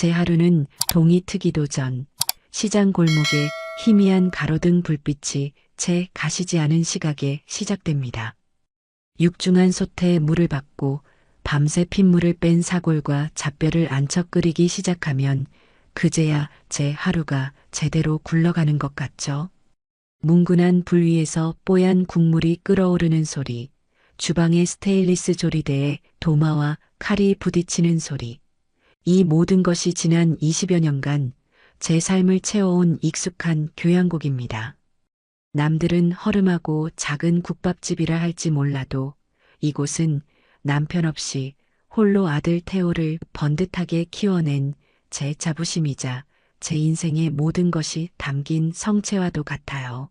제 하루는 동이 트기도 전 시장 골목에 희미한 가로등 불빛이 채 가시지 않은 시각에 시작됩니다. 육중한 솥에 물을 받고 밤새 핏물을 뺀 사골과 잡뼈를 안쳐 끓이기 시작하면 그제야 제 하루가 제대로 굴러가는 것 같죠. 뭉근한 불 위에서 뽀얀 국물이 끓어오르는 소리, 주방의 스테인리스 조리대에 도마와 칼이 부딪히는 소리. 이 모든 것이 지난 20여 년간 제 삶을 채워온 익숙한 교양곡입니다. 남들은 허름하고 작은 국밥집이라 할지 몰라도 이곳은 남편 없이 홀로 아들 태호를 번듯하게 키워낸 제 자부심이자 제 인생의 모든 것이 담긴 성체와도 같아요.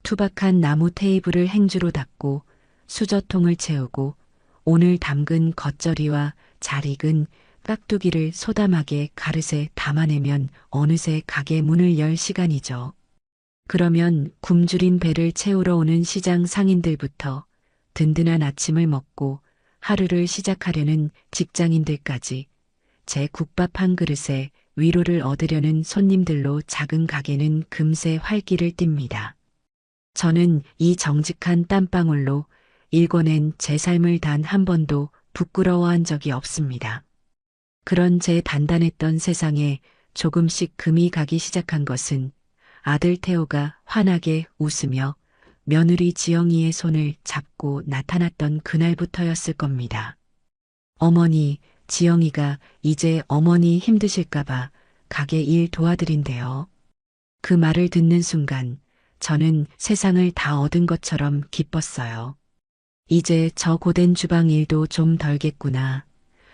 투박한 나무 테이블을 행주로 닦고 수저통을 채우고 오늘 담근 겉절이와 잘 익은 깍두기를 소담하게 가릇에 담아내면 어느새 가게 문을 열 시간이죠. 그러면 굶주린 배를 채우러 오는 시장 상인들부터 든든한 아침을 먹고 하루를 시작하려는 직장인들까지 제 국밥 한 그릇에 위로를 얻으려는 손님들로 작은 가게는 금세 활기를 띱니다. 저는 이 정직한 땀방울로 일궈낸 제 삶을 단 한 번도 부끄러워한 적이 없습니다. 그런 제 단단했던 세상에 조금씩 금이 가기 시작한 것은 아들 태호가 환하게 웃으며 며느리 지영이의 손을 잡고 나타났던 그날부터였을 겁니다. 어머니, 지영이가 이제 어머니 힘드실까봐 가게 일 도와드린대요. 그 말을 듣는 순간 저는 세상을 다 얻은 것처럼 기뻤어요. 이제 저 고된 주방 일도 좀 덜겠구나.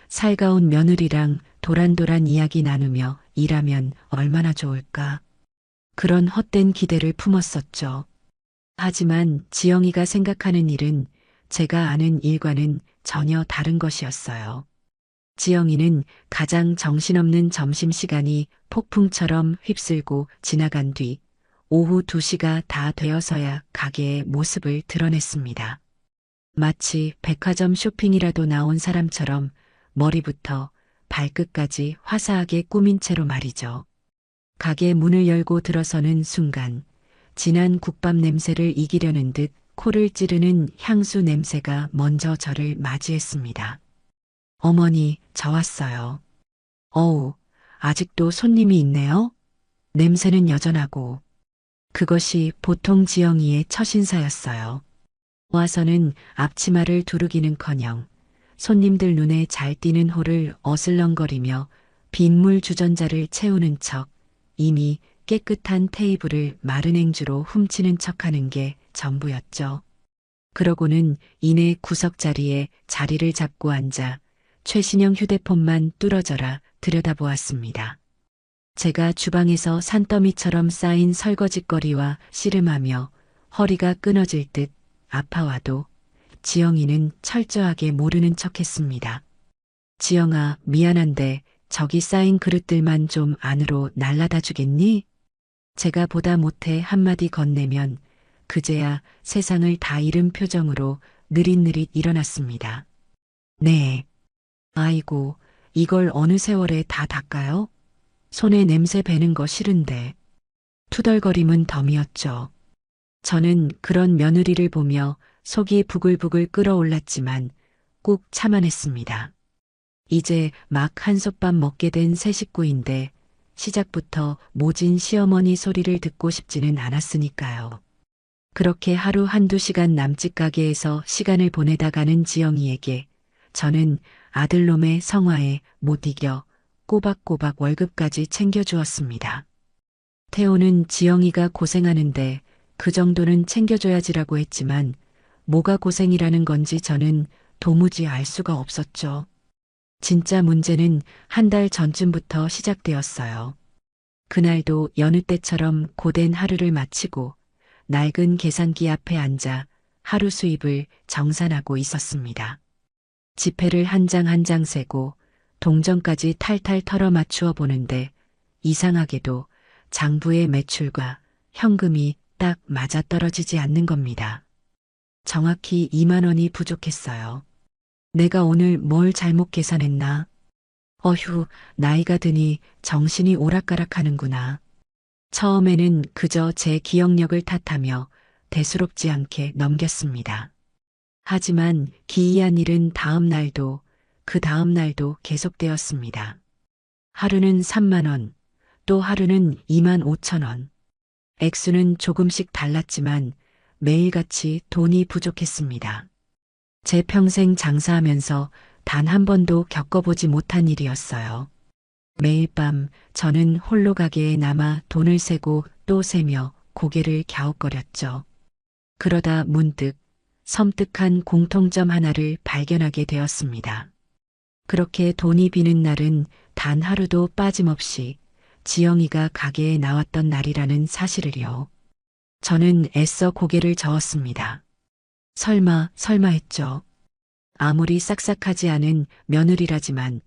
살가운 며느리랑 도란도란 이야기 나누며 일하면 얼마나 좋을까. 그런 헛된 기대를 품었었죠. 하지만 지영이가 생각하는 일은 제가 아는 일과는 전혀 다른 것이었어요. 지영이는 가장 정신없는 점심시간이 폭풍처럼 휩쓸고 지나간 뒤 오후 2시가 다 되어서야 가게의 모습을 드러냈습니다. 마치 백화점 쇼핑이라도 나온 사람처럼 머리부터 발끝까지 화사하게 꾸민 채로 말이죠. 가게 문을 열고 들어서는 순간 진한 국밥 냄새를 이기려는 듯 코를 찌르는 향수 냄새가 먼저 저를 맞이했습니다. 어머니, 저 왔어요. 어우, 아직도 손님이 있네요? 냄새는 여전하고. 그것이 보통 지영이의 첫인사였어요. 와서는 앞치마를 두르기는커녕 손님들 눈에 잘 띄는 홀을 어슬렁거리며 빗물 주전자를 채우는 척 이미 깨끗한 테이블을 마른 행주로 훔치는 척하는 게 전부였죠. 그러고는 이내 구석자리에 자리를 잡고 앉아 최신형 휴대폰만 뚫어져라 들여다보았습니다. 제가 주방에서 산더미처럼 쌓인 설거짓거리와 씨름하며 허리가 끊어질 듯 아파와도 지영이는 철저하게 모르는 척했습니다. 지영아, 미안한데 저기 쌓인 그릇들만 좀 안으로 날라다 주겠니? 제가 보다 못해 한마디 건네면 그제야 세상을 다 잃은 표정으로 느릿느릿 일어났습니다. 네. 아이고, 이걸 어느 세월에 다 닦아요? 손에 냄새 배는 거 싫은데. 투덜거림은 덤이었죠. 저는 그런 며느리를 보며 속이 부글부글 끓어올랐지만 꾹 참아냈습니다. 이제 막 한솥밥 먹게 된 새 식구인데 시작부터 모진 시어머니 소리를 듣고 싶지는 않았으니까요. 그렇게 하루 한두 시간 남짓 가게에서 시간을 보내다 가는 지영이에게 저는 아들놈의 성화에 못 이겨 꼬박꼬박 월급까지 챙겨주었습니다. 태호는 지영이가 고생하는데 그 정도는 챙겨줘야지라고 했지만 뭐가 고생이라는 건지 저는 도무지 알 수가 없었죠. 진짜 문제는 한 달 전쯤부터 시작되었어요. 그날도 여느 때처럼 고된 하루를 마치고 낡은 계산기 앞에 앉아 하루 수입을 정산하고 있었습니다. 지폐를 한 장 한 장 세고 동전까지 탈탈 털어 맞추어 보는데 이상하게도 장부의 매출과 현금이 딱 맞아떨어지지 않는 겁니다. 정확히 2만 원이 부족했어요. 내가 오늘 뭘 잘못 계산했나? 어휴, 나이가 드니 정신이 오락가락하는구나. 처음에는 그저 제 기억력을 탓하며 대수롭지 않게 넘겼습니다. 하지만 기이한 일은 다음 날도 그 다음 날도 계속되었습니다. 하루는 3만 원, 또 하루는 2만 5천 원. 액수는 조금씩 달랐지만 매일같이 돈이 부족했습니다. 제 평생 장사하면서 단 한 번도 겪어보지 못한 일이었어요. 매일 밤 저는 홀로 가게에 남아 돈을 세고 또 세며 고개를 갸웃거렸죠. 그러다 문득 섬뜩한 공통점 하나를 발견하게 되었습니다. 그렇게 돈이 비는 날은 단 하루도 빠짐없이 지영이가 가게에 나왔던 날이라는 사실을요. 저는 애써 고개를 저었습니다. 설마 했죠. 아무리 싹싹하지 않은 며느리라지만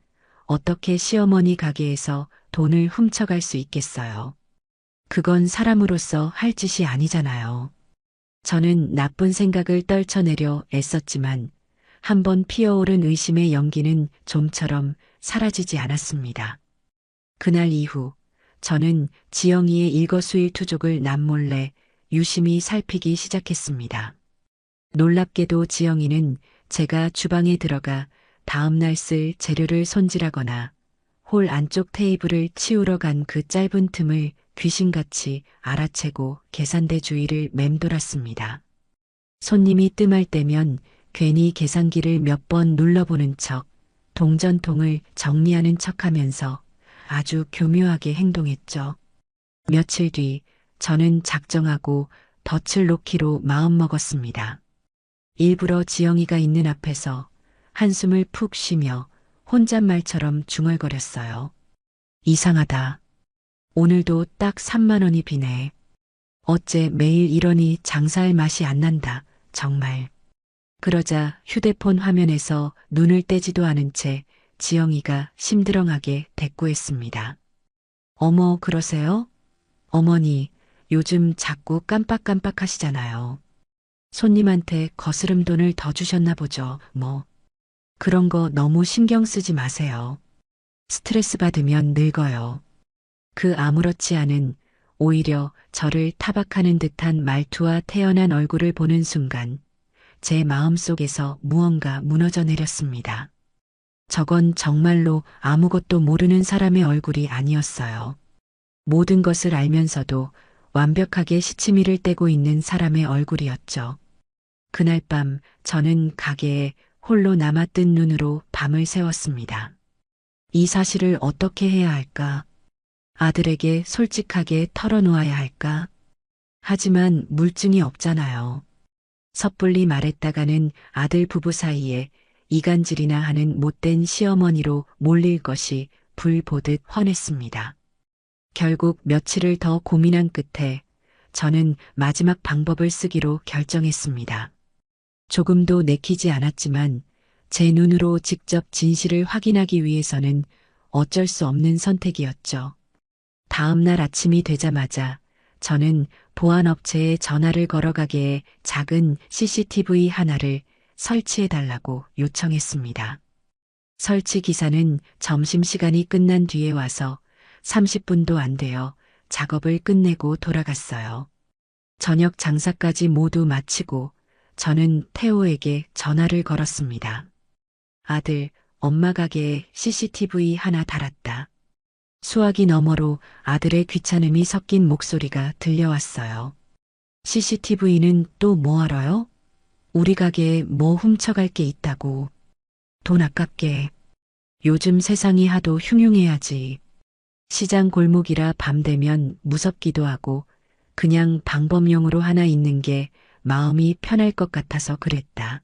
어떻게 시어머니 가게에서 돈을 훔쳐갈 수 있겠어요. 그건 사람으로서 할 짓이 아니잖아요. 저는 나쁜 생각을 떨쳐내려 애썼지만 한번 피어오른 의심의 연기는 좀처럼 사라지지 않았습니다. 그날 이후 저는 지영이의 일거수일투족을 남몰래 유심히 살피기 시작했습니다. 놀랍게도 지영이는 제가 주방에 들어가 다음날 쓸 재료를 손질하거나 홀 안쪽 테이블을 치우러 간 그 짧은 틈을 귀신같이 알아채고 계산대 주위를 맴돌았습니다. 손님이 뜸할 때면 괜히 계산기를 몇 번 눌러보는 척, 동전통을 정리하는 척하면서 아주 교묘하게 행동했죠. 며칠 뒤 저는 작정하고 덫을 놓기로 마음먹었습니다. 일부러 지영이가 있는 앞에서 한숨을 푹 쉬며 혼잣말처럼 중얼거렸어요. 이상하다. 오늘도 딱 3만 원이 비네. 어째 매일 이러니 장사할 맛이 안 난다. 정말. 그러자 휴대폰 화면에서 눈을 떼지도 않은 채 지영이가 심드렁하게 대꾸했습니다. 어머, 그러세요? 어머니, 요즘 자꾸 깜빡깜빡 하시잖아요. 손님한테 거스름 돈을 더 주셨나 보죠, 뭐. 그런 거 너무 신경 쓰지 마세요. 스트레스 받으면 늙어요. 그 아무렇지 않은, 오히려 저를 타박하는 듯한 말투와 태연한 얼굴을 보는 순간 제 마음속에서 무언가 무너져 내렸습니다. 저건 정말로 아무것도 모르는 사람의 얼굴이 아니었어요. 모든 것을 알면서도 완벽하게 시치미를 떼고 있는 사람의 얼굴이었죠. 그날 밤 저는 가게에 홀로 남아뜬 눈으로 밤을 새웠습니다. 이 사실을 어떻게 해야 할까? 아들에게 솔직하게 털어놓아야 할까? 하지만 물증이 없잖아요. 섣불리 말했다가는 아들 부부 사이에 이간질이나 하는 못된 시어머니로 몰릴 것이 불 보듯 훤했습니다. 결국 며칠을 더 고민한 끝에 저는 마지막 방법을 쓰기로 결정했습니다. 조금도 내키지 않았지만 제 눈으로 직접 진실을 확인하기 위해서는 어쩔 수 없는 선택이었죠. 다음 날 아침이 되자마자 저는 보안업체에 전화를 걸어 가게에 작은 CCTV 하나를 설치해달라고 요청했습니다. 설치 기사는 점심시간이 끝난 뒤에 와서 30분도 안 되어 작업을 끝내고 돌아갔어요. 저녁 장사까지 모두 마치고 저는 태호에게 전화를 걸었습니다. 아들, 엄마 가게에 CCTV 하나 달았다. 수화기 너머로 아들의 귀찮음이 섞인 목소리가 들려왔어요. CCTV는 또 뭐하러요? 우리 가게에 뭐 훔쳐갈 게 있다고. 돈 아깝게. 요즘 세상이 하도 흉흉해야지. 시장 골목이라 밤 되면 무섭기도 하고 그냥 방범용으로 하나 있는 게 마음이 편할 것 같아서 그랬다.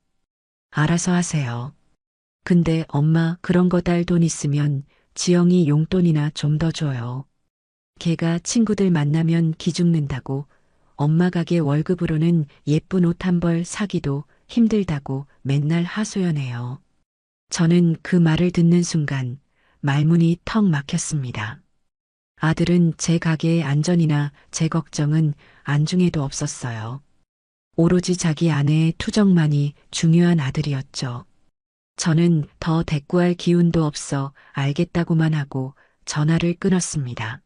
알아서 하세요. 근데 엄마 그런 거 딸 돈 있으면 지영이 용돈이나 좀 더 줘요. 걔가 친구들 만나면 기죽는다고 엄마 가게 월급으로는 예쁜 옷 한 벌 사기도 힘들다고 맨날 하소연해요. 저는 그 말을 듣는 순간 말문이 턱 막혔습니다. 아들은 제 가게의 안전이나 제 걱정은 안중에도 없었어요. 오로지 자기 아내의 투정만이 중요한 아들이었죠. 저는 더 대꾸할 기운도 없어 알겠다고만 하고 전화를 끊었습니다.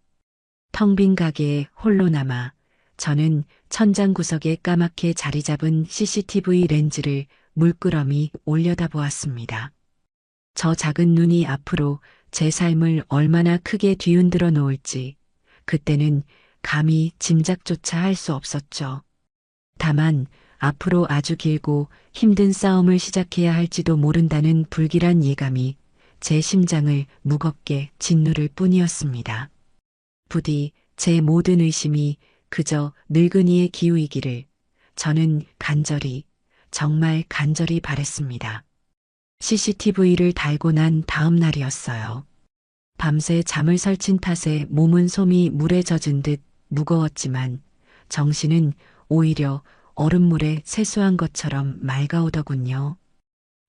텅 빈 가게에 홀로 남아 저는 천장 구석에 까맣게 자리 잡은 CCTV 렌즈를 물끄러미 올려다보았습니다. 저 작은 눈이 앞으로 제 삶을 얼마나 크게 뒤흔들어 놓을지 그때는 감히 짐작조차 할 수 없었죠. 다만 앞으로 아주 길고 힘든 싸움을 시작해야 할지도 모른다는 불길한 예감이 제 심장을 무겁게 짓누를 뿐이었습니다. 부디 제 모든 의심이 그저 늙은이의 기우이기를 저는 간절히, 정말 간절히 바랬습니다. CCTV를 달고 난 다음 날이었어요. 밤새 잠을 설친 탓에 몸은 솜이 물에 젖은 듯 무거웠지만 정신은 오히려 얼음물에 세수한 것처럼 맑아오더군요.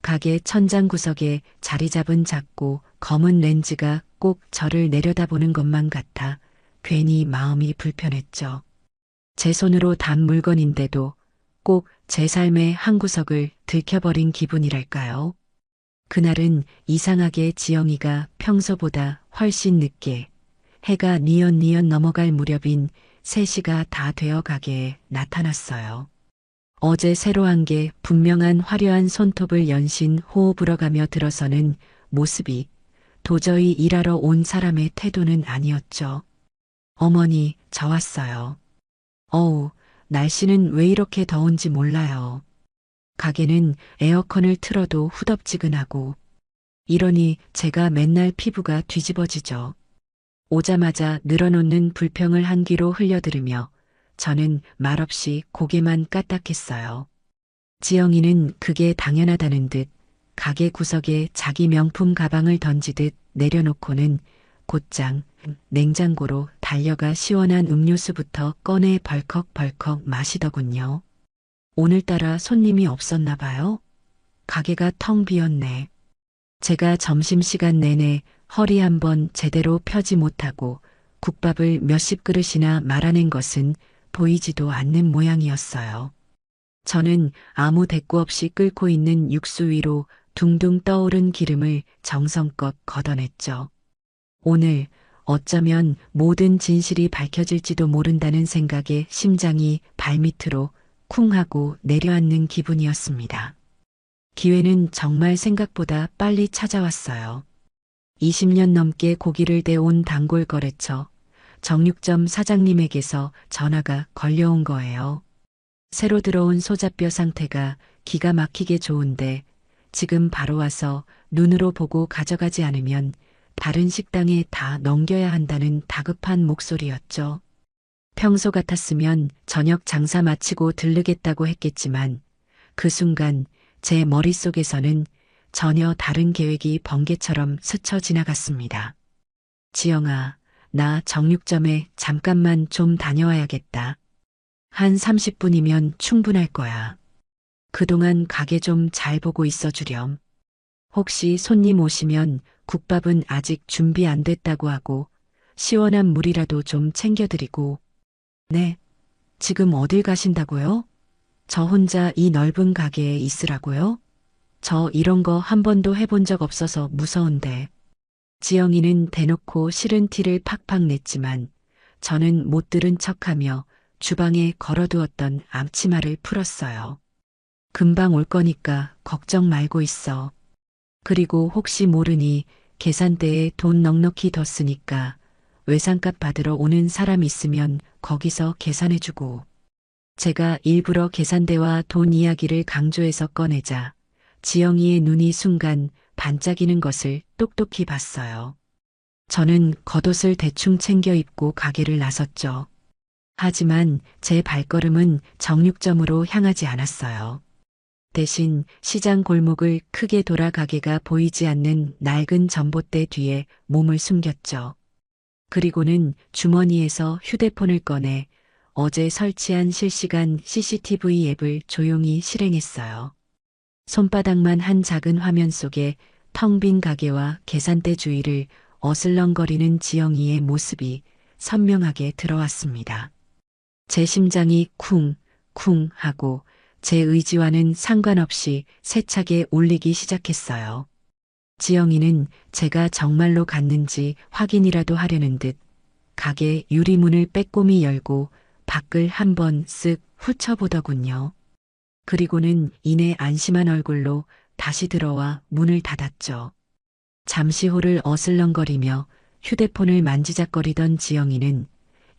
가게 천장 구석에 자리 잡은 작고 검은 렌즈가 꼭 저를 내려다보는 것만 같아 괜히 마음이 불편했죠. 제 손으로 단 물건인데도 꼭 제 삶의 한 구석을 들켜버린 기분이랄까요. 그날은 이상하게 지영이가 평소보다 훨씬 늦게 해가 뉘엿뉘엿 넘어갈 무렵인 3시가 다 되어 가게에 나타났어요. 어제 새로 한 게 분명한 화려한 손톱을 연신 호호 불어가며 들어서는 모습이 도저히 일하러 온 사람의 태도는 아니었죠. 어머니, 저 왔어요. 어우, 날씨는 왜 이렇게 더운지 몰라요. 가게는 에어컨을 틀어도 후덥지근하고 이러니 제가 맨날 피부가 뒤집어지죠. 오자마자 늘어놓는 불평을 한 귀로 흘려들으며 저는 말없이 고개만 까딱했어요. 지영이는 그게 당연하다는 듯 가게 구석에 자기 명품 가방을 던지듯 내려놓고는 곧장 냉장고로 달려가 시원한 음료수부터 꺼내 벌컥벌컥 마시더군요. 오늘따라 손님이 없었나 봐요. 가게가 텅 비었네. 제가 점심시간 내내 허리 한번 제대로 펴지 못하고 국밥을 몇십 그릇이나 말아낸 것은 보이지도 않는 모양이었어요. 저는 아무 대꾸 없이 끓고 있는 육수 위로 둥둥 떠오른 기름을 정성껏 걷어냈죠. 오늘 어쩌면 모든 진실이 밝혀질지도 모른다는 생각에 심장이 발밑으로 쿵 하고 내려앉는 기분이었습니다. 기회는 정말 생각보다 빨리 찾아왔어요. 20년 넘게 고기를 대온 단골 거래처 정육점 사장님에게서 전화가 걸려온 거예요. 새로 들어온 소자뼈 상태가 기가 막히게 좋은데 지금 바로 와서 눈으로 보고 가져가지 않으면 다른 식당에 다 넘겨야 한다는 다급한 목소리였죠. 평소 같았으면 저녁 장사 마치고 들르겠다고 했겠지만 그 순간 제 머릿속에서는 전혀 다른 계획이 번개처럼 스쳐 지나갔습니다. 지영아, 나 정육점에 잠깐만 좀 다녀와야겠다. 한 30분이면 충분할 거야. 그동안 가게 좀 잘 보고 있어 주렴. 혹시 손님 오시면 국밥은 아직 준비 안 됐다고 하고 시원한 물이라도 좀 챙겨드리고. 네, 지금 어딜 가신다고요? 저 혼자 이 넓은 가게에 있으라고요? 저 이런 거 한 번도 해본 적 없어서 무서운데. 지영이는 대놓고 싫은 티를 팍팍 냈지만 저는 못 들은 척하며 주방에 걸어두었던 앞치마를 풀었어요. 금방 올 거니까 걱정 말고 있어. 그리고 혹시 모르니 계산대에 돈 넉넉히 뒀으니까 외상값 받으러 오는 사람 있으면 거기서 계산해주고. 제가 일부러 계산대와 돈 이야기를 강조해서 꺼내자 지영이의 눈이 순간 반짝이는 것을 똑똑히 봤어요. 저는 겉옷을 대충 챙겨 입고 가게를 나섰죠. 하지만 제 발걸음은 정육점으로 향하지 않았어요. 대신 시장 골목을 크게 돌아 가게가 보이지 않는 낡은 전봇대 뒤에 몸을 숨겼죠. 그리고는 주머니에서 휴대폰을 꺼내 어제 설치한 실시간 CCTV 앱을 조용히 실행했어요. 손바닥만 한 작은 화면 속에 텅 빈 가게와 계산대 주위를 어슬렁거리는 지영이의 모습이 선명하게 들어왔습니다. 제 심장이 쿵쿵 하고 제 의지와는 상관없이 세차게 울리기 시작했어요. 지영이는 제가 정말로 갔는지 확인이라도 하려는 듯 가게 유리문을 빼꼼히 열고 밖을 한번 쓱 훑어보더군요. 그리고는 이내 안심한 얼굴로 다시 들어와 문을 닫았죠. 잠시 후를 어슬렁거리며 휴대폰을 만지작거리던 지영이는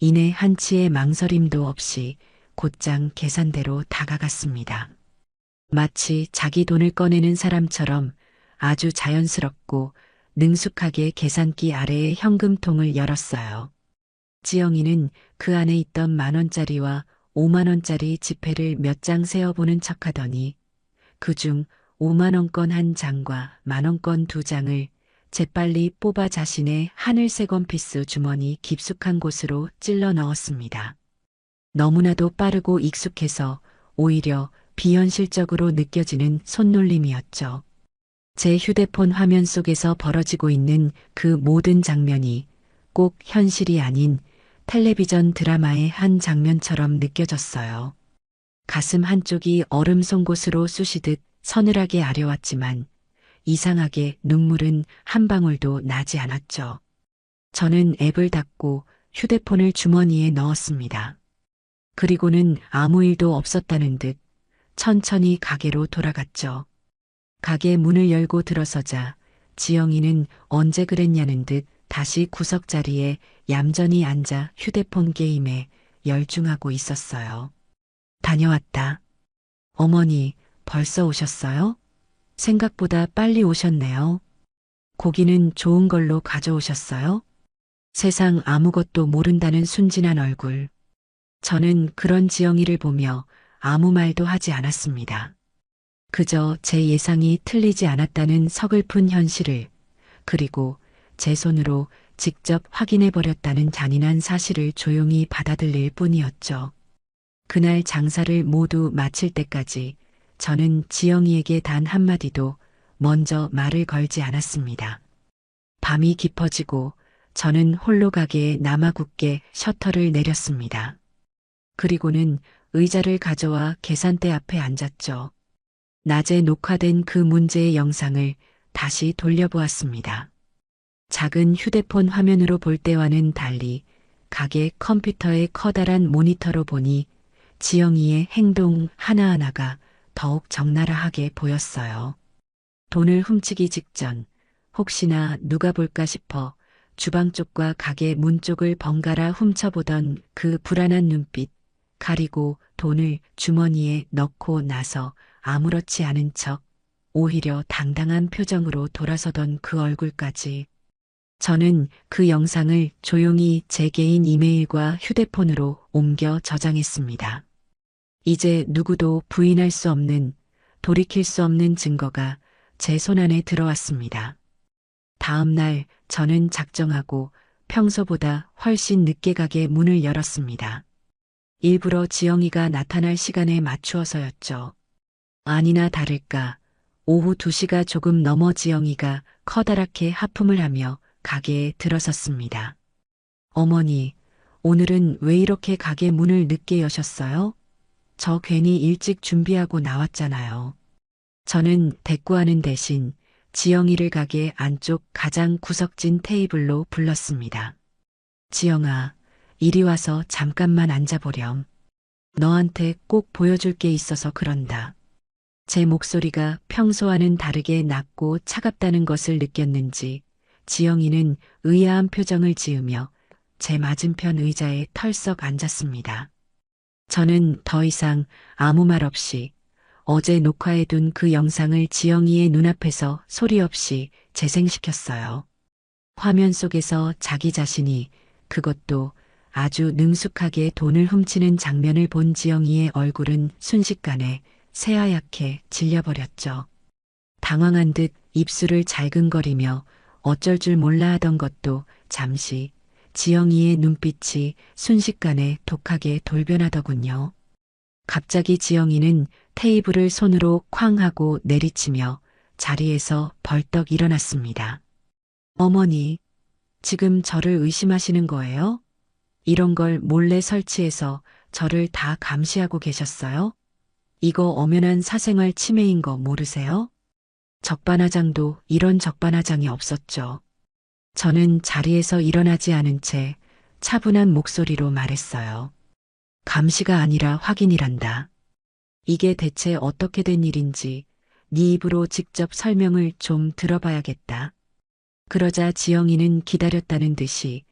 이내 한치의 망설임도 없이 곧장 계산대로 다가갔습니다. 마치 자기 돈을 꺼내는 사람처럼 아주 자연스럽고 능숙하게 계산기 아래의 현금통을 열었어요. 지영이는 그 안에 있던 10,000원짜리와 50,000원짜리 지폐를 몇 장 세어보는 척하더니 그중 50,000원권 한 장과 10,000원권 두 장을 재빨리 뽑아 자신의 하늘색 원피스 주머니 깊숙한 곳으로 찔러 넣었습니다. 너무나도 빠르고 익숙해서 오히려 비현실적으로 느껴지는 손놀림이었죠. 제 휴대폰 화면 속에서 벌어지고 있는 그 모든 장면이 꼭 현실이 아닌 텔레비전 드라마의 한 장면처럼 느껴졌어요. 가슴 한쪽이 얼음 송곳으로 쑤시듯 서늘하게 아려왔지만 이상하게 눈물은 한 방울도 나지 않았죠. 저는 앱을 닫고 휴대폰을 주머니에 넣었습니다. 그리고는 아무 일도 없었다는 듯 천천히 가게로 돌아갔죠. 가게 문을 열고 들어서자 지영이는 언제 그랬냐는 듯 다시 구석자리에 얌전히 앉아 휴대폰 게임에 열중하고 있었어요. 다녀왔다. 어머니, 벌써 오셨어요? 생각보다 빨리 오셨네요. 고기는 좋은 걸로 가져오셨어요? 세상 아무것도 모른다는 순진한 얼굴. 저는 그런 지영이를 보며 아무 말도 하지 않았습니다. 그저 제 예상이 틀리지 않았다는 서글픈 현실을, 그리고 제 손으로 직접 확인해버렸다는 잔인한 사실을 조용히 받아들일 뿐이었죠. 그날 장사를 모두 마칠 때까지 저는 지영이에게 단 한마디도 먼저 말을 걸지 않았습니다. 밤이 깊어지고 저는 홀로 가게에 남아 굳게 셔터를 내렸습니다. 그리고는 의자를 가져와 계산대 앞에 앉았죠. 낮에 녹화된 그 문제의 영상을 다시 돌려보았습니다. 작은 휴대폰 화면으로 볼 때와는 달리 가게 컴퓨터의 커다란 모니터로 보니 지영이의 행동 하나하나가 더욱 적나라하게 보였어요. 돈을 훔치기 직전 혹시나 누가 볼까 싶어 주방 쪽과 가게 문 쪽을 번갈아 훔쳐보던 그 불안한 눈빛, 가리고 돈을 주머니에 넣고 나서 아무렇지 않은 척 오히려 당당한 표정으로 돌아서던 그 얼굴까지. 저는 그 영상을 조용히 제 개인 이메일과 휴대폰으로 옮겨 저장했습니다. 이제 누구도 부인할 수 없는, 돌이킬 수 없는 증거가 제 손안에 들어왔습니다. 다음 날 저는 작정하고 평소보다 훨씬 늦게 가게 문을 열었습니다. 일부러 지영이가 나타날 시간에 맞추어서였죠. 아니나 다를까 오후 2시가 조금 넘어 지영이가 커다랗게 하품을 하며 가게에 들어섰습니다. 어머니, 오늘은 왜 이렇게 가게 문을 늦게 여셨어요? 저 괜히 일찍 준비하고 나왔잖아요. 저는 대꾸하는 대신 지영이를 가게 안쪽 가장 구석진 테이블로 불렀습니다. 지영아, 이리 와서 잠깐만 앉아보렴. 너한테 꼭 보여줄 게 있어서 그런다. 제 목소리가 평소와는 다르게 낮고 차갑다는 것을 느꼈는지 지영이는 의아한 표정을 지으며 제 맞은편 의자에 털썩 앉았습니다. 저는 더 이상 아무 말 없이 어제 녹화해둔 그 영상을 지영이의 눈앞에서 소리 없이 재생시켰어요. 화면 속에서 자기 자신이, 그것도 아주 능숙하게 돈을 훔치는 장면을 본 지영이의 얼굴은 순식간에 새하얗게 질려버렸죠. 당황한 듯 입술을 잘근거리며 어쩔 줄 몰라 하던 것도 잠시 지영이의 눈빛이 순식간에 독하게 돌변하더군요. 갑자기 지영이는 테이블을 손으로 쾅 하고 내리치며 자리에서 벌떡 일어났습니다. 어머니, 지금 저를 의심하시는 거예요? 이런 걸 몰래 설치해서 저를 다 감시하고 계셨어요? 이거 엄연한 사생활 침해인 거 모르세요? 적반하장도 이런 적반하장이 없었죠. 저는 자리에서 일어나지 않은 채 차분한 목소리로 말했어요. 감시가 아니라 확인이란다. 이게 대체 어떻게 된 일인지 네 입으로 직접 설명을 좀 들어봐야겠다. 그러자 지영이는 기다렸다는 듯이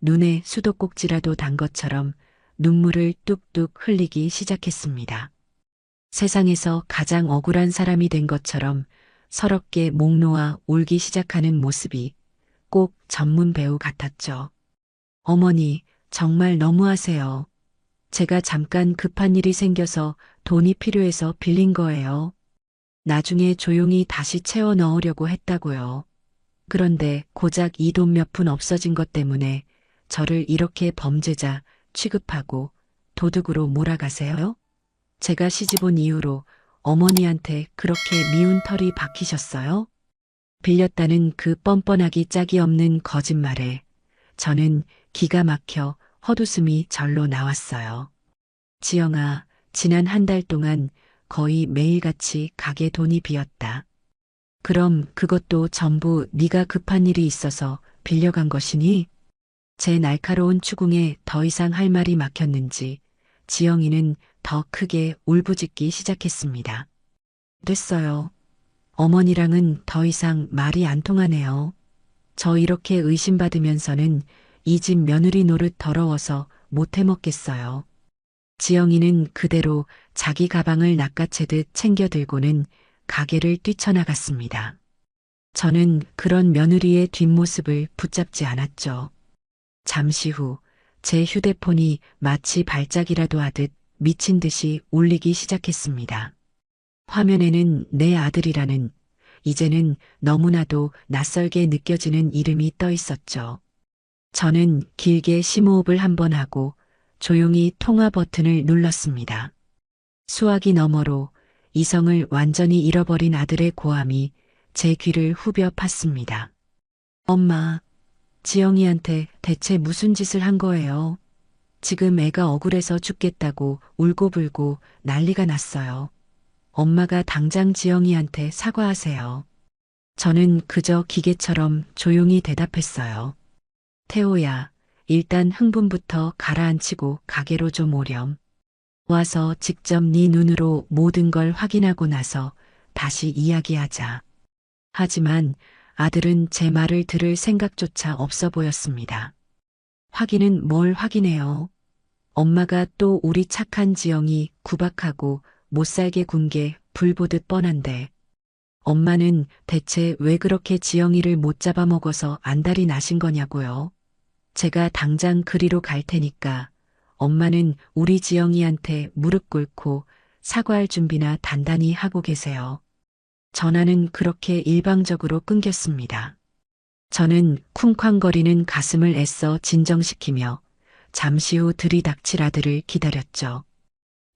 눈에 수도꼭지라도 단 것처럼 눈물을 뚝뚝 흘리기 시작했습니다. 세상에서 가장 억울한 사람이 된 것처럼 서럽게 목 놓아 울기 시작하는 모습이 꼭 전문 배우 같았죠. 어머니, 정말 너무하세요. 제가 잠깐 급한 일이 생겨서 돈이 필요해서 빌린 거예요. 나중에 조용히 다시 채워 넣으려고 했다고요. 그런데 고작 이 돈 몇 푼 없어진 것 때문에 저를 이렇게 범죄자 취급하고 도둑으로 몰아가세요? 제가 시집 온 이후로 어머니한테 그렇게 미운 털이 박히셨어요? 빌렸다는 그 뻔뻔하기 짝이 없는 거짓말에 저는 기가 막혀 헛웃음이 절로 나왔어요. 지영아, 지난 한 달 동안 거의 매일같이 가게 돈이 비었다. 그럼 그것도 전부 네가 급한 일이 있어서 빌려간 것이니? 제 날카로운 추궁에 더 이상 할 말이 막혔는지 지영이는 더 크게 울부짖기 시작했습니다. 됐어요. 어머니랑은 더 이상 말이 안 통하네요. 저 이렇게 의심받으면서는 이 집 며느리 노릇 더러워서 못 해먹겠어요. 지영이는 그대로 자기 가방을 낚아채듯 챙겨들고는 가게를 뛰쳐나갔습니다. 저는 그런 며느리의 뒷모습을 붙잡지 않았죠. 잠시 후 제 휴대폰이 마치 발작이라도 하듯 미친 듯이 울리기 시작했습니다. 화면에는 내 아들이라는 이제는 너무나도 낯설게 느껴지는 이름이 떠 있었죠. 저는 길게 심호흡을 한번 하고 조용히 통화 버튼을 눌렀습니다. 수화기 너머로 이성을 완전히 잃어버린 아들의 고함이 제 귀를 후벼 팠습니다. 엄마, 지영이한테 대체 무슨 짓을 한 거예요? 지금 애가 억울해서 죽겠다고 울고불고 난리가 났어요. 엄마가 당장 지영이한테 사과하세요. 저는 그저 기계처럼 조용히 대답했어요. 태호야, 일단 흥분부터 가라앉히고 가게로 좀 오렴. 와서 직접 네 눈으로 모든 걸 확인하고 나서 다시 이야기하자. 하지만 아들은 제 말을 들을 생각조차 없어 보였습니다. 확인은 뭘 확인해요? 엄마가 또 우리 착한 지영이 구박하고 못살게 군 게 불보듯 뻔한데 엄마는 대체 왜 그렇게 지영이를 못 잡아먹어서 안달이 나신 거냐고요? 제가 당장 그리로 갈 테니까 엄마는 우리 지영이한테 무릎 꿇고 사과할 준비나 단단히 하고 계세요. 전화는 그렇게 일방적으로 끊겼습니다. 저는 쿵쾅거리는 가슴을 애써 진정시키며 잠시 후 들이닥칠 아들을 기다렸죠.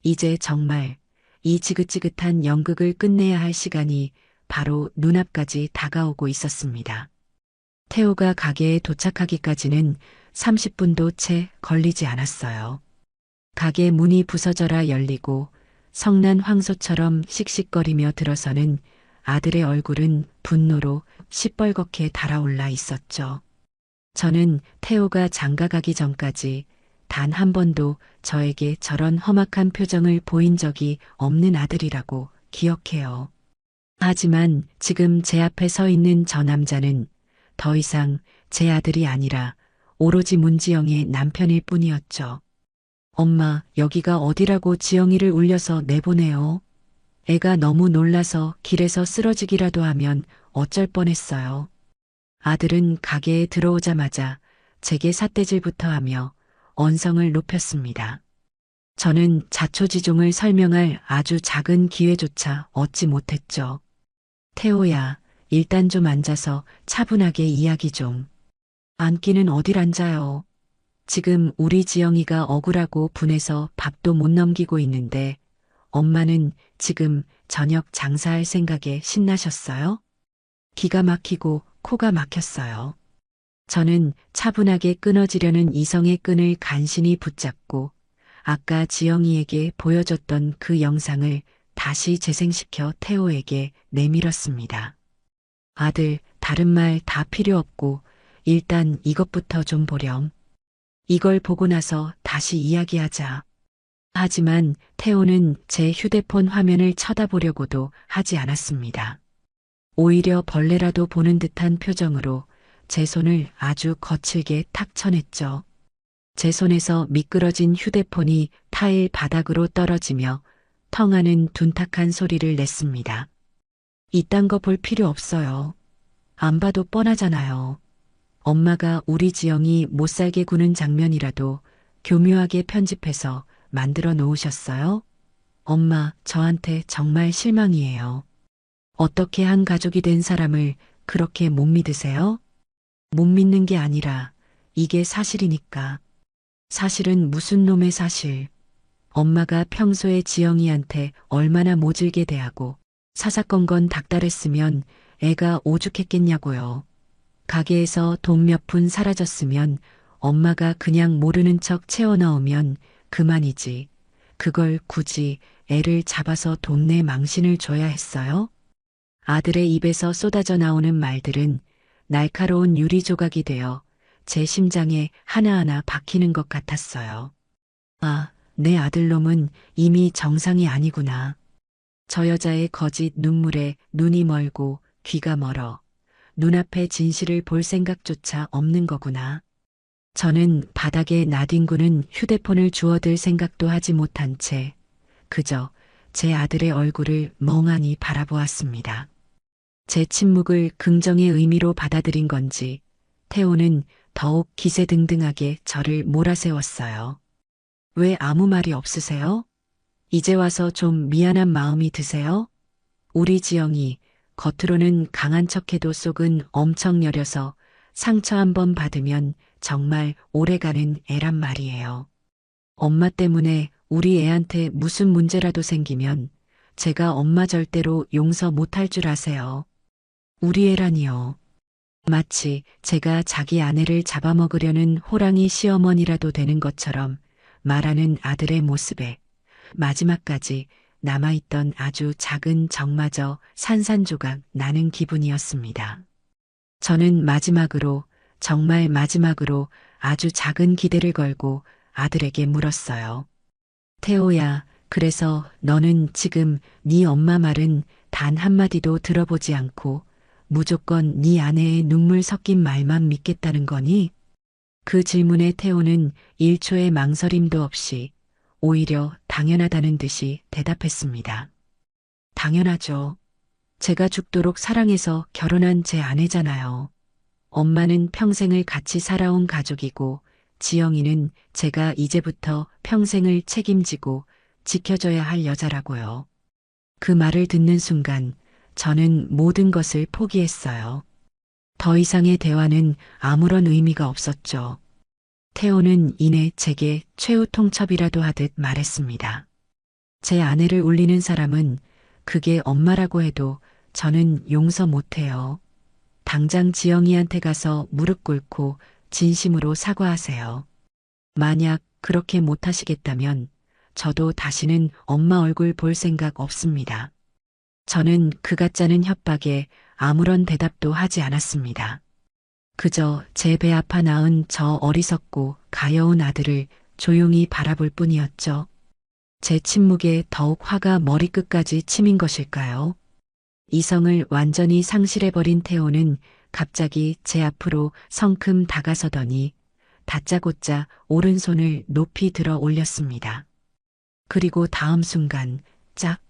이제 정말 이 지긋지긋한 연극을 끝내야 할 시간이 바로 눈앞까지 다가오고 있었습니다. 태호가 가게에 도착하기까지는 30분도 채 걸리지 않았어요. 가게 문이 부서져라 열리고 성난 황소처럼 씩씩거리며 들어서는 아들의 얼굴은 분노로 시뻘겋게 달아올라 있었죠. 저는 태호가 장가가기 전까지 단 한 번도 저에게 저런 험악한 표정을 보인 적이 없는 아들이라고 기억해요. 하지만 지금 제 앞에 서 있는 저 남자는 더 이상 제 아들이 아니라 오로지 문지영의 남편일 뿐이었죠. 엄마, 여기가 어디라고 지영이를 울려서 내보내요. 애가 너무 놀라서 길에서 쓰러지기라도 하면 어쩔 뻔했어요. 아들은 가게에 들어오자마자 제게 삿대질부터 하며 언성을 높였습니다. 저는 자초지종을 설명할 아주 작은 기회조차 얻지 못했죠. 태호야, 일단 좀 앉아서 차분하게 이야기 좀. 앉기는 어딜 앉아요. 지금 우리 지영이가 억울하고 분해서 밥도 못 넘기고 있는데 엄마는 지금 저녁 장사할 생각에 신나셨어요? 기가 막히고 코가 막혔어요. 저는 차분하게 끊어지려는 이성의 끈을 간신히 붙잡고 아까 지영이에게 보여줬던 그 영상을 다시 재생시켜 태호에게 내밀었습니다. 아들, 다른 말 다 필요 없고 일단 이것부터 좀 보렴. 이걸 보고 나서 다시 이야기하자. 하지만 태호는 제 휴대폰 화면을 쳐다보려고도 하지 않았습니다. 오히려 벌레라도 보는 듯한 표정으로 제 손을 아주 거칠게 탁 쳐냈죠. 제 손에서 미끄러진 휴대폰이 타일 바닥으로 떨어지며 텅하는 둔탁한 소리를 냈습니다. 이딴 거 볼 필요 없어요. 안 봐도 뻔하잖아요. 엄마가 우리 지영이 못살게 구는 장면이라도 교묘하게 편집해서 만들어 놓으셨어요? 엄마, 저한테 정말 실망이에요. 어떻게 한 가족이 된 사람을 그렇게 못 믿으세요? 못 믿는 게 아니라 이게 사실이니까. 사실은 무슨 놈의 사실. 엄마가 평소에 지영이한테 얼마나 모질게 대하고 사사건건 닥달했으면 애가 오죽했겠냐고요. 가게에서 돈 몇 푼 사라졌으면 엄마가 그냥 모르는 척 채워넣으면 그만이지. 그걸 굳이 애를 잡아서 돈내 망신을 줘야 했어요? 아들의 입에서 쏟아져 나오는 말들은 날카로운 유리 조각이 되어 제 심장에 하나하나 박히는 것 같았어요. 아, 내 아들놈은 이미 정상이 아니구나. 저 여자의 거짓 눈물에 눈이 멀고 귀가 멀어 눈앞에 진실을 볼 생각조차 없는 거구나. 저는 바닥에 나뒹구는 휴대폰을 주워들 생각도 하지 못한 채 그저 제 아들의 얼굴을 멍하니 바라보았습니다. 제 침묵을 긍정의 의미로 받아들인 건지 태호는 더욱 기세등등하게 저를 몰아세웠어요. 왜 아무 말이 없으세요? 이제 와서 좀 미안한 마음이 드세요? 우리 지영이 겉으로는 강한 척해도 속은 엄청 여려서 상처 한 번 받으면 정말 오래가는 애란 말이에요. 엄마 때문에 우리 애한테 무슨 문제라도 생기면 제가 엄마 절대로 용서 못할 줄 아세요. 우리 애라니요. 마치 제가 자기 아내를 잡아먹으려는 호랑이 시어머니라도 되는 것처럼 말하는 아들의 모습에 마지막까지 남아있던 아주 작은 정마저 산산조각 나는 기분이었습니다. 저는 마지막으로, 정말 마지막으로 아주 작은 기대를 걸고 아들에게 물었어요. 태호야, 그래서 너는 지금 네 엄마 말은 단 한마디도 들어보지 않고 무조건 네 아내의 눈물 섞인 말만 믿겠다는 거니? 그 질문에 태호는 1초의 망설임도 없이 오히려 당연하다는 듯이 대답했습니다. 당연하죠. 제가 죽도록 사랑해서 결혼한 제 아내잖아요. 엄마는 평생을 같이 살아온 가족이고 지영이는 제가 이제부터 평생을 책임지고 지켜줘야 할 여자라고요. 그 말을 듣는 순간 저는 모든 것을 포기했어요. 더 이상의 대화는 아무런 의미가 없었죠. 태호는 이내 제게 최후 통첩이라도 하듯 말했습니다. 제 아내를 울리는 사람은 그게 엄마라고 해도 저는 용서 못해요. 당장 지영이한테 가서 무릎 꿇고 진심으로 사과하세요. 만약 그렇게 못하시겠다면 저도 다시는 엄마 얼굴 볼 생각 없습니다. 저는 그 가짜는 협박에 아무런 대답도 하지 않았습니다. 그저 제 배 아파 낳은 저 어리석고 가여운 아들을 조용히 바라볼 뿐이었죠. 제 침묵에 더욱 화가 머리끝까지 치민 것일까요? 이성을 완전히 상실해버린 태호는 갑자기 제 앞으로 성큼 다가서더니 다짜고짜 오른손을 높이 들어 올렸습니다. 그리고 다음 순간 짝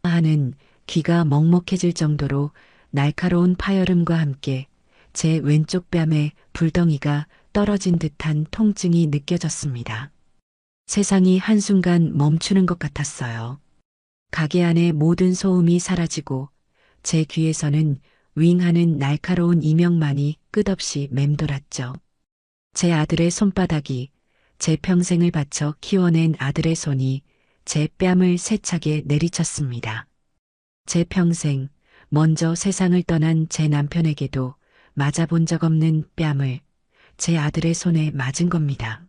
하는 귀가 먹먹해질 정도로 날카로운 파열음과 함께 제 왼쪽 뺨에 불덩이가 떨어진 듯한 통증이 느껴졌습니다. 세상이 한순간 멈추는 것 같았어요. 가게 안의 모든 소음이 사라지고 제 귀에서는 윙하는 날카로운 이명만이 끝없이 맴돌았죠. 제 아들의 손바닥이, 제 평생을 바쳐 키워낸 아들의 손이 제 뺨을 세차게 내리쳤습니다. 제 평생, 먼저 세상을 떠난 제 남편에게도 맞아본 적 없는 뺨을 제 아들의 손에 맞은 겁니다.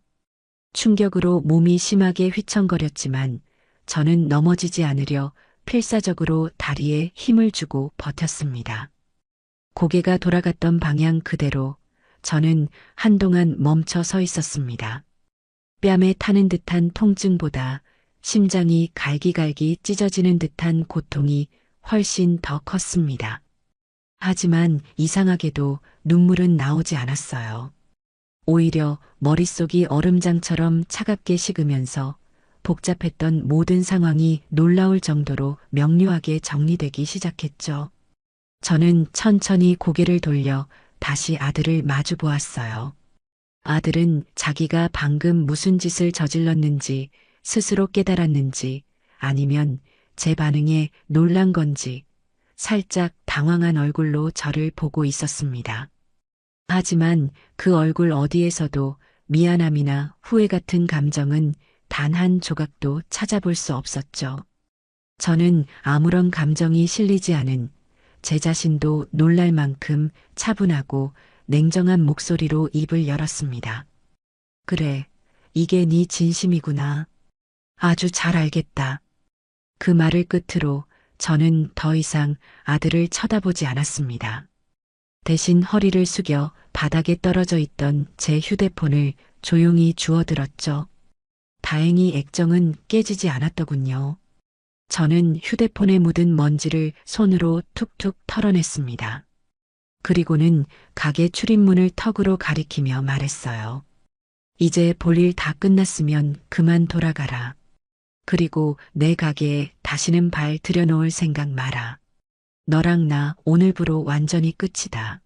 충격으로 몸이 심하게 휘청거렸지만 저는 넘어지지 않으려 필사적으로 다리에 힘을 주고 버텼습니다. 고개가 돌아갔던 방향 그대로 저는 한동안 멈춰 서 있었습니다. 뺨에 타는 듯한 통증보다 심장이 갈기갈기 찢어지는 듯한 고통이 훨씬 더 컸습니다. 하지만 이상하게도 눈물은 나오지 않았어요. 오히려 머릿속이 얼음장처럼 차갑게 식으면서 복잡했던 모든 상황이 놀라울 정도로 명료하게 정리되기 시작했죠. 저는 천천히 고개를 돌려 다시 아들을 마주 보았어요. 아들은 자기가 방금 무슨 짓을 저질렀는지 스스로 깨달았는지 아니면 제 반응에 놀란 건지 살짝 당황한 얼굴로 저를 보고 있었습니다. 하지만 그 얼굴 어디에서도 미안함이나 후회 같은 감정은 단 한 조각도 찾아볼 수 없었죠. 저는 아무런 감정이 실리지 않은 제 자신도 놀랄 만큼 차분하고 냉정한 목소리로 입을 열었습니다. 그래, 이게 네 진심이구나. 아주 잘 알겠다. 그 말을 끝으로 저는 더 이상 아들을 쳐다보지 않았습니다. 대신 허리를 숙여 바닥에 떨어져 있던 제 휴대폰을 조용히 주워들었죠. 다행히 액정은 깨지지 않았더군요. 저는 휴대폰에 묻은 먼지를 손으로 툭툭 털어냈습니다. 그리고는 가게 출입문을 턱으로 가리키며 말했어요. 이제 볼일 다 끝났으면 그만 돌아가라. 그리고 내 가게에 다시는 발 들여놓을 생각 마라. 너랑 나 오늘부로 완전히 끝이다.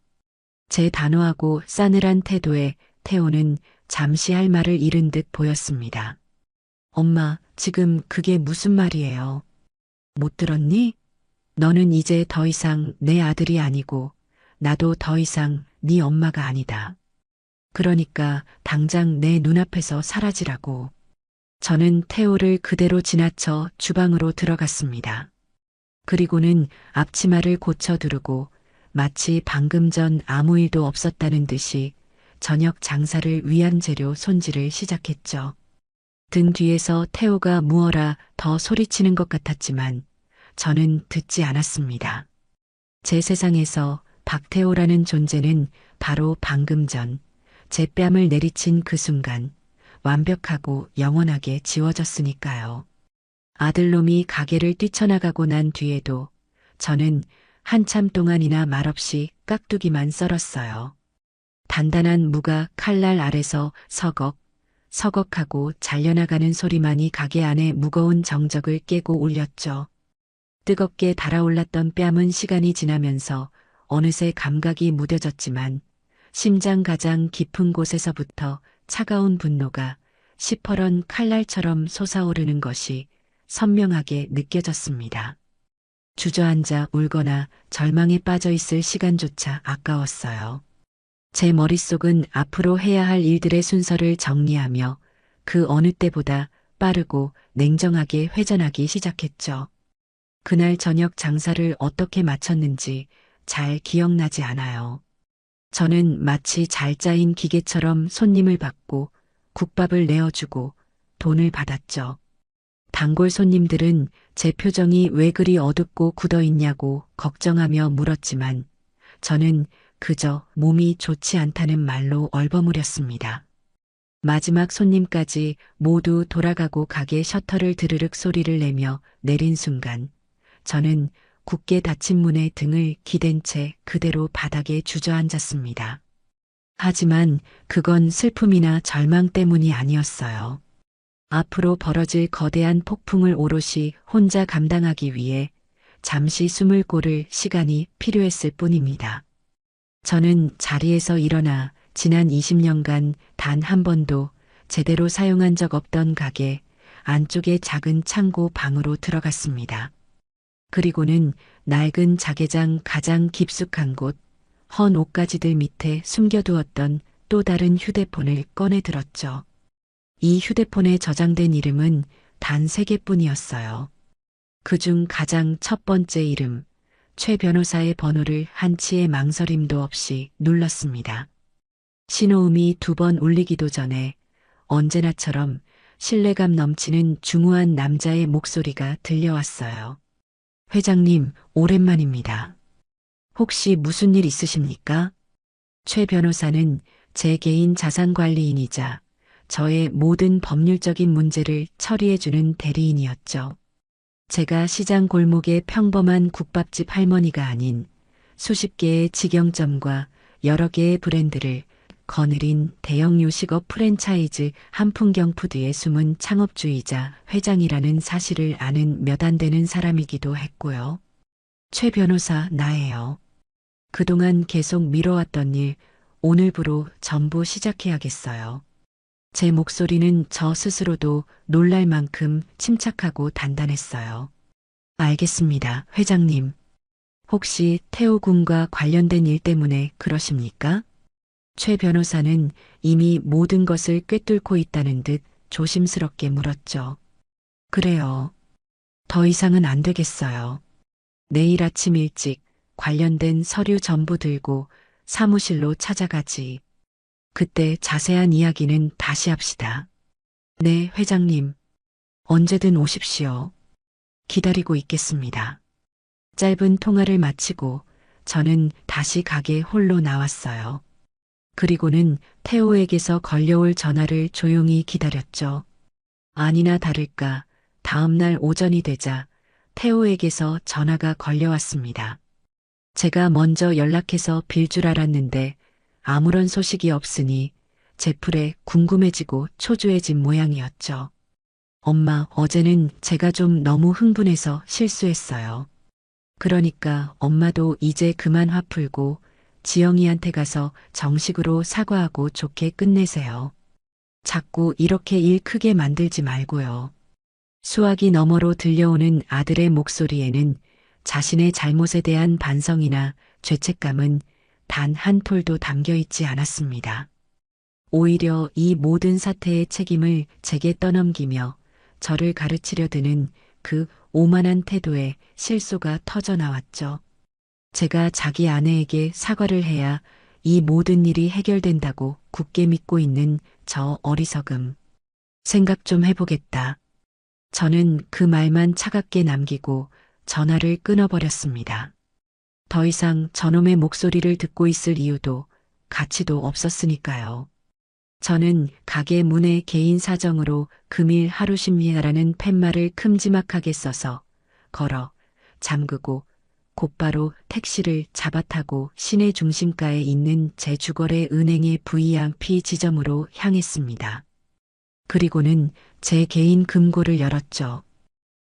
제 단호하고 싸늘한 태도에 태호는 잠시 할 말을 잃은 듯 보였습니다. 엄마, 지금 그게 무슨 말이에요? 못 들었니? 너는 이제 더 이상 내 아들이 아니고 나도 더 이상 네 엄마가 아니다. 그러니까 당장 내 눈앞에서 사라지라고. 저는 태호를 그대로 지나쳐 주방으로 들어갔습니다. 그리고는 앞치마를 고쳐 두르고 마치 방금 전 아무 일도 없었다는 듯이 저녁 장사를 위한 재료 손질을 시작했죠. 등 뒤에서 태호가 무어라 더 소리치는 것 같았지만 저는 듣지 않았습니다. 제 세상에서 박태호라는 존재는 바로 방금 전 제 뺨을 내리친 그 순간 완벽하고 영원하게 지워졌으니까요. 아들놈이 가게를 뛰쳐나가고 난 뒤에도 저는 한참 동안이나 말없이 깍두기만 썰었어요. 단단한 무가 칼날 아래서 서걱, 서걱하고 잘려나가는 소리만이 가게 안에 무거운 정적을 깨고 울렸죠. 뜨겁게 달아올랐던 뺨은 시간이 지나면서 어느새 감각이 무뎌졌지만 심장 가장 깊은 곳에서부터 차가운 분노가 시퍼런 칼날처럼 솟아오르는 것이 선명하게 느껴졌습니다. 주저앉아 울거나 절망에 빠져 있을 시간조차 아까웠어요. 제 머릿속은 앞으로 해야 할 일들의 순서를 정리하며 그 어느 때보다 빠르고 냉정하게 회전하기 시작했죠. 그날 저녁 장사를 어떻게 마쳤는지 잘 기억나지 않아요. 저는 마치 잘 짜인 기계처럼 손님을 받고 국밥을 내어주고 돈을 받았죠. 단골 손님들은 제 표정이 왜 그리 어둡고 굳어 있냐고 걱정하며 물었지만 저는 그저 몸이 좋지 않다는 말로 얼버무렸습니다. 마지막 손님까지 모두 돌아가고 가게 셔터를 드르륵 소리를 내며 내린 순간 저는 굳게 닫힌 문에 등을 기댄 채 그대로 바닥에 주저앉았습니다. 하지만 그건 슬픔이나 절망 때문이 아니었어요. 앞으로 벌어질 거대한 폭풍을 오롯이 혼자 감당하기 위해 잠시 숨을 고를 시간이 필요했을 뿐입니다. 저는 자리에서 일어나 지난 20년간 단 한 번도 제대로 사용한 적 없던 가게 안쪽의 작은 창고 방으로 들어갔습니다. 그리고는 낡은 자개장 가장 깊숙한 곳, 헌 옷가지들 밑에 숨겨두었던 또 다른 휴대폰을 꺼내 들었죠. 이 휴대폰에 저장된 이름은 단 3개뿐이었어요. 그중 가장 첫 번째 이름, 최 변호사의 번호를 한치의 망설임도 없이 눌렀습니다. 신호음이 2번 울리기도 전에 언제나처럼 신뢰감 넘치는 중후한 남자의 목소리가 들려왔어요. 회장님, 오랜만입니다. 혹시 무슨 일 있으십니까? 최 변호사는 제 개인 자산관리인이자 저의 모든 법률적인 문제를 처리해주는 대리인이었죠. 제가 시장 골목의 평범한 국밥집 할머니가 아닌 수십 개의 직영점과 여러 개의 브랜드를 거느린 대형 요식업 프랜차이즈 한풍경푸드의 숨은 창업주이자 회장이라는 사실을 아는 몇 안 되는 사람이기도 했고요. 최 변호사, 나예요. 그동안 계속 미뤄왔던 일, 오늘부로 전부 시작해야겠어요. 제 목소리는 저 스스로도 놀랄 만큼 침착하고 단단했어요. 알겠습니다, 회장님. 혹시 태호 군과 관련된 일 때문에 그러십니까? 최 변호사는 이미 모든 것을 꿰뚫고 있다는 듯 조심스럽게 물었죠. 그래요. 더 이상은 안 되겠어요. 내일 아침 일찍 관련된 서류 전부 들고 사무실로 찾아가지. 그때 자세한 이야기는 다시 합시다. 네, 회장님. 언제든 오십시오. 기다리고 있겠습니다. 짧은 통화를 마치고 저는 다시 가게 홀로 나왔어요. 그리고는 태호에게서 걸려올 전화를 조용히 기다렸죠. 아니나 다를까 다음날 오전이 되자 태호에게서 전화가 걸려왔습니다. 제가 먼저 연락해서 빌 줄 알았는데 아무런 소식이 없으니 제 풀에 궁금해지고 초조해진 모양이었죠. 엄마, 어제는 제가 좀 너무 흥분해서 실수했어요. 그러니까 엄마도 이제 그만 화 풀고 지영이한테 가서 정식으로 사과하고 좋게 끝내세요. 자꾸 이렇게 일 크게 만들지 말고요. 수화기 너머로 들려오는 아들의 목소리에는 자신의 잘못에 대한 반성이나 죄책감은 단 한 톨도 담겨 있지 않았습니다. 오히려 이 모든 사태의 책임을 제게 떠넘기며 저를 가르치려 드는 그 오만한 태도에 실소가 터져 나왔죠. 제가 자기 아내에게 사과를 해야 이 모든 일이 해결된다고 굳게 믿고 있는 저 어리석음. 생각 좀 해보겠다. 저는 그 말만 차갑게 남기고 전화를 끊어버렸습니다. 더 이상 저놈의 목소리를 듣고 있을 이유도 가치도 없었으니까요. 저는 가게 문에 개인 사정으로 금일 하루 쉽니다라는 팻말을 큼지막하게 써서 걸어 잠그고 곧바로 택시를 잡아타고 시내 중심가에 있는 제 주거래 은행의 VIP 지점으로 향했습니다. 그리고는 제 개인 금고를 열었죠.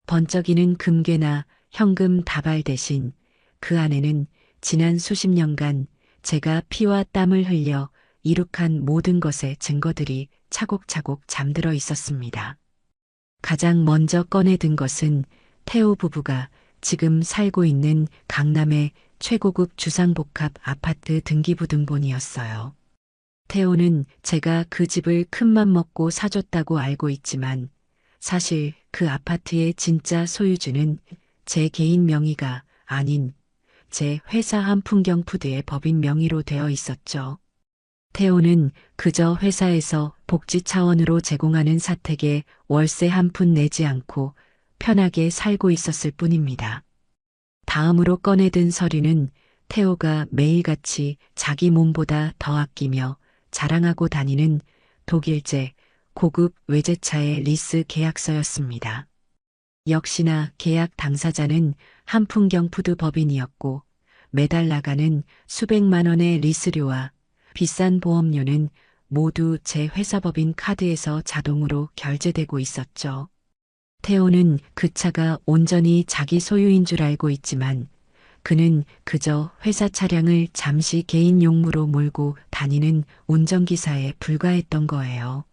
번쩍이는 금괴나 현금 다발 대신 그 안에는 지난 수십 년간 제가 피와 땀을 흘려 이룩한 모든 것의 증거들이 차곡차곡 잠들어 있었습니다. 가장 먼저 꺼내든 것은 태호 부부가 지금 살고 있는 강남의 최고급 주상복합 아파트 등기부등본이었어요. 태호는 제가 그 집을 큰맘 먹고 사줬다고 알고 있지만 사실 그 아파트의 진짜 소유주는 제 개인 명의가 아닌 제 회사 한풍경푸드의 법인 명의로 되어 있었죠. 태호는 그저 회사에서 복지 차원으로 제공하는 사택에 월세 한 푼 내지 않고 편하게 살고 있었을 뿐입니다. 다음으로 꺼내든 서류는 태호가 매일같이 자기 몸보다 더 아끼며 자랑하고 다니는 독일제 고급 외제차의 리스 계약서였습니다. 역시나 계약 당사자는 한풍경푸드 법인이었고 매달 나가는 수백만 원의 리스료와 비싼 보험료는 모두 제 회사 법인 카드에서 자동으로 결제되고 있었죠. 태호는 그 차가 온전히 자기 소유인 줄 알고 있지만 그는 그저 회사 차량을 잠시 개인 용무로 몰고 다니는 운전기사에 불과했던 거예요.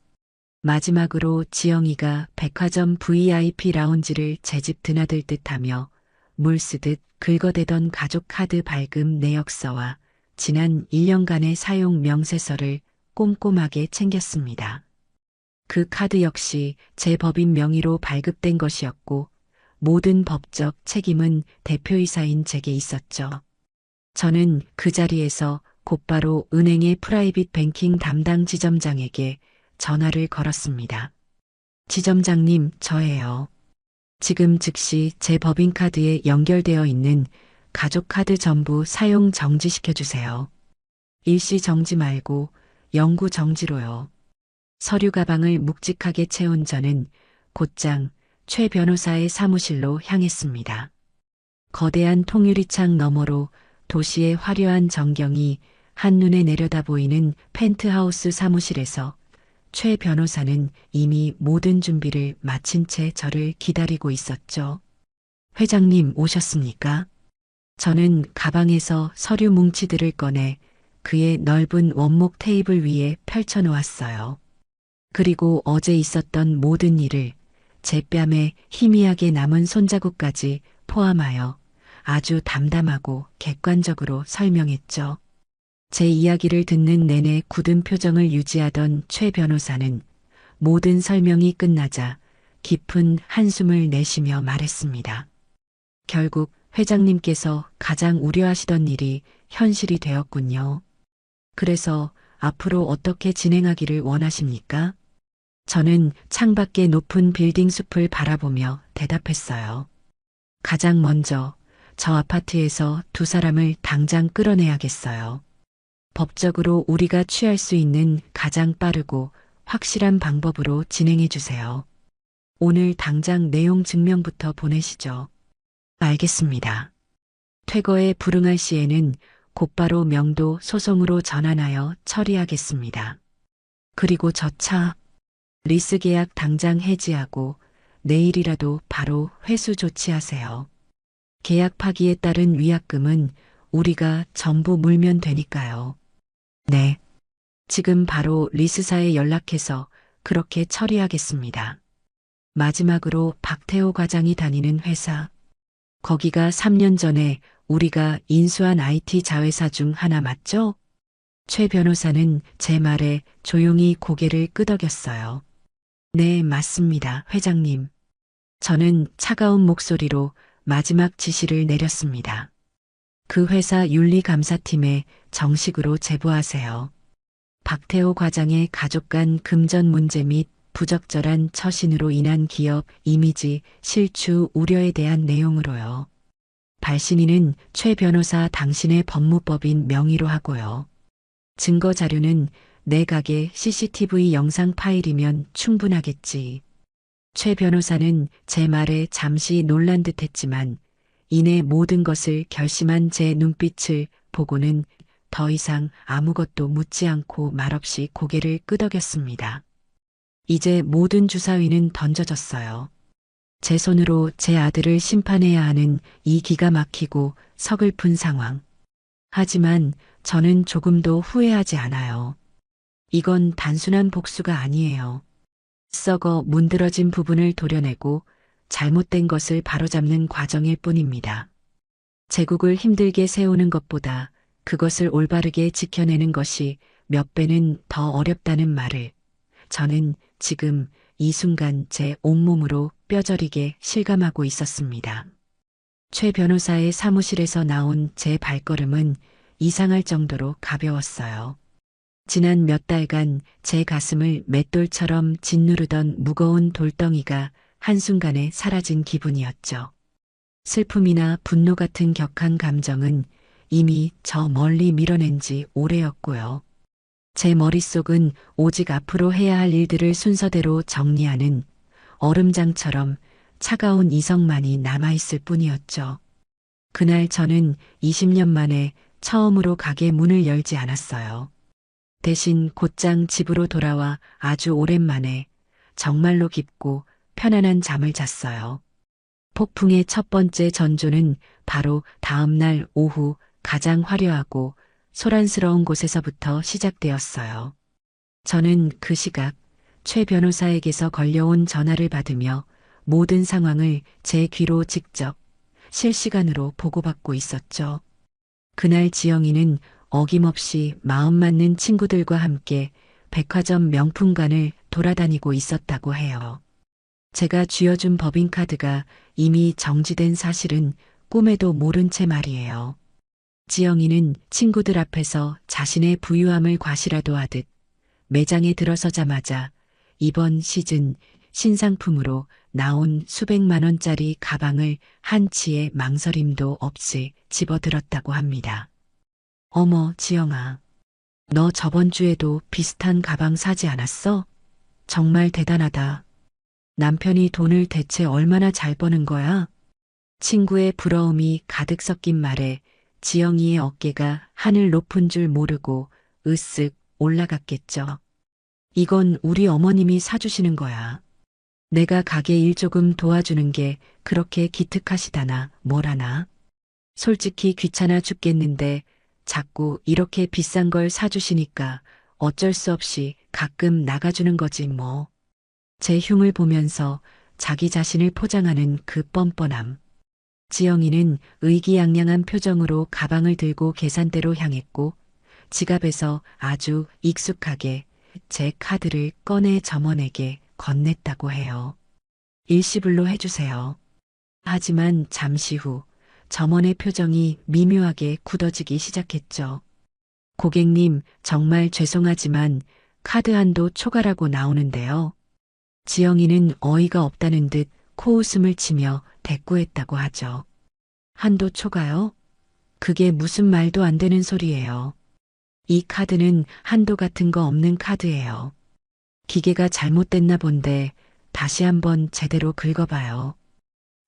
마지막으로 지영이가 백화점 VIP 라운지를 제 집 드나들 듯하며 물 쓰듯 긁어대던 가족 카드 발급 내역서와 지난 1년간의 사용 명세서를 꼼꼼하게 챙겼습니다. 그 카드 역시 제 법인 명의로 발급된 것이었고 모든 법적 책임은 대표이사인 제게 있었죠. 저는 그 자리에서 곧바로 은행의 프라이빗 뱅킹 담당 지점장에게 전화를 걸었습니다. 지점장님, 저예요. 지금 즉시 제 법인카드에 연결되어 있는 가족카드 전부 사용 정지시켜 주세요. 일시 정지 말고 영구 정지로요. 서류 가방을 묵직하게 채운 저는 곧장 최 변호사의 사무실로 향했습니다. 거대한 통유리창 너머로 도시의 화려한 전경이 한눈에 내려다 보이는 펜트하우스 사무실에서 최 변호사는 이미 모든 준비를 마친 채 저를 기다리고 있었죠. 회장님 오셨습니까? 저는 가방에서 서류 뭉치들을 꺼내 그의 넓은 원목 테이블 위에 펼쳐 놓았어요. 그리고 어제 있었던 모든 일을 제 뺨에 희미하게 남은 손자국까지 포함하여 아주 담담하고 객관적으로 설명했죠. 제 이야기를 듣는 내내 굳은 표정을 유지하던 최 변호사는 모든 설명이 끝나자 깊은 한숨을 내쉬며 말했습니다. 결국 회장님께서 가장 우려하시던 일이 현실이 되었군요. 그래서 앞으로 어떻게 진행하기를 원하십니까? 저는 창밖의 높은 빌딩 숲을 바라보며 대답했어요. 가장 먼저 저 아파트에서 두 사람을 당장 끌어내야겠어요. 법적으로 우리가 취할 수 있는 가장 빠르고 확실한 방법으로 진행해 주세요. 오늘 당장 내용 증명부터 보내시죠. 알겠습니다. 퇴거에 불응할 시에는 곧바로 명도 소송으로 전환하여 처리하겠습니다. 그리고 저 차, 리스 계약 당장 해지하고 내일이라도 바로 회수 조치하세요. 계약 파기에 따른 위약금은 우리가 전부 물면 되니까요. 네. 지금 바로 리스사에 연락해서 그렇게 처리하겠습니다. 마지막으로 박태호 과장이 다니는 회사. 거기가 3년 전에 우리가 인수한 IT 자회사 중 하나 맞죠? 최 변호사는 제 말에 조용히 고개를 끄덕였어요. 네, 맞습니다, 회장님. 저는 차가운 목소리로 마지막 지시를 내렸습니다. 그 회사 윤리감사팀에 정식으로 제보하세요. 박태호 과장의 가족 간 금전 문제 및 부적절한 처신으로 인한 기업 이미지 실추 우려에 대한 내용으로요. 발신인은 최 변호사 당신의 법무법인 명의로 하고요. 증거 자료는 내각의 CCTV 영상 파일이면 충분하겠지. 최 변호사는 제 말에 잠시 놀란 듯 했지만 이내 모든 것을 결심한 제 눈빛을 보고는 더 이상 아무것도 묻지 않고 말없이 고개를 끄덕였습니다. 이제 모든 주사위는 던져졌어요. 제 손으로 제 아들을 심판해야 하는 이 기가 막히고 서글픈 상황. 하지만 저는 조금도 후회하지 않아요. 이건 단순한 복수가 아니에요. 썩어 문드러진 부분을 도려내고 잘못된 것을 바로잡는 과정일 뿐입니다. 제국을 힘들게 세우는 것보다 그것을 올바르게 지켜내는 것이 몇 배는 더 어렵다는 말을 저는 지금 이 순간 제 온몸으로 뼈저리게 실감하고 있었습니다. 최 변호사의 사무실에서 나온 제 발걸음은 이상할 정도로 가벼웠어요. 지난 몇 달간 제 가슴을 맷돌처럼 짓누르던 무거운 돌덩이가 한순간에 사라진 기분이었죠. 슬픔이나 분노 같은 격한 감정은 이미 저 멀리 밀어낸 지 오래였고요. 제 머릿속은 오직 앞으로 해야 할 일들을 순서대로 정리하는 얼음장처럼 차가운 이성만이 남아있을 뿐이었죠. 그날 저는 20년 만에 처음으로 가게 문을 열지 않았어요. 대신 곧장 집으로 돌아와 아주 오랜만에 정말로 깊고 편안한 잠을 잤어요. 폭풍의 첫 번째 전조는 바로 다음 날 오후 가장 화려하고 소란스러운 곳에서부터 시작되었어요. 저는 그 시각 최 변호사에게서 걸려온 전화를 받으며 모든 상황을 제 귀로 직접 실시간으로 보고받고 있었죠. 그날 지영이는 어김없이 마음 맞는 친구들과 함께 백화점 명품관을 돌아다니고 있었다고 해요. 제가 쥐어준 법인카드가 이미 정지된 사실은 꿈에도 모른 채 말이에요. 지영이는 친구들 앞에서 자신의 부유함을 과시라도 하듯 매장에 들어서자마자 이번 시즌 신상품으로 나온 수백만 원짜리 가방을 한치의 망설임도 없이 집어들었다고 합니다. 어머, 지영아. 너 저번 주에도 비슷한 가방 사지 않았어? 정말 대단하다. 남편이 돈을 대체 얼마나 잘 버는 거야? 친구의 부러움이 가득 섞인 말에 지영이의 어깨가 하늘 높은 줄 모르고 으쓱 올라갔겠죠. 이건 우리 어머님이 사주시는 거야. 내가 가게 일 조금 도와주는 게 그렇게 기특하시다나 뭐라나. 솔직히 귀찮아 죽겠는데 자꾸 이렇게 비싼 걸 사주시니까 어쩔 수 없이 가끔 나가주는 거지 뭐. 제 흉을 보면서 자기 자신을 포장하는 그 뻔뻔함. 지영이는 의기양양한 표정으로 가방을 들고 계산대로 향했고 지갑에서 아주 익숙하게 제 카드를 꺼내 점원에게 건넸다고 해요. 일시불로 해주세요. 하지만 잠시 후 점원의 표정이 미묘하게 굳어지기 시작했죠. 고객님, 정말 죄송하지만 카드 한도 초과라고 나오는데요. 지영이는 어이가 없다는 듯 코웃음을 치며 대꾸했다고 하죠. 한도 초과요? 그게 무슨 말도 안 되는 소리예요. 이 카드는 한도 같은 거 없는 카드예요. 기계가 잘못됐나 본데 다시 한번 제대로 긁어봐요.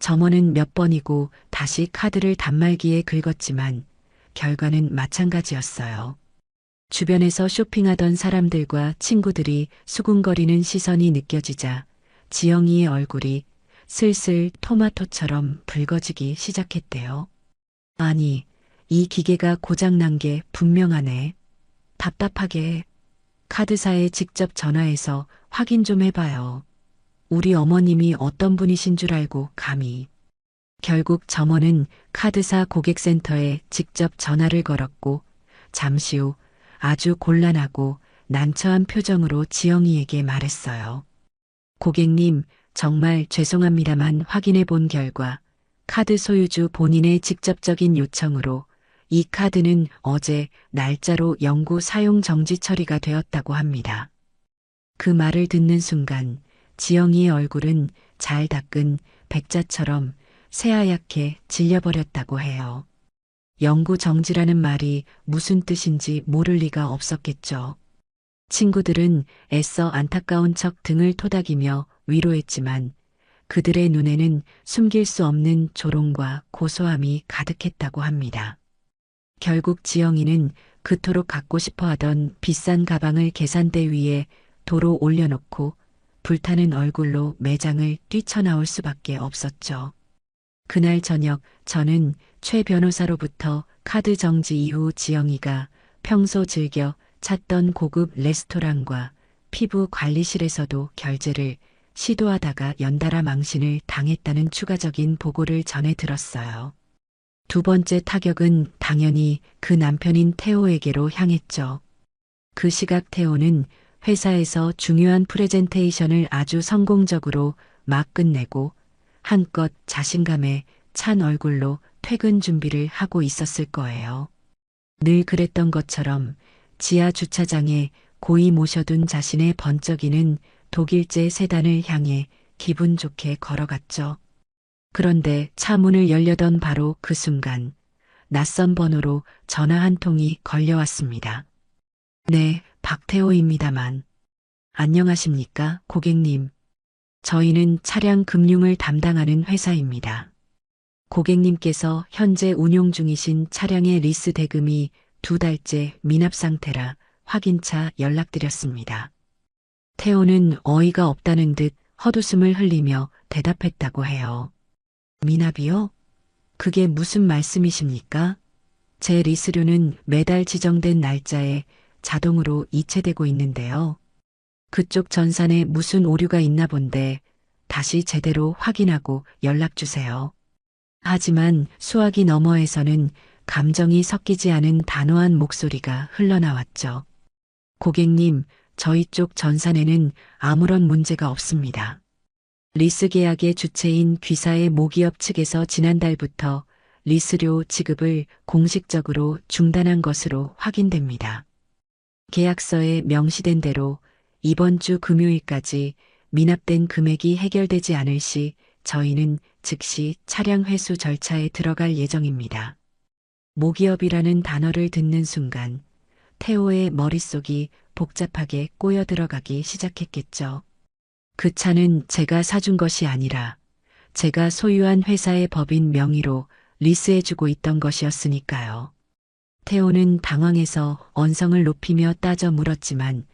점원은 몇 번이고 다시 카드를 단말기에 긁었지만 결과는 마찬가지였어요. 주변에서 쇼핑하던 사람들과 친구들이 수군거리는 시선이 느껴지자 지영이의 얼굴이 슬슬 토마토처럼 붉어지기 시작했대요. 아니, 이 기계가 고장난 게 분명하네. 답답하게 카드사에 직접 전화해서 확인 좀 해봐요. 우리 어머님이 어떤 분이신 줄 알고 감히. 결국 점원은 카드사 고객센터에 직접 전화를 걸었고 잠시 후 아주 곤란하고 난처한 표정으로 지영이에게 말했어요. 고객님, 정말 죄송합니다만 확인해 본 결과 카드 소유주 본인의 직접적인 요청으로 이 카드는 어제 날짜로 영구 사용 정지 처리가 되었다고 합니다. 그 말을 듣는 순간 지영이의 얼굴은 잘 닦은 백자처럼 새하얗게 질려버렸다고 해요. 영구 정지라는 말이 무슨 뜻인지 모를 리가 없었겠죠. 친구들은 애써 안타까운 척 등을 토닥이며 위로했지만 그들의 눈에는 숨길 수 없는 조롱과 고소함이 가득했다고 합니다. 결국 지영이는 그토록 갖고 싶어 하던 비싼 가방을 계산대 위에 도로 올려놓고 불타는 얼굴로 매장을 뛰쳐나올 수밖에 없었죠. 그날 저녁 저는 최 변호사로부터 카드 정지 이후 지영이가 평소 즐겨 찾던 고급 레스토랑과 피부 관리실에서도 결제를 시도하다가 연달아 망신을 당했다는 추가적인 보고를 전해 들었어요. 두 번째 타격은 당연히 그 남편인 태호에게로 향했죠. 그 시각 태호는 회사에서 중요한 프레젠테이션을 아주 성공적으로 막 끝내고 한껏 자신감에 찬 얼굴로 퇴근 준비를 하고 있었을 거예요. 늘 그랬던 것처럼 지하 주차장에 고이 모셔둔 자신의 번쩍이는 독일제 세단을 향해 기분 좋게 걸어갔죠. 그런데 차 문을 열려던 바로 그 순간 낯선 번호로 전화 한 통이 걸려왔습니다. 네, 박태호입니다만. 안녕하십니까, 고객님. 저희는 차량 금융을 담당하는 회사입니다. 고객님께서 현재 운용 중이신 차량의 리스 대금이 2달째 미납 상태라 확인차 연락드렸습니다. 태호는 어이가 없다는 듯 헛웃음을 흘리며 대답했다고 해요. 미납이요? 그게 무슨 말씀이십니까? 제 리스료는 매달 지정된 날짜에 자동으로 이체되고 있는데요. 그쪽 전산에 무슨 오류가 있나 본데 다시 제대로 확인하고 연락주세요. 하지만 수화기 너머에서는 감정이 섞이지 않은 단호한 목소리가 흘러나왔죠. 고객님, 저희 쪽 전산에는 아무런 문제가 없습니다. 리스 계약의 주체인 귀사의 모기업 측에서 지난달부터 리스료 지급을 공식적으로 중단한 것으로 확인됩니다. 계약서에 명시된 대로 이번 주 금요일까지 미납된 금액이 해결되지 않을 시 저희는 즉시 차량 회수 절차에 들어갈 예정입니다. 모기업이라는 단어를 듣는 순간 태호의 머릿속이 복잡하게 꼬여 들어가기 시작했겠죠. 그 차는 제가 사준 것이 아니라 제가 소유한 회사의 법인 명의로 리스해주고 있던 것이었으니까요. 태호는 당황해서 언성을 높이며 따져 물었지만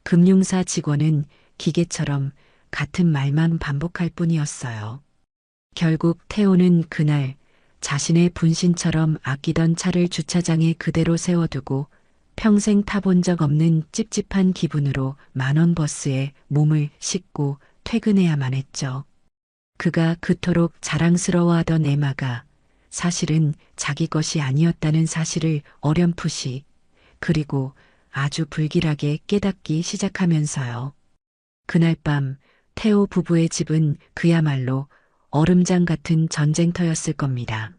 금융사 직원은 기계처럼 같은 말만 반복할 뿐이었어요. 결국 태호는 그날 자신의 분신처럼 아끼던 차를 주차장에 그대로 세워두고 평생 타본 적 없는 찝찝한 기분으로 만원 버스에 몸을 싣고 퇴근해야만 했죠. 그가 그토록 자랑스러워하던 에마가 사실은 자기 것이 아니었다는 사실을 어렴풋이 그리고 아주 불길하게 깨닫기 시작하면서요. 그날 밤 태호 부부의 집은 그야말로 얼음장 같은 전쟁터였을 겁니다.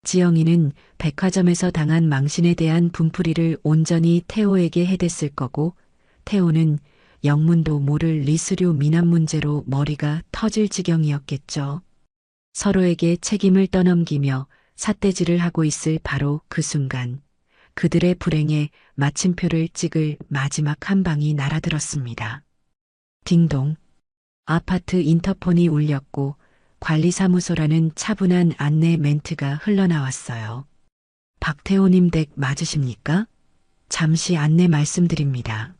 지영이는 백화점에서 당한 망신에 대한 분풀이를 온전히 태호에게 해댔을 거고 태호는 영문도 모를 리스료 미납 문제로 머리가 터질 지경이었겠죠. 서로에게 책임을 떠넘기며 삿대질을 하고 있을 바로 그 순간 그들의 불행에 마침표를 찍을 마지막 한 방이 날아들었습니다. 딩동. 아파트 인터폰이 울렸고 관리사무소라는 차분한 안내 멘트가 흘러나왔어요. 박태호님 댁 맞으십니까? 잠시 안내 말씀드립니다.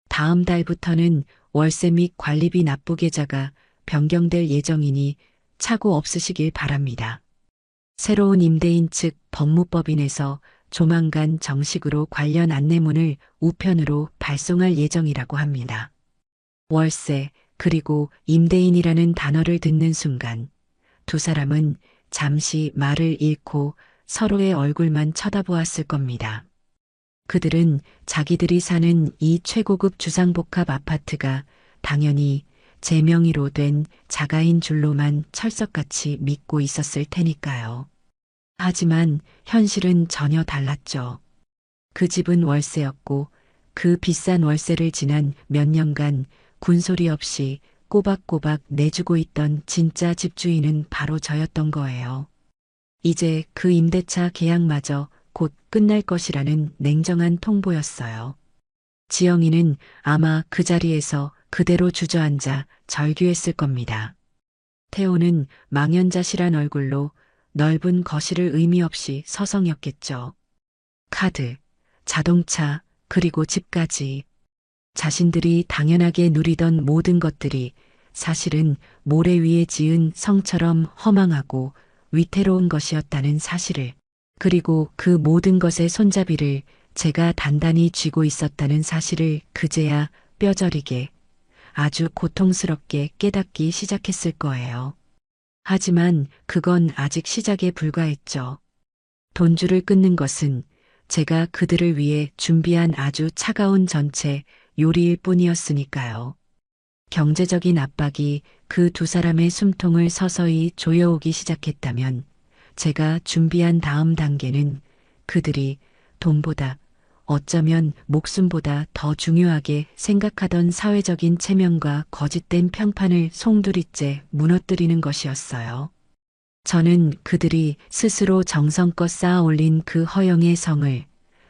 다음 달부터는 월세 및 관리비 납부 계좌가 변경될 예정이니 착오 없으시길 바랍니다. 새로운 임대인 측 법무법인에서 조만간 정식으로 관련 안내문을 우편으로 발송할 예정이라고 합니다. 월세 그리고 임대인이라는 단어를 듣는 순간 두 사람은 잠시 말을 잃고 서로의 얼굴만 쳐다보았을 겁니다. 그들은 자기들이 사는 이 최고급 주상복합 아파트가 당연히 제 명의로 된 자가인 줄로만 철석같이 믿고 있었을 테니까요. 하지만 현실은 전혀 달랐죠. 그 집은 월세였고 그 비싼 월세를 지난 몇 년간 군소리 없이 꼬박꼬박 내주고 있던 진짜 집주인은 바로 저였던 거예요. 이제 그 임대차 계약마저 곧 끝날 것이라는 냉정한 통보였어요. 지영이는 아마 그 자리에서 그대로 주저앉아 절규했을 겁니다. 태호는 망연자실한 얼굴로 넓은 거실을 의미 없이 서성였겠죠. 카드, 자동차, 그리고 집까지. 자신들이 당연하게 누리던 모든 것들이 사실은 모래 위에 지은 성처럼 허망하고 위태로운 것이었다는 사실을, 그리고 그 모든 것의 손잡이를 제가 단단히 쥐고 있었다는 사실을 그제야 뼈저리게 아주 고통스럽게 깨닫기 시작했을 거예요. 하지만 그건 아직 시작에 불과했죠. 돈줄을 끊는 것은 제가 그들을 위해 준비한 아주 차가운 전체 요리일 뿐이었으니까요. 경제적인 압박이 그 두 사람의 숨통을 서서히 조여오기 시작했다면 제가 준비한 다음 단계는 그들이 돈보다 어쩌면 목숨보다 더 중요하게 생각하던 사회적인 체면과 거짓된 평판을 송두리째 무너뜨리는 것이었어요. 저는 그들이 스스로 정성껏 쌓아 올린 그 허영의 성을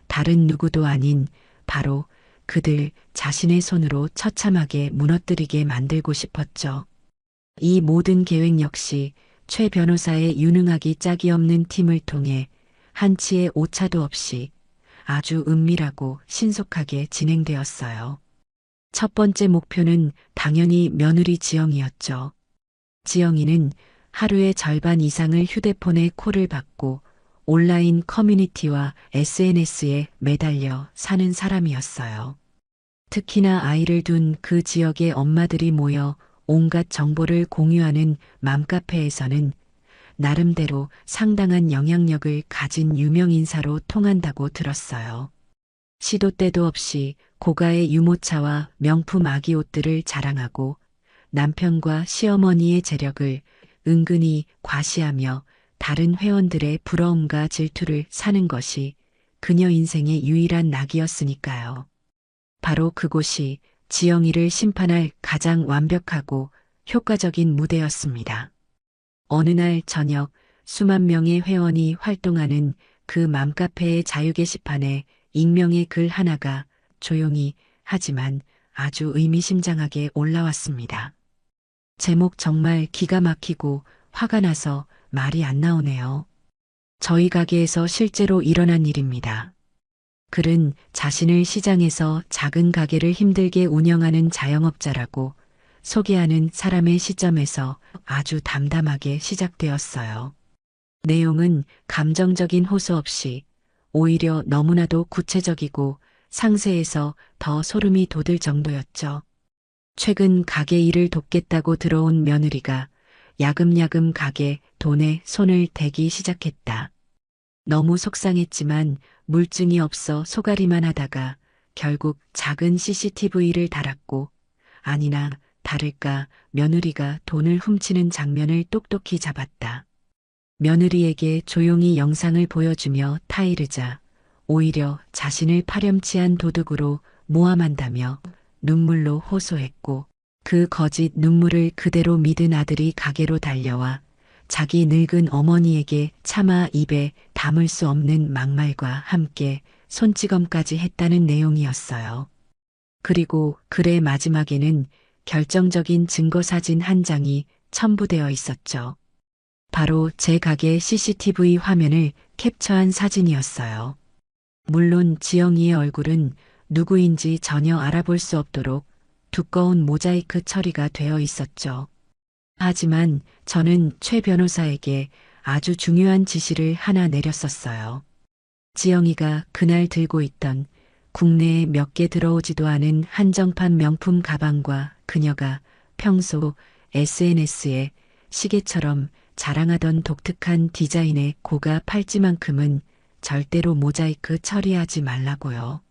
다른 누구도 아닌 바로 그들 자신의 손으로 처참하게 무너뜨리게 만들고 싶었죠. 이 모든 계획 역시 최 변호사의 유능하기 짝이 없는 팀을 통해 한치의 오차도 없이 아주 은밀하고 신속하게 진행되었어요. 첫 번째 목표는 당연히 며느리 지영이었죠. 지영이는 하루의 절반 이상을 휴대폰에 콜을 받고 온라인 커뮤니티와 SNS에 매달려 사는 사람이었어요. 특히나 아이를 둔 그 지역의 엄마들이 모여 온갖 정보를 공유하는 맘카페에서는 나름대로 상당한 영향력을 가진 유명 인사로 통한다고 들었어요. 시도 때도 없이 고가의 유모차와 명품 아기 옷들을 자랑하고 남편과 시어머니의 재력을 은근히 과시하며 다른 회원들의 부러움과 질투를 사는 것이 그녀 인생의 유일한 낙이었으니까요. 바로 그곳이 지영이를 심판할 가장 완벽하고 효과적인 무대였습니다. 어느 날 저녁 수만 명의 회원이 활동하는 그 맘카페의 자유 게시판에 익명의 글 하나가 조용히 하지만 아주 의미심장하게 올라왔습니다. 제목 정말 기가 막히고 화가 나서 말이 안 나오네요. 저희 가게에서 실제로 일어난 일입니다. 글은 자신을 시장에서 작은 가게를 힘들게 운영하는 자영업자라고 소개하는 사람의 시점에서 아주 담담하게 시작되었어요. 내용은 감정적인 호소 없이 오히려 너무나도 구체적이고 상세해서 더 소름이 돋을 정도였죠. 최근 가게 일을 돕겠다고 들어온 며느리가 야금야금 가게 돈에 손을 대기 시작했다. 너무 속상했지만 물증이 없어 소가리만 하다가 결국 작은 CCTV를 달았고 아니나 다를까 며느리가 돈을 훔치는 장면을 똑똑히 잡았다. 며느리에게 조용히 영상을 보여주며 타이르자 오히려 자신을 파렴치한 도둑으로 모함한다며 눈물로 호소했고 그 거짓 눈물을 그대로 믿은 아들이 가게로 달려와 자기 늙은 어머니에게 차마 입에 담을 수 없는 막말과 함께 손찌검까지 했다는 내용이었어요. 그리고 글의 마지막에는 결정적인 증거사진 한 장이 첨부되어 있었죠. 바로 제 가게 CCTV 화면을 캡처한 사진이었어요. 물론 지영이의 얼굴은 누구인지 전혀 알아볼 수 없도록 두꺼운 모자이크 처리가 되어 있었죠. 하지만 저는 최 변호사에게 아주 중요한 지시를 하나 내렸었어요. 지영이가 그날 들고 있던 국내에 몇 개 들어오지도 않은 한정판 명품 가방과 그녀가 평소 SNS에 시계처럼 자랑하던 독특한 디자인의 고가 팔찌만큼은 절대로 모자이크 처리하지 말라고요.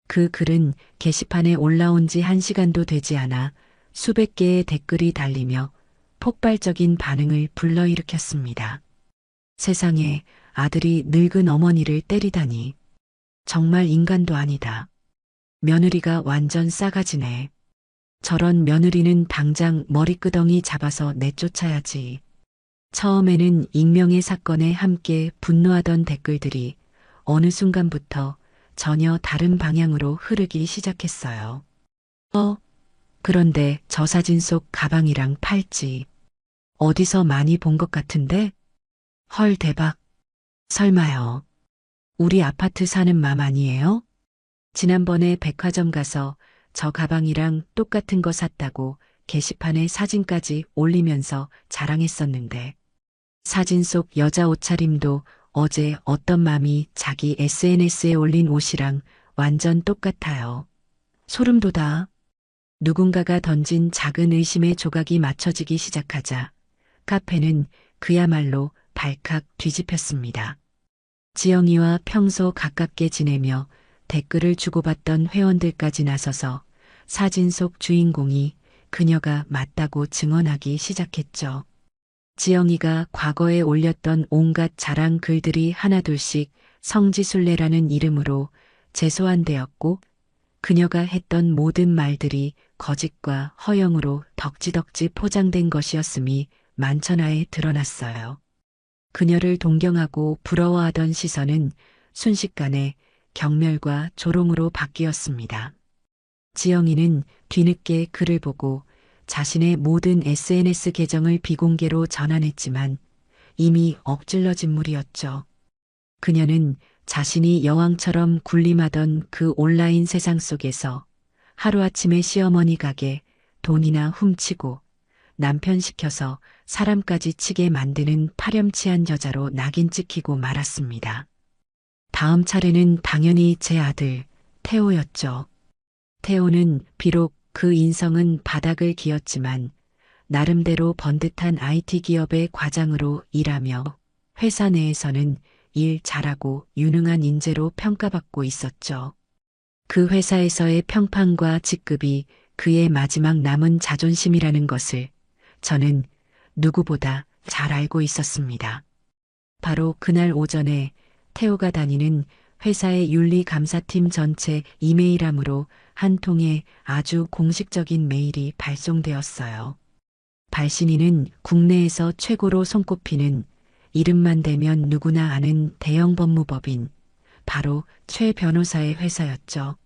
그 글은 게시판에 올라온 지 1시간도 되지 않아 수백 개의 댓글이 달리며 폭발적인 반응을 불러일으켰습니다. 세상에 아들이 늙은 어머니를 때리다니. 정말 인간도 아니다. 며느리가 완전 싸가지네. 저런 며느리는 당장 머리끄덩이 잡아서 내쫓아야지. 처음에는 익명의 사건에 함께 분노하던 댓글들이 어느 순간부터 전혀 다른 방향으로 흐르기 시작했어요. 그런데 저 사진 속 가방이랑 팔찌. 어디서 많이 본 것 같은데? 헐 대박. 설마요. 우리 아파트 사는 맘 아니에요? 지난번에 백화점 가서 저 가방이랑 똑같은 거 샀다고 게시판에 사진까지 올리면서 자랑했었는데 사진 속 여자 옷차림도 어제 어떤 맘이 자기 SNS에 올린 옷이랑 완전 똑같아요. 소름 돋아. 누군가가 던진 작은 의심의 조각이 맞춰지기 시작하자 카페는 그야말로 발칵 뒤집혔습니다. 지영이와 평소 가깝게 지내며 댓글을 주고받던 회원들까지 나서서 사진 속 주인공이 그녀가 맞다고 증언하기 시작했죠. 지영이가 과거에 올렸던 온갖 자랑 글들이 하나둘씩 성지순례라는 이름으로 재소환되었고 그녀가 했던 모든 말들이 거짓과 허영으로 덕지덕지 포장된 것이었음이 만천하에 드러났어요. 그녀를 동경하고 부러워하던 시선은 순식간에 경멸과 조롱으로 바뀌었습니다. 지영이는 뒤늦게 글을 보고 자신의 모든 SNS 계정을 비공개로 전환했지만 이미 엎질러진 물이었죠. 그녀는 자신이 여왕처럼 군림하던 그 온라인 세상 속에서 하루아침에 시어머니 가게 돈이나 훔치고 남편 시켜서 사람까지 치게 만드는 파렴치한 여자로 낙인 찍히고 말았습니다. 다음 차례는 당연히 제 아들 태호였죠. 태호는 비록 그 인성은 바닥을 기었지만 나름대로 번듯한 IT 기업의 과장으로 일하며 회사 내에서는 일 잘하고 유능한 인재로 평가받고 있었죠. 그 회사에서의 평판과 직급이 그의 마지막 남은 자존심이라는 것을 저는 누구보다 잘 알고 있었습니다. 바로 그날 오전에 태호가 다니는 회사의 윤리감사팀 전체 이메일함으로 한 통의 아주 공식적인 메일이 발송되었어요. 발신인은 국내에서 최고로 손꼽히는 이름만 대면 누구나 아는 대형 법무법인 바로 최 변호사의 회사였죠.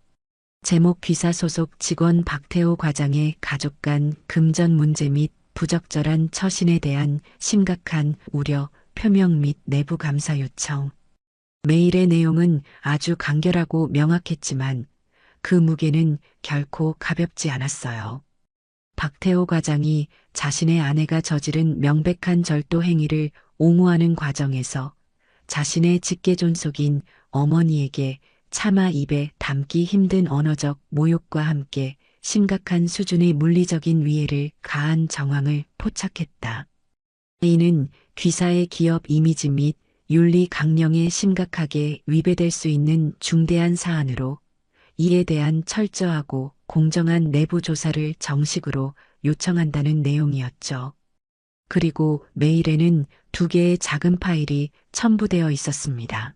제목 귀사 소속 직원 박태호 과장의 가족 간 금전 문제 및 부적절한 처신에 대한 심각한 우려 표명 및 내부 감사 요청. 메일의 내용은 아주 간결하고 명확했지만 그 무게는 결코 가볍지 않았어요. 박태호 과장이 자신의 아내가 저지른 명백한 절도 행위를 옹호하는 과정에서 자신의 직계존속인 어머니에게 차마 입에 담기 힘든 언어적 모욕과 함께 심각한 수준의 물리적인 위해를 가한 정황을 포착했다. 이는 귀사의 기업 이미지 및 윤리 강령에 심각하게 위배될 수 있는 중대한 사안으로 이에 대한 철저하고 공정한 내부 조사를 정식으로 요청한다는 내용이었죠. 그리고 메일에는 2개의 작은 파일이 첨부되어 있었습니다.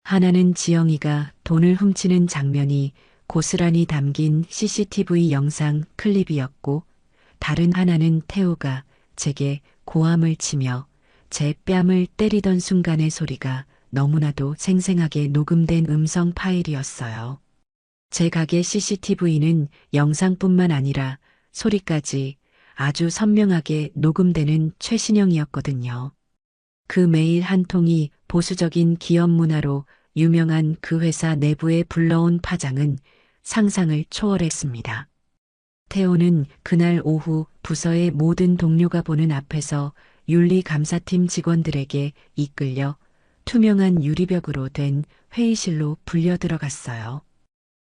하나는 지영이가 돈을 훔치는 장면이 고스란히 담긴 CCTV 영상 클립이었고, 다른 하나는 태호가 제게 고함을 치며 제 뺨을 때리던 순간의 소리가 너무나도 생생하게 녹음된 음성 파일이었어요. 제 가게 CCTV는 영상뿐만 아니라 소리까지 아주 선명하게 녹음되는 최신형이었거든요. 그 메일 한 통이 보수적인 기업 문화로 유명한 그 회사 내부에 불러온 파장은 상상을 초월했습니다. 태호는 그날 오후 부서의 모든 동료가 보는 앞에서 윤리감사팀 직원들에게 이끌려 투명한 유리벽으로 된 회의실로 불려 들어갔어요.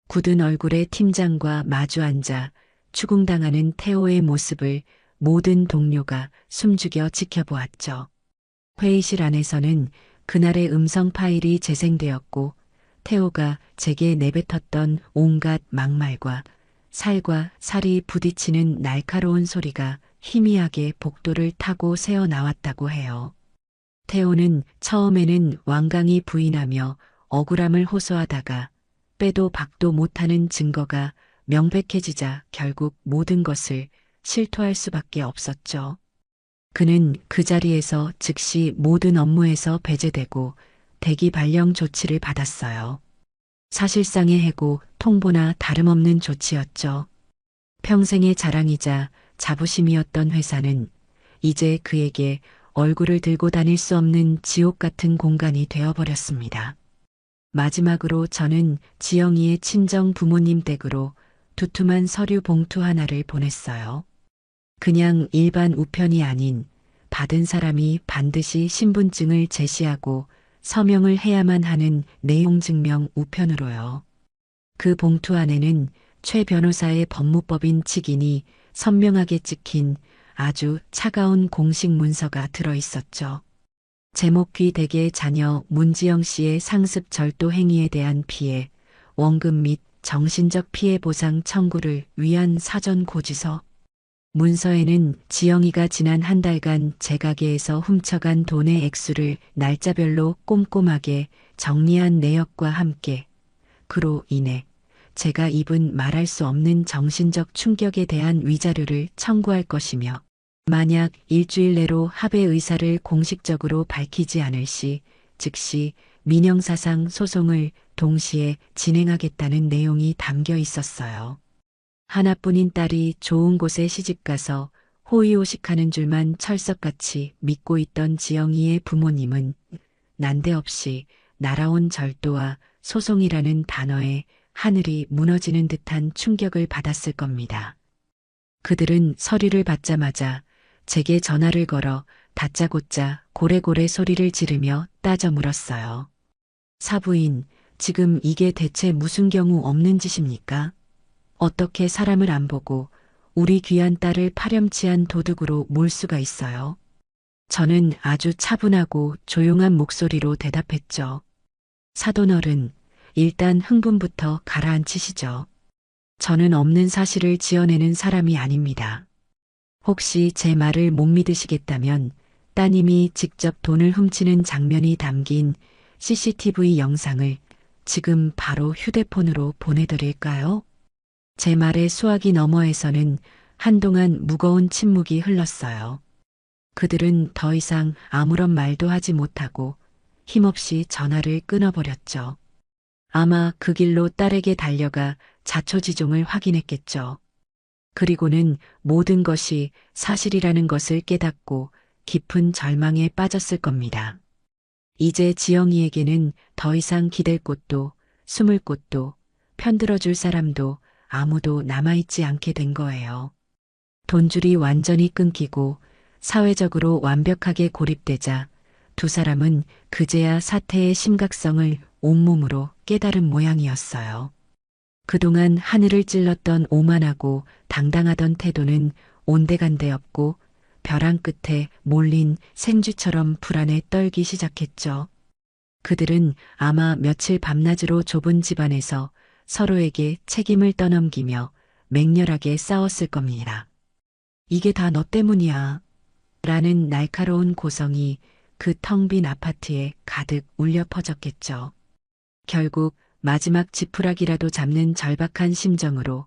굳은 얼굴의 팀장과 마주 앉아 추궁당하는 태호의 모습을 모든 동료가 숨죽여 지켜보았죠. 회의실 안에서는 그날의 음성 파일이 재생되었고, 태호가 제게 내뱉었던 온갖 막말과 살과 살이 부딪히는 날카로운 소리가 희미하게 복도를 타고 새어 나왔다고 해요. 태호는 처음에는 완강히 부인하며 억울함을 호소하다가 빼도 박도 못하는 증거가 명백해지자 결국 모든 것을 실토할 수밖에 없었죠. 그는 그 자리에서 즉시 모든 업무에서 배제되고 대기 발령 조치를 받았어요. 사실상의 해고, 통보나 다름없는 조치였죠. 평생의 자랑이자 자부심이었던 회사는 이제 그에게 얼굴을 들고 다닐 수 없는 지옥 같은 공간이 되어버렸습니다. 마지막으로 저는 지영이의 친정 부모님 댁으로 두툼한 서류 봉투 하나를 보냈어요. 그냥 일반 우편이 아닌 받은 사람이 반드시 신분증을 제시하고 서명을 해야만 하는 내용 증명 우편으로요. 그 봉투 안에는 최 변호사의 법무법인 직인이 선명하게 찍힌 아주 차가운 공식 문서가 들어 있었죠. 제목귀 댁의 자녀 문지영 씨의 상습 절도 행위에 대한 피해, 원금 및 정신적 피해 보상 청구를 위한 사전 고지서. 문서에는 지영이가 지난 한 달간 제 가게에서 훔쳐간 돈의 액수를 날짜별로 꼼꼼하게 정리한 내역과 함께 그로 인해 제가 입은 말할 수 없는 정신적 충격에 대한 위자료를 청구할 것이며 만약 일주일 내로 합의 의사를 공식적으로 밝히지 않을 시 즉시 민형사상 소송을 동시에 진행하겠다는 내용이 담겨 있었어요. 하나뿐인 딸이 좋은 곳에 시집가서 호의호식하는 줄만 철석같이 믿고 있던 지영이의 부모님은 난데없이 날아온 절도와 소송이라는 단어에 하늘이 무너지는 듯한 충격을 받았을 겁니다. 그들은 서류를 받자마자 제게 전화를 걸어 다짜고짜 고래고래 소리를 지르며 따져 물었어요. 사부인, 지금 이게 대체 무슨 경우 없는 짓입니까? 어떻게 사람을 안 보고 우리 귀한 딸을 파렴치한 도둑으로 몰 수가 있어요? 저는 아주 차분하고 조용한 목소리로 대답했죠. 사돈어른, 일단 흥분부터 가라앉히시죠. 저는 없는 사실을 지어내는 사람이 아닙니다. 혹시 제 말을 못 믿으시겠다면 따님이 직접 돈을 훔치는 장면이 담긴 CCTV 영상을 지금 바로 휴대폰으로 보내드릴까요? 제 말의 수화기 너머에서는 한동안 무거운 침묵이 흘렀어요. 그들은 더 이상 아무런 말도 하지 못하고 힘없이 전화를 끊어버렸죠. 아마 그 길로 딸에게 달려가 자초지종을 확인했겠죠. 그리고는 모든 것이 사실이라는 것을 깨닫고 깊은 절망에 빠졌을 겁니다. 이제 지영이에게는 더 이상 기댈 곳도 숨을 곳도 편들어줄 사람도 아무도 남아있지 않게 된 거예요. 돈줄이 완전히 끊기고 사회적으로 완벽하게 고립되자 두 사람은 그제야 사태의 심각성을 온몸으로 깨달은 모양이었어요. 그동안 하늘을 찔렀던 오만하고 당당하던 태도는 온데간데 없고 벼랑 끝에 몰린 생쥐처럼 불안에 떨기 시작했죠. 그들은 아마 며칠 밤낮으로 좁은 집안에서 서로에게 책임을 떠넘기며 맹렬하게 싸웠을 겁니다. 이게 다 너 때문이야. 라는 날카로운 고성이 그 텅 빈 아파트에 가득 울려 퍼졌겠죠. 결국 마지막 지푸라기라도 잡는 절박한 심정으로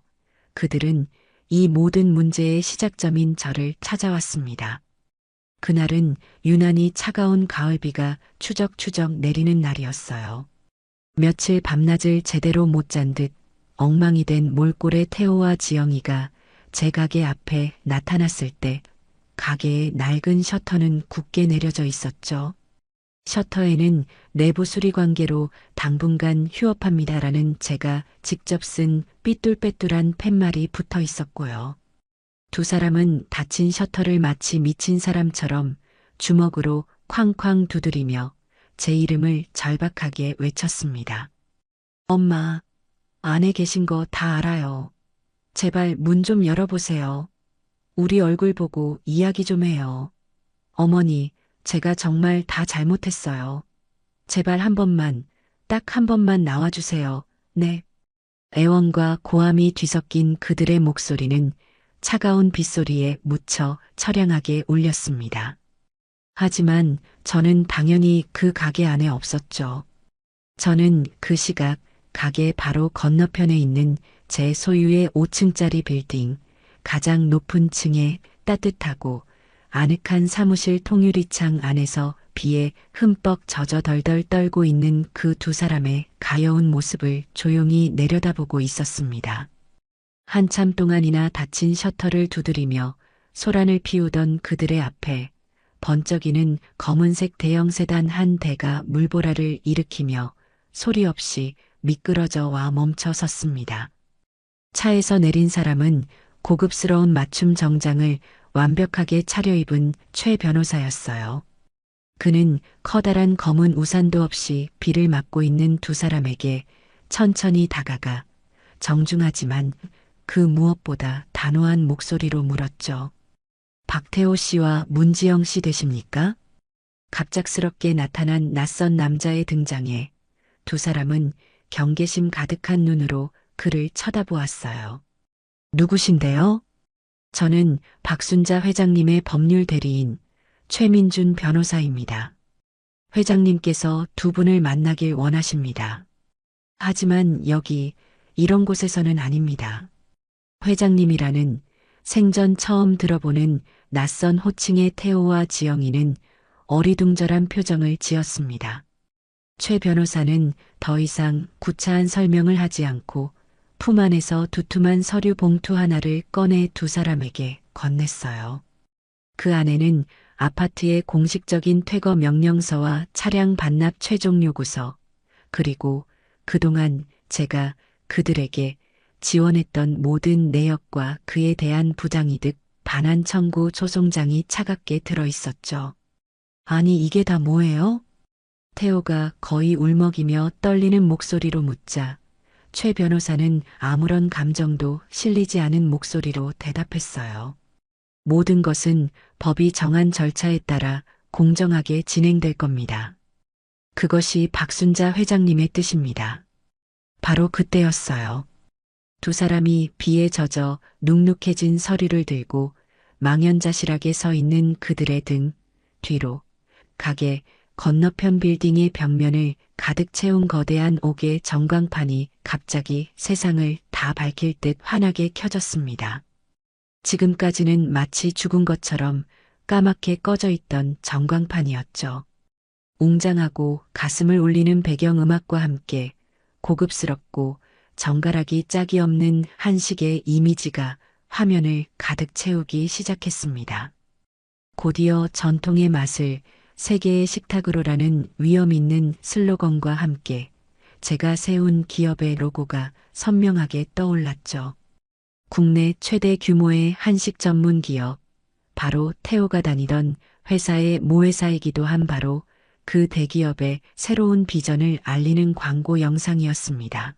그들은 이 모든 문제의 시작점인 저를 찾아왔습니다. 그날은 유난히 차가운 가을비가 추적추적 내리는 날이었어요. 며칠 밤낮을 제대로 못 잔 듯 엉망이 된 몰골의 태호와 지영이가 제 가게 앞에 나타났을 때 가게의 낡은 셔터는 굳게 내려져 있었죠. 셔터에는 내부 수리 관계로 당분간 휴업합니다라는 제가 직접 쓴 삐뚤빼뚤한 팻말이 붙어 있었고요. 두 사람은 닫힌 셔터를 마치 미친 사람처럼 주먹으로 쾅쾅 두드리며 제 이름을 절박하게 외쳤습니다. 엄마, 안에 계신 거 다 알아요. 제발 문 좀 열어보세요. 우리 얼굴 보고 이야기 좀 해요. 어머니, 제가 정말 다 잘못했어요. 제발 한 번만, 딱 한 번만 나와주세요. 네. 애원과 고함이 뒤섞인 그들의 목소리는 차가운 빗소리에 묻혀 처량하게 울렸습니다. 하지만 저는 당연히 그 가게 안에 없었죠. 저는 그 시각 가게 바로 건너편에 있는 제 소유의 5층짜리 빌딩, 가장 높은 층에 따뜻하고 아늑한 사무실 통유리창 안에서 비에 흠뻑 젖어 덜덜 떨고 있는 그 두 사람의 가여운 모습을 조용히 내려다보고 있었습니다. 한참 동안이나 닫힌 셔터를 두드리며 소란을 피우던 그들의 앞에 번쩍이는 검은색 대형 세단 한 대가 물보라를 일으키며 소리 없이 미끄러져 와 멈춰 섰습니다. 차에서 내린 사람은 고급스러운 맞춤 정장을 완벽하게 차려입은 최 변호사였어요. 그는 커다란 검은 우산도 없이 비를 맞고 있는 두 사람에게 천천히 다가가 정중하지만 그 무엇보다 단호한 목소리로 물었죠. 박태호 씨와 문지영 씨 되십니까? 갑작스럽게 나타난 낯선 남자의 등장에 두 사람은 경계심 가득한 눈으로 그를 쳐다보았어요. 누구신데요? 저는 박순자 회장님의 법률 대리인 최민준 변호사입니다. 회장님께서 두 분을 만나길 원하십니다. 하지만 여기 이런 곳에서는 아닙니다. 회장님이라는 생전 처음 들어보는 낯선 호칭의 태호와 지영이는 어리둥절한 표정을 지었습니다. 최 변호사는 더 이상 구차한 설명을 하지 않고 품 안에서 두툼한 서류 봉투 하나를 꺼내 두 사람에게 건넸어요. 그 안에는 아파트의 공식적인 퇴거 명령서와 차량 반납 최종 요구서, 그리고 그동안 제가 그들에게 지원했던 모든 내역과 그에 대한 부당이득 반환 청구 소송장이 차갑게 들어 있었죠. 아니, 이게 다 뭐예요? 태호가 거의 울먹이며 떨리는 목소리로 묻자 최 변호사는 아무런 감정도 실리지 않은 목소리로 대답했어요. 모든 것은 법이 정한 절차에 따라 공정하게 진행될 겁니다. 그것이 박순자 회장님의 뜻입니다. 바로 그때였어요. 두 사람이 비에 젖어 눅눅해진 서류를 들고 망연자실하게 서 있는 그들의 등 뒤로 가게 건너편 빌딩의 벽면을 가득 채운 거대한 옥의 전광판이 갑자기 세상을 다 밝힐 듯 환하게 켜졌습니다. 지금까지는 마치 죽은 것처럼 까맣게 꺼져 있던 전광판이었죠. 웅장하고 가슴을 울리는 배경음악과 함께 고급스럽고 정갈하기 짝이 없는 한식의 이미지가 화면을 가득 채우기 시작했습니다. 곧이어 전통의 맛을 세계의 식탁으로라는 위험 있는 슬로건과 함께 제가 세운 기업의 로고가 선명하게 떠올랐죠. 국내 최대 규모의 한식 전문 기업, 바로 태호가 다니던 회사의 모회사이기도 한 바로 그 대기업의 새로운 비전을 알리는 광고 영상이었습니다.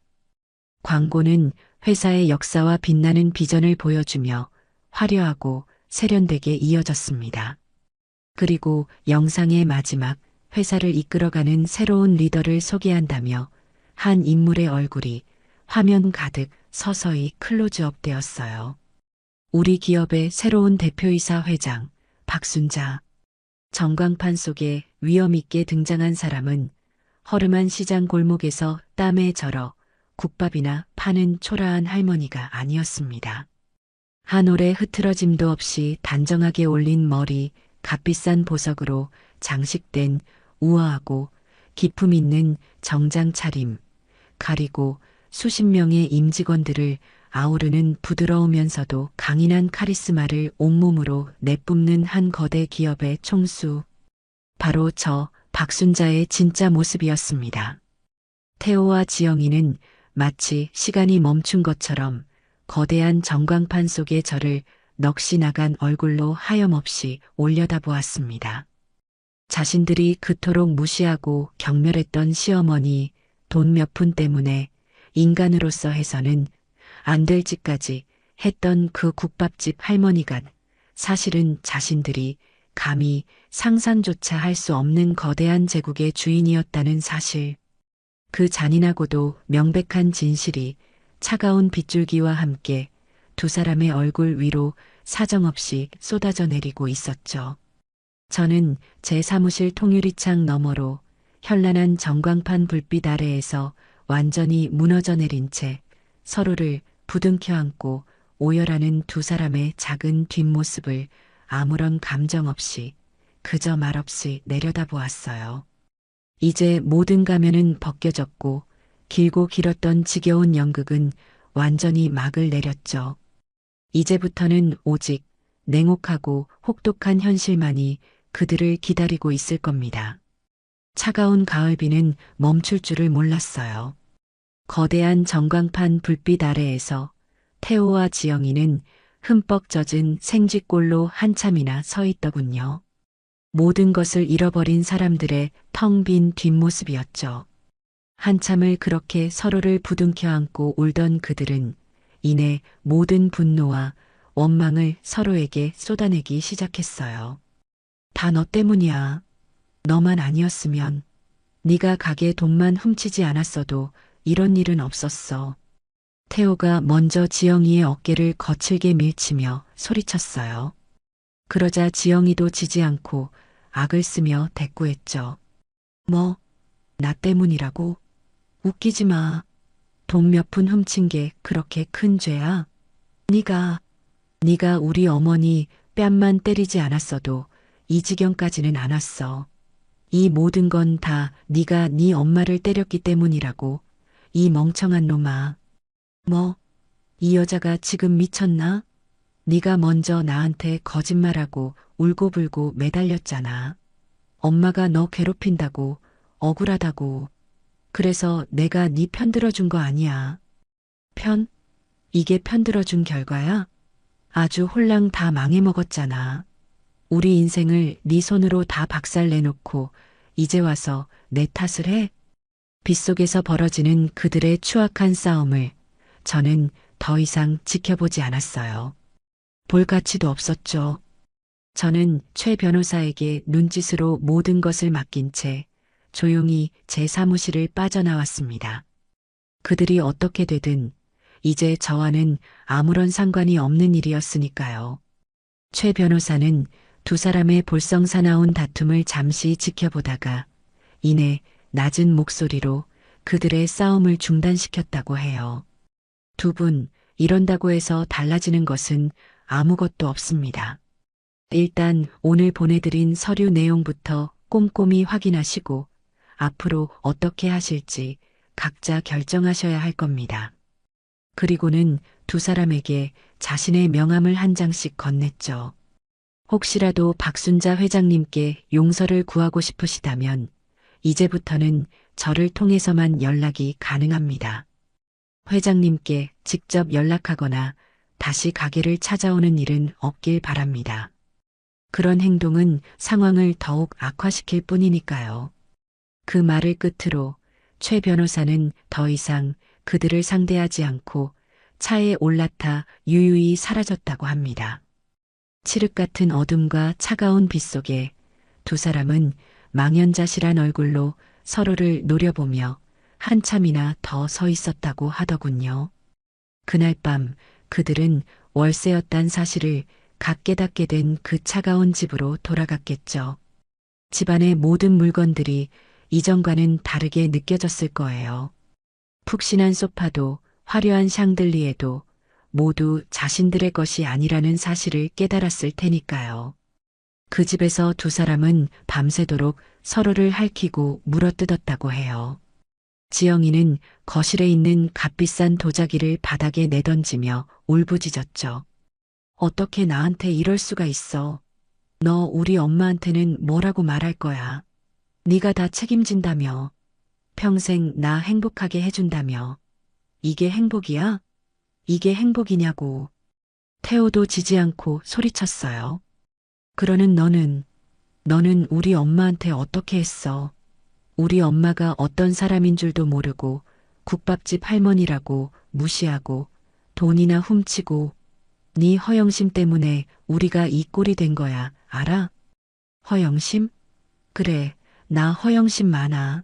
광고는 회사의 역사와 빛나는 비전을 보여주며 화려하고 세련되게 이어졌습니다. 그리고 영상의 마지막 회사를 이끌어가는 새로운 리더를 소개한다며 한 인물의 얼굴이 화면 가득 서서히 클로즈업 되었어요. 우리 기업의 새로운 대표이사 회장 박순자. 전광판 속에 위험 있게 등장한 사람은 허름한 시장 골목에서 땀에 절어 국밥이나 파는 초라한 할머니가 아니었습니다. 한 올의 흐트러짐도 없이 단정하게 올린 머리, 값비싼 보석으로 장식된 우아하고 기품 있는 정장 차림, 가리고 수십 명의 임직원들을 아우르는 부드러우면서도 강인한 카리스마를 온몸으로 내뿜는 한 거대 기업의 총수. 바로 저 박순자의 진짜 모습이었습니다. 태호와 지영이는 마치 시간이 멈춘 것처럼 거대한 전광판 속의 저를 넋이 나간 얼굴로 하염없이 올려다보았습니다. 자신들이 그토록 무시하고 경멸했던 시어머니, 돈 몇 푼 때문에 인간으로서 해서는 안 될 짓까지 했던 그 국밥집 할머니가 사실은 자신들이 감히 상상조차 할 수 없는 거대한 제국의 주인이었다는 사실. 그 잔인하고도 명백한 진실이 차가운 빗줄기와 함께 두 사람의 얼굴 위로 사정없이 쏟아져 내리고 있었죠. 저는 제 사무실 통유리창 너머로 현란한 전광판 불빛 아래에서 완전히 무너져 내린 채 서로를 부둥켜 안고 오열하는 두 사람의 작은 뒷모습을 아무런 감정 없이 그저 말없이 내려다보았어요. 이제 모든 가면은 벗겨졌고 길고 길었던 지겨운 연극은 완전히 막을 내렸죠. 이제부터는 오직 냉혹하고 혹독한 현실만이 그들을 기다리고 있을 겁니다. 차가운 가을비는 멈출 줄을 몰랐어요. 거대한 전광판 불빛 아래에서 태호와 지영이는 흠뻑 젖은 생쥐꼴로 한참이나 서 있더군요. 모든 것을 잃어버린 사람들의 텅 빈 뒷모습이었죠. 한참을 그렇게 서로를 부둥켜 안고 울던 그들은 이내 모든 분노와 원망을 서로에게 쏟아내기 시작했어요. 다 너 때문이야. 너만 아니었으면, 네가 가게 돈만 훔치지 않았어도 이런 일은 없었어. 태호가 먼저 지영이의 어깨를 거칠게 밀치며 소리쳤어요. 그러자 지영이도 지지 않고 악을 쓰며 대꾸했죠. 뭐, 나 때문이라고? 웃기지 마. 돈 몇 푼 훔친 게 그렇게 큰 죄야? 네가 우리 어머니 뺨만 때리지 않았어도 이 지경까지는 안 왔어. 이 모든 건 다 네가 네 엄마를 때렸기 때문이라고. 이 멍청한 놈아. 뭐, 이 여자가 지금 미쳤나? 네가 먼저 나한테 거짓말하고 울고불고 매달렸잖아. 엄마가 너 괴롭힌다고, 억울하다고. 그래서 내가 네 편 들어준 거 아니야. 편? 이게 편 들어준 결과야? 아주 홀랑 다 망해먹었잖아. 우리 인생을 네 손으로 다 박살내놓고 이제 와서 내 탓을 해? 빗속에서 벌어지는 그들의 추악한 싸움을 저는 더 이상 지켜보지 않았어요. 볼 가치도 없었죠. 저는 최 변호사에게 눈짓으로 모든 것을 맡긴 채 조용히 제 사무실을 빠져나왔습니다. 그들이 어떻게 되든 이제 저와는 아무런 상관이 없는 일이었으니까요. 최 변호사는 두 사람의 볼썽사나운 다툼을 잠시 지켜보다가 이내 낮은 목소리로 그들의 싸움을 중단시켰다고 해요. 두 분, 이런다고 해서 달라지는 것은 아무것도 없습니다. 일단 오늘 보내드린 서류 내용부터 꼼꼼히 확인하시고 앞으로 어떻게 하실지 각자 결정하셔야 할 겁니다. 그리고는 두 사람에게 자신의 명함을 한 장씩 건넸죠. 혹시라도 박순자 회장님께 용서를 구하고 싶으시다면 이제부터는 저를 통해서만 연락이 가능합니다. 회장님께 직접 연락하거나 다시 가게를 찾아오는 일은 없길 바랍니다. 그런 행동은 상황을 더욱 악화시킬 뿐이니까요. 그 말을 끝으로 최 변호사는 더 이상 그들을 상대하지 않고 차에 올라타 유유히 사라졌다고 합니다. 칠흑 같은 어둠과 차가운 빛 속에 두 사람은 망연자실한 얼굴로 서로를 노려보며 한참이나 더 서 있었다고 하더군요. 그날 밤 그들은 월세였단 사실을 갓 깨닫게 된 그 차가운 집으로 돌아갔겠죠. 집안의 모든 물건들이 이전과는 다르게 느껴졌을 거예요. 푹신한 소파도 화려한 샹들리에도 모두 자신들의 것이 아니라는 사실을 깨달았을 테니까요. 그 집에서 두 사람은 밤새도록 서로를 핥히고 물어뜯었다고 해요. 지영이는 거실에 있는 값비싼 도자기를 바닥에 내던지며 울부짖었죠. 어떻게 나한테 이럴 수가 있어. 너 우리 엄마한테는 뭐라고 말할 거야. 네가 다 책임진다며. 평생 나 행복하게 해준다며. 이게 행복이야? 이게 행복이냐고. 태호도 지지 않고 소리쳤어요. 그러는 너는 우리 엄마한테 어떻게 했어? 우리 엄마가 어떤 사람인 줄도 모르고 국밥집 할머니라고 무시하고 돈이나 훔치고 네 허영심 때문에 우리가 이 꼴이 된 거야. 알아? 허영심? 그래, 나 허영심 많아.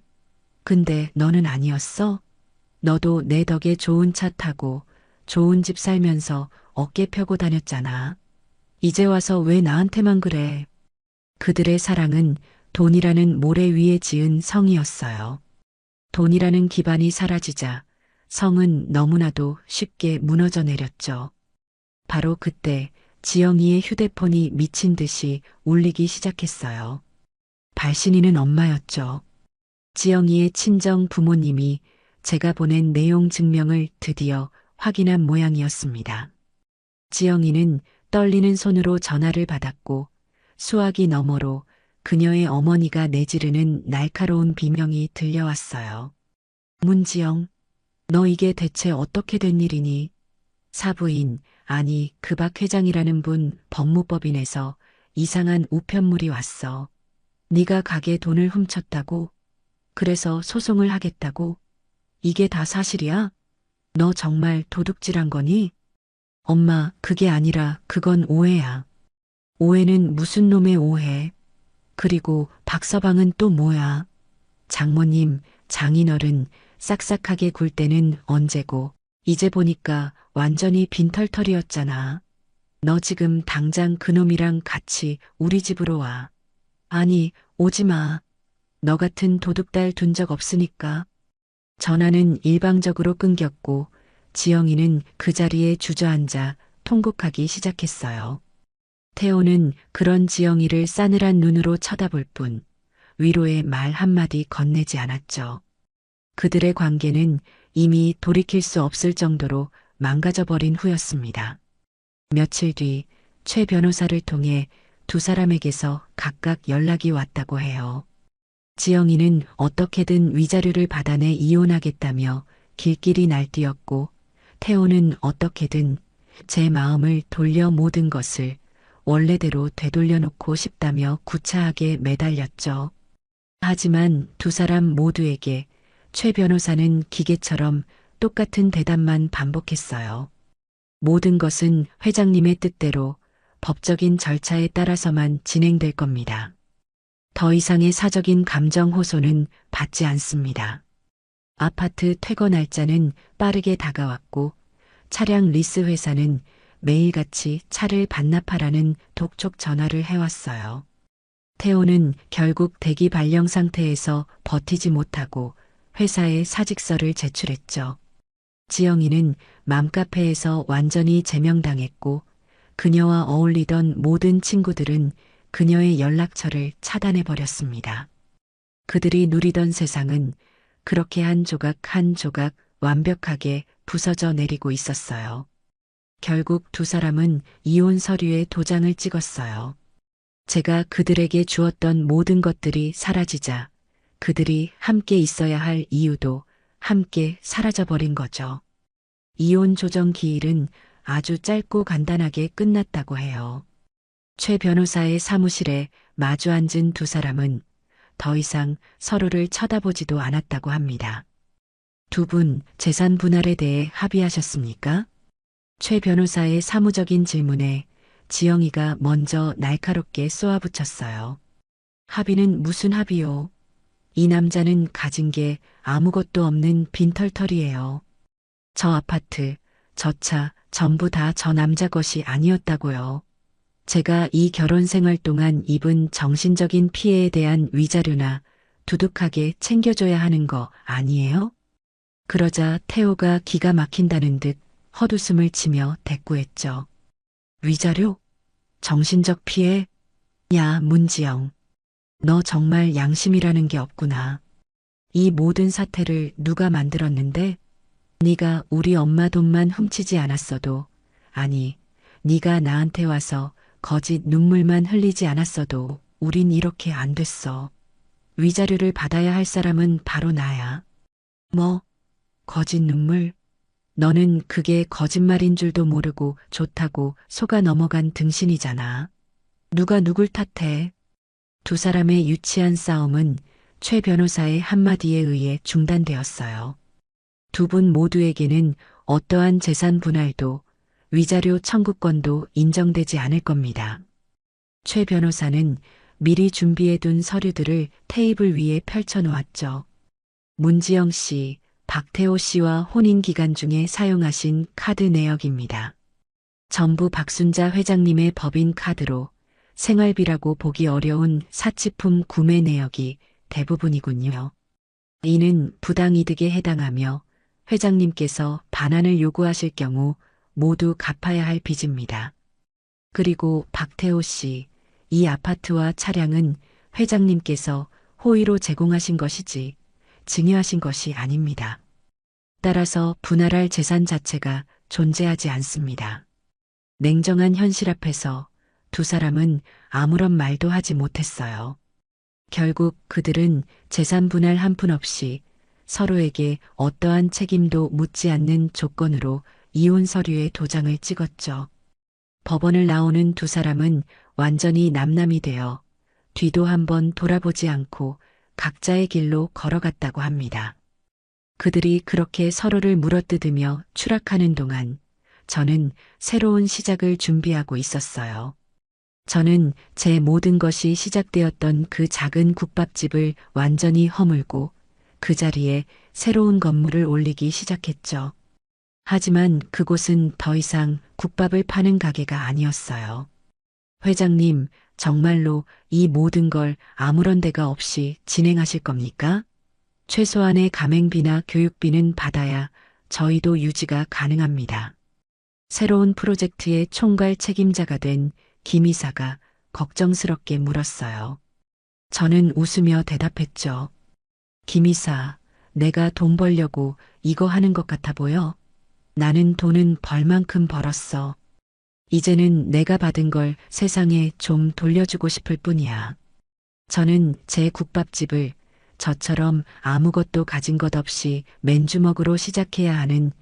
근데 너는 아니었어? 너도 내 덕에 좋은 차 타고 좋은 집 살면서 어깨 펴고 다녔잖아. 이제 와서 왜 나한테만 그래? 그들의 사랑은 돈이라는 모래 위에 지은 성이었어요. 돈이라는 기반이 사라지자 성은 너무나도 쉽게 무너져 내렸죠. 바로 그때 지영이의 휴대폰이 미친 듯이 울리기 시작했어요. 발신인은 엄마였죠. 지영이의 친정 부모님이 제가 보낸 내용 증명을 드디어 확인한 모양이었습니다. 지영이는 떨리는 손으로 전화를 받았고 수화기 너머로 그녀의 어머니가 내지르는 날카로운 비명이 들려왔어요. 문지영, 너 이게 대체 어떻게 된 일이니? 사부인, 아니 그 박 회장이라는 분 법무법인에서 이상한 우편물이 왔어. 네가 가게 돈을 훔쳤다고? 그래서 소송을 하겠다고? 이게 다 사실이야? 너 정말 도둑질한 거니? 엄마, 그게 아니라 그건 오해야. 오해는 무슨 놈의 오해? 그리고 박서방은 또 뭐야? 장모님, 장인어른 싹싹하게 굴 때는 언제고 이제 보니까 완전히 빈털털이었잖아. 너 지금 당장 그놈이랑 같이 우리 집으로 와. 아니, 오지 마. 너 같은 도둑딸 둔 적 없으니까. 전화는 일방적으로 끊겼고 지영이는 그 자리에 주저앉아 통곡하기 시작했어요. 태호는 그런 지영이를 싸늘한 눈으로 쳐다볼 뿐 위로의 말 한마디 건네지 않았죠. 그들의 관계는 이미 돌이킬 수 없을 정도로 망가져버린 후였습니다. 며칠 뒤 최 변호사를 통해 두 사람에게서 각각 연락이 왔다고 해요. 지영이는 어떻게든 위자료를 받아내 이혼하겠다며 길길이 날뛰었고 태호는 어떻게든 제 마음을 돌려 모든 것을 원래대로 되돌려놓고 싶다며 구차하게 매달렸죠. 하지만 두 사람 모두에게 최 변호사는 기계처럼 똑같은 대답만 반복했어요. 모든 것은 회장님의 뜻대로 법적인 절차에 따라서만 진행될 겁니다. 더 이상의 사적인 감정 호소는 받지 않습니다. 아파트 퇴거 날짜는 빠르게 다가왔고 차량 리스 회사는 매일같이 차를 반납하라는 독촉 전화를 해왔어요. 태호는 결국 대기 발령 상태에서 버티지 못하고 회사에 사직서를 제출했죠. 지영이는 맘카페에서 완전히 제명당했고 그녀와 어울리던 모든 친구들은 그녀의 연락처를 차단해버렸습니다. 그들이 누리던 세상은 그렇게 한 조각 한 조각 완벽하게 부서져 내리고 있었어요. 결국 두 사람은 이혼 서류에 도장을 찍었어요. 제가 그들에게 주었던 모든 것들이 사라지자 그들이 함께 있어야 할 이유도 함께 사라져버린 거죠. 이혼 조정 기일은 아주 짧고 간단하게 끝났다고 해요. 최 변호사의 사무실에 마주 앉은 두 사람은 더 이상 서로를 쳐다보지도 않았다고 합니다. 두 분 재산 분할에 대해 합의하셨습니까? 최 변호사의 사무적인 질문에 지영이가 먼저 날카롭게 쏘아붙였어요. 합의는 무슨 합의요? 이 남자는 가진 게 아무것도 없는 빈털털이에요. 저 아파트, 저 차, 전부 다 저 남자 것이 아니었다고요. 제가 이 결혼 생활 동안 입은 정신적인 피해에 대한 위자료나 두둑하게 챙겨줘야 하는 거 아니에요? 그러자 태호가 기가 막힌다는 듯 헛웃음을 치며 대꾸했죠. 위자료? 정신적 피해? 야, 문지영. 너 정말 양심이라는 게 없구나. 이 모든 사태를 누가 만들었는데? 네가 우리 엄마 돈만 훔치지 않았어도, 아니, 네가 나한테 와서 거짓 눈물만 흘리지 않았어도 우린 이렇게 안 됐어. 위자료를 받아야 할 사람은 바로 나야. 뭐? 거짓 눈물? 너는 그게 거짓말인 줄도 모르고 좋다고 속아 넘어간 등신이잖아. 누가 누굴 탓해? 두 사람의 유치한 싸움은 최 변호사의 한마디에 의해 중단되었어요. 두 분 모두에게는 어떠한 재산 분할도 위자료 청구권도 인정되지 않을 겁니다. 최 변호사는 미리 준비해둔 서류들을 테이블 위에 펼쳐놓았죠. 문지영 씨, 박태호 씨와 혼인 기간 중에 사용하신 카드 내역입니다. 전부 박순자 회장님의 법인 카드로 생활비라고 보기 어려운 사치품 구매 내역이 대부분이군요. 이는 부당이득에 해당하며 회장님께서 반환을 요구하실 경우 모두 갚아야 할 빚입니다. 그리고 박태호 씨, 이 아파트와 차량은 회장님께서 호의로 제공하신 것이지 증여하신 것이 아닙니다. 따라서 분할할 재산 자체가 존재하지 않습니다. 냉정한 현실 앞에서 두 사람은 아무런 말도 하지 못했어요. 결국 그들은 재산 분할 한 푼 없이 서로에게 어떠한 책임도 묻지 않는 조건으로 이혼 서류에 도장을 찍었죠. 법원을 나오는 두 사람은 완전히 남남이 되어 뒤도 한번 돌아보지 않고 각자의 길로 걸어갔다고 합니다. 그들이 그렇게 서로를 물어뜯으며 추락하는 동안 저는 새로운 시작을 준비하고 있었어요. 저는 제 모든 것이 시작되었던 그 작은 국밥집을 완전히 허물고 그 자리에 새로운 건물을 올리기 시작했죠. 하지만 그곳은 더 이상 국밥을 파는 가게가 아니었어요. 회장님, 정말로 이 모든 걸 아무런 대가 없이 진행하실 겁니까? 최소한의 가맹비나 교육비는 받아야 저희도 유지가 가능합니다. 새로운 프로젝트의 총괄 책임자가 된 김 이사가 걱정스럽게 물었어요. 저는 웃으며 대답했죠. 김 이사, 내가 돈 벌려고 이거 하는 것 같아 보여? 나는 돈은 벌 만큼 벌었어. 이제는 내가 받은 걸 세상에 좀 돌려주고 싶을 뿐이야. 저는 제 국밥집을 저처럼 아무것도 가진 것 없이 맨주먹으로 시작해야 하는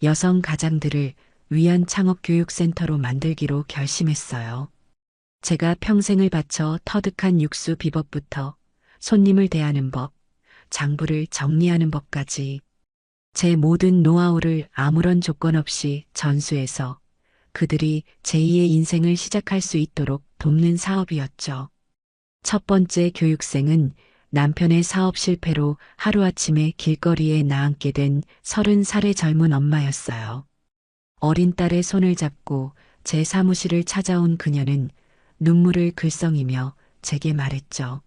여성 가장들을 위한 창업교육센터로 만들기로 결심했어요. 제가 평생을 바쳐 터득한 육수 비법부터 손님을 대하는 법, 장부를 정리하는 법까지 제 모든 노하우를 아무런 조건 없이 전수해서 그들이 제2의 인생을 시작할 수 있도록 돕는 사업이었죠. 첫 번째 교육생은 남편의 사업 실패로 하루아침에 길거리에 나앉게 된 30살의 젊은 엄마였어요. 어린 딸의 손을 잡고 제 사무실을 찾아온 그녀는 눈물을 글썽이며 제게 말했죠.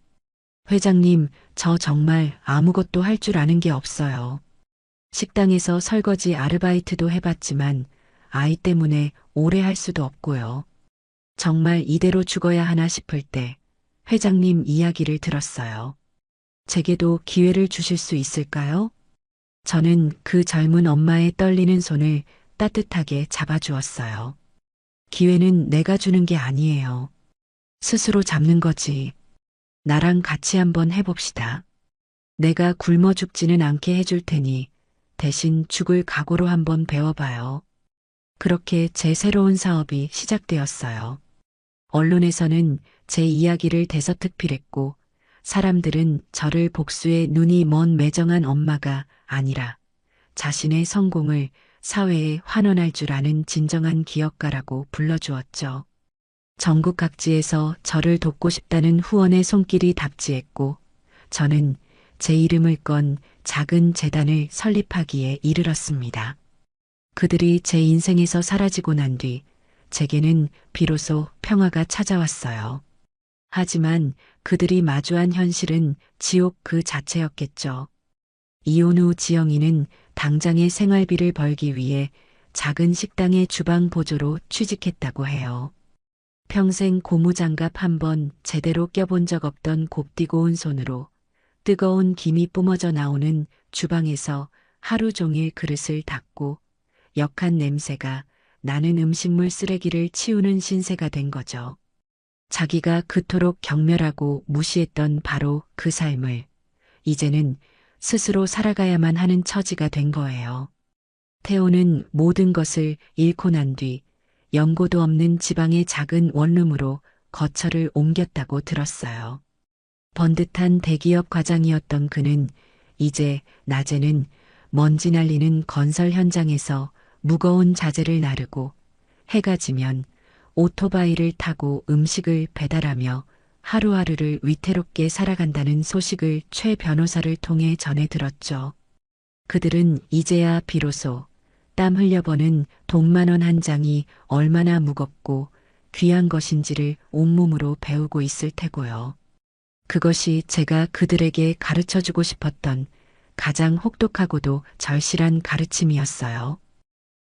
회장님, 저 정말 아무것도 할 줄 아는 게 없어요. 식당에서 설거지 아르바이트도 해봤지만 아이 때문에 오래 할 수도 없고요. 정말 이대로 죽어야 하나 싶을 때 회장님 이야기를 들었어요. 제게도 기회를 주실 수 있을까요? 저는 그 젊은 엄마의 떨리는 손을 따뜻하게 잡아주었어요. 기회는 내가 주는 게 아니에요. 스스로 잡는 거지. 나랑 같이 한번 해봅시다. 내가 굶어 죽지는 않게 해줄 테니 대신 죽을 각오로 한번 배워봐요. 그렇게 제 새로운 사업이 시작되었어요. 언론에서는 제 이야기를 대서특필했고 사람들은 저를 복수의 눈이 먼 매정한 엄마가 아니라 자신의 성공을 사회에 환원할 줄 아는 진정한 기업가라고 불러주었죠. 전국 각지에서 저를 돕고 싶다는 후원의 손길이 답지했고 저는 제 이름을 건 작은 재단을 설립하기에 이르렀습니다. 그들이 제 인생에서 사라지고 난 뒤 제게는 비로소 평화가 찾아왔어요. 하지만 그들이 마주한 현실은 지옥 그 자체였겠죠. 이혼 후 지영이는 당장의 생활비를 벌기 위해 작은 식당의 주방 보조로 취직했다고 해요. 평생 고무장갑 한 번 제대로 껴본 적 없던 곱디고 온 손으로 뜨거운 김이 뿜어져 나오는 주방에서 하루 종일 그릇을 닦고 역한 냄새가 나는 음식물 쓰레기를 치우는 신세가 된 거죠. 자기가 그토록 경멸하고 무시했던 바로 그 삶을 이제는 스스로 살아가야만 하는 처지가 된 거예요. 태호는 모든 것을 잃고 난 뒤 연고도 없는 지방의 작은 원룸으로 거처를 옮겼다고 들었어요. 번듯한 대기업 과장이었던 그는 이제 낮에는 먼지 날리는 건설 현장에서 무거운 자재를 나르고 해가 지면 오토바이를 타고 음식을 배달하며 하루하루를 위태롭게 살아간다는 소식을 최 변호사를 통해 전해 들었죠. 그들은 이제야 비로소 땀 흘려버는 돈만 원 한 장이 얼마나 무겁고 귀한 것인지를 온몸으로 배우고 있을 테고요. 그것이 제가 그들에게 가르쳐주고 싶었던 가장 혹독하고도 절실한 가르침이었어요.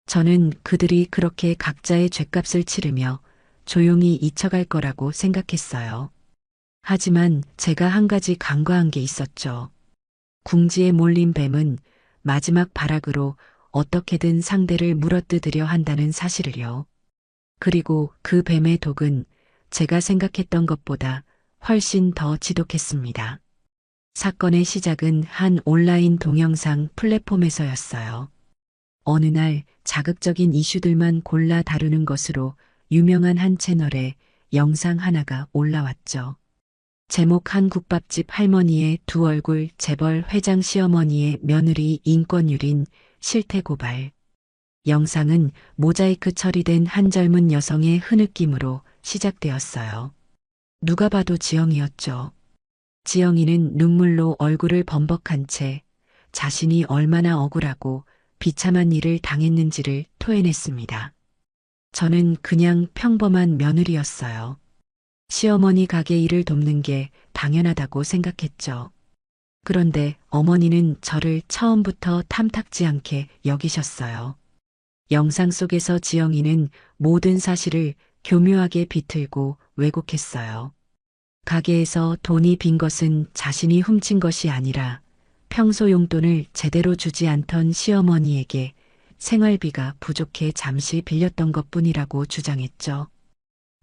저는 그들이 그렇게 각자의 죗값을 치르며 조용히 잊혀갈 거라고 생각했어요. 하지만 제가 한 가지 간과한 게 있었죠. 궁지에 몰린 뱀은 마지막 발악으로 어떻게든 상대를 물어뜯으려 한다는 사실을요. 그리고 그 뱀의 독은 제가 생각했던 것보다 훨씬 더 지독했습니다. 사건의 시작은 한 온라인 동영상 플랫폼에서였어요. 어느 날 자극적인 이슈들만 골라 다루는 것으로 유명한 한 채널에 영상 하나가 올라왔죠. 제목 한 국밥집 할머니의 두 얼굴 재벌 회장 시어머니의 며느리 인권유린 실태 고발. 영상은 모자이크 처리된 한 젊은 여성의 흐느낌으로 시작되었어요. 누가 봐도 지영이었죠. 지영이는 눈물로 얼굴을 범벅한 채 자신이 얼마나 억울하고 비참한 일을 당했는지를 토해냈습니다. 저는 그냥 평범한 며느리였어요. 시어머니 가게 일을 돕는 게 당연하다고 생각했죠. 그런데 어머니는 저를 처음부터 탐탁지 않게 여기셨어요. 영상 속에서 지영이는 모든 사실을 교묘하게 비틀고 왜곡했어요. 가게에서 돈이 빈 것은 자신이 훔친 것이 아니라 평소 용돈을 제대로 주지 않던 시어머니에게 생활비가 부족해 잠시 빌렸던 것뿐이라고 주장했죠.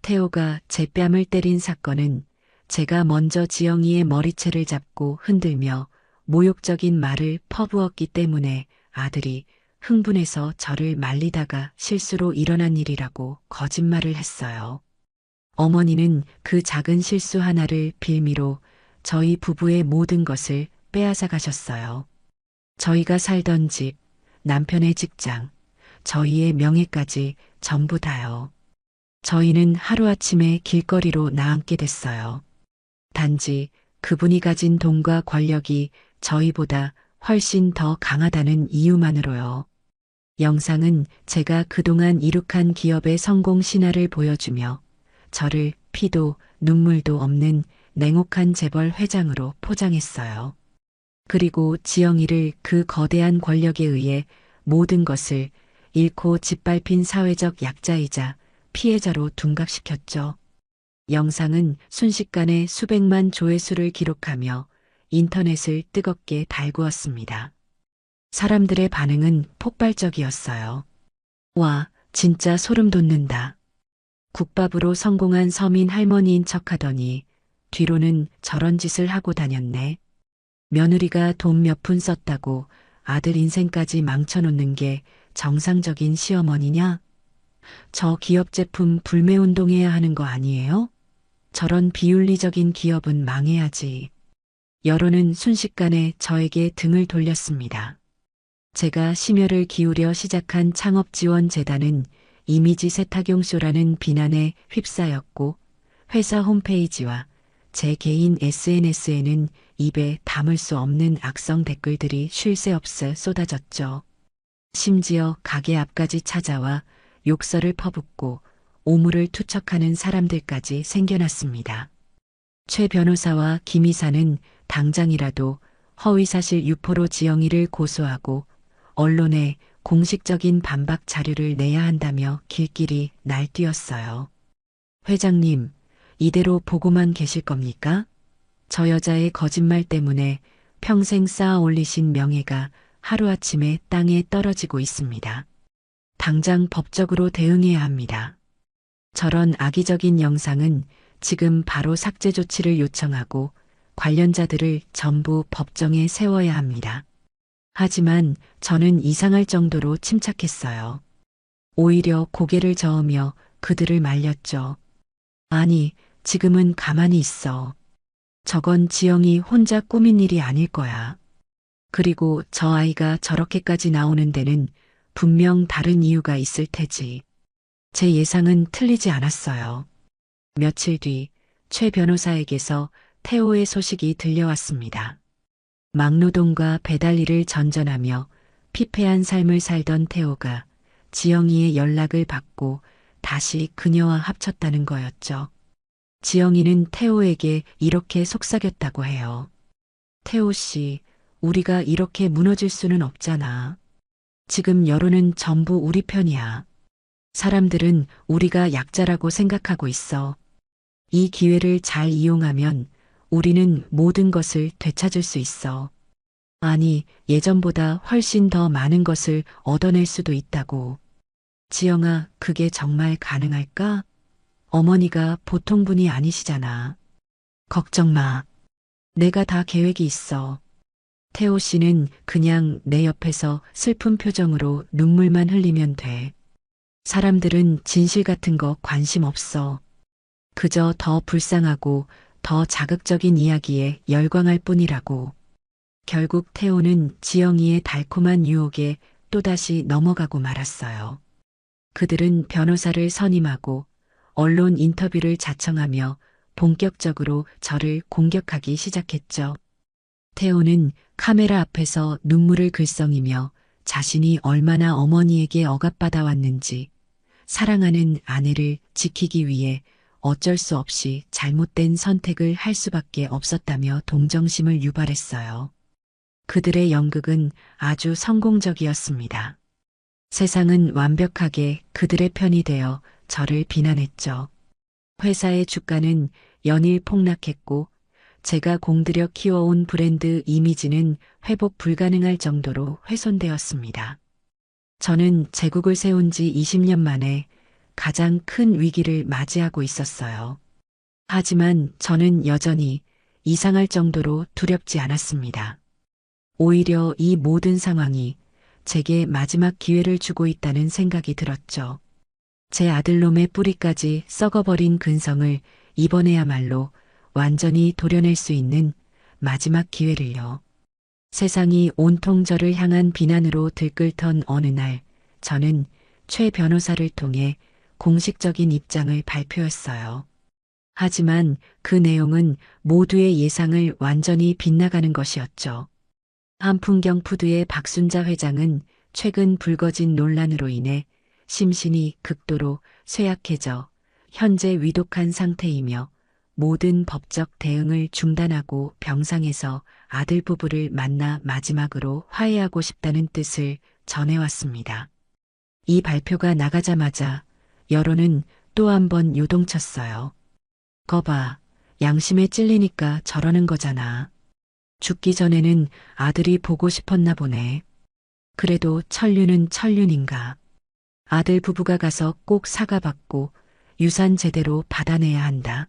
태호가 제 뺨을 때린 사건은 제가 먼저 지영이의 머리채를 잡고 흔들며 모욕적인 말을 퍼부었기 때문에 아들이 흥분해서 저를 말리다가 실수로 일어난 일이라고 거짓말을 했어요. 어머니는 그 작은 실수 하나를 빌미로 저희 부부의 모든 것을 빼앗아 가셨어요. 저희가 살던 집, 남편의 직장, 저희의 명예까지 전부 다요. 저희는 하루아침에 길거리로 나앉게 됐어요. 단지 그분이 가진 돈과 권력이 저희보다 훨씬 더 강하다는 이유만으로요. 영상은 제가 그동안 이룩한 기업의 성공 신화를 보여주며 저를 피도 눈물도 없는 냉혹한 재벌 회장으로 포장했어요. 그리고 지영이를 그 거대한 권력에 의해 모든 것을 잃고 짓밟힌 사회적 약자이자 피해자로 둔갑시켰죠. 영상은 순식간에 수백만 조회수를 기록하며 인터넷을 뜨겁게 달구었습니다. 사람들의 반응은 폭발적이었어요. 와, 진짜 소름 돋는다. 국밥으로 성공한 서민 할머니인 척하더니 뒤로는 저런 짓을 하고 다녔네. 며느리가 돈 몇 푼 썼다고 아들 인생까지 망쳐놓는 게 정상적인 시어머니냐? 저 기업 제품 불매운동해야 하는 거 아니에요? 저런 비윤리적인 기업은 망해야지. 여론은 순식간에 저에게 등을 돌렸습니다. 제가 심혈을 기울여 시작한 창업지원재단은 이미지 세탁용쇼라는 비난에 휩싸였고 회사 홈페이지와 제 개인 SNS에는 입에 담을 수 없는 악성 댓글들이 쉴 새 없어 쏟아졌죠. 심지어 가게 앞까지 찾아와 욕설을 퍼붓고 오물을 투척하는 사람들까지 생겨났습니다. 최 변호사와 김 이사는 당장이라도 허위사실 유포로 지영이를 고소하고 언론에 공식적인 반박 자료를 내야 한다며 길길이 날뛰었어요. 회장님, 이대로 보고만 계실 겁니까? 저 여자의 거짓말 때문에 평생 쌓아 올리신 명예가 하루아침에 땅에 떨어지고 있습니다. 당장 법적으로 대응해야 합니다. 저런 악의적인 영상은 지금 바로 삭제 조치를 요청하고 관련자들을 전부 법정에 세워야 합니다. 하지만 저는 이상할 정도로 침착했어요. 오히려 고개를 저으며 그들을 말렸죠. 아니, 지금은 가만히 있어. 저건 지영이 혼자 꾸민 일이 아닐 거야. 그리고 저 아이가 저렇게까지 나오는 데는 분명 다른 이유가 있을 테지. 제 예상은 틀리지 않았어요. 며칠 뒤 최 변호사에게서 태호의 소식이 들려왔습니다. 막노동과 배달 일을 전전하며 피폐한 삶을 살던 태호가 지영이의 연락을 받고 다시 그녀와 합쳤다는 거였죠. 지영이는 태호에게 이렇게 속삭였다고 해요. 태호 씨, 우리가 이렇게 무너질 수는 없잖아. 지금 여론은 전부 우리 편이야. 사람들은 우리가 약자라고 생각하고 있어. 이 기회를 잘 이용하면 우리는 모든 것을 되찾을 수 있어. 아니, 예전보다 훨씬 더 많은 것을 얻어낼 수도 있다고. 지영아, 그게 정말 가능할까? 어머니가 보통 분이 아니시잖아. 걱정 마. 내가 다 계획이 있어. 태호 씨는 그냥 내 옆에서 슬픈 표정으로 눈물만 흘리면 돼. 사람들은 진실 같은 거 관심 없어. 그저 더 불쌍하고 더 자극적인 이야기에 열광할 뿐이라고. 결국 태호는 지영이의 달콤한 유혹에 또다시 넘어가고 말았어요. 그들은 변호사를 선임하고 언론 인터뷰를 자청하며 본격적으로 저를 공격하기 시작했죠. 태호는 카메라 앞에서 눈물을 글썽이며 자신이 얼마나 어머니에게 억압받아 왔는지, 사랑하는 아내를 지키기 위해 어쩔 수 없이 잘못된 선택을 할 수밖에 없었다며 동정심을 유발했어요. 그들의 연극은 아주 성공적이었습니다. 세상은 완벽하게 그들의 편이 되어 저를 비난했죠. 회사의 주가는 연일 폭락했고 제가 공들여 키워온 브랜드 이미지는 회복 불가능할 정도로 훼손되었습니다. 저는 제국을 세운 지 20년 만에 가장 큰 위기를 맞이하고 있었어요. 하지만 저는 여전히 이상할 정도로 두렵지 않았습니다. 오히려 이 모든 상황이 제게 마지막 기회를 주고 있다는 생각이 들었죠. 제 아들놈의 뿌리까지 썩어버린 근성을 이번에야말로 완전히 도려낼 수 있는 마지막 기회를요. 세상이 온통 저를 향한 비난으로 들끓던 어느 날, 저는 최 변호사를 통해 공식적인 입장을 발표했어요. 하지만 그 내용은 모두의 예상을 완전히 빗나가는 것이었죠. 한풍경 푸드의 박순자 회장은 최근 불거진 논란으로 인해 심신이 극도로 쇠약해져 현재 위독한 상태이며 모든 법적 대응을 중단하고 병상에서 아들 부부를 만나 마지막으로 화해하고 싶다는 뜻을 전해왔습니다. 이 발표가 나가자마자 여론은 또 한 번 요동쳤어요. 거봐, 양심에 찔리니까 저러는 거잖아. 죽기 전에는 아들이 보고 싶었나 보네. 그래도 천륜은 천륜인가. 아들 부부가 가서 꼭 사과받고 유산 제대로 받아내야 한다.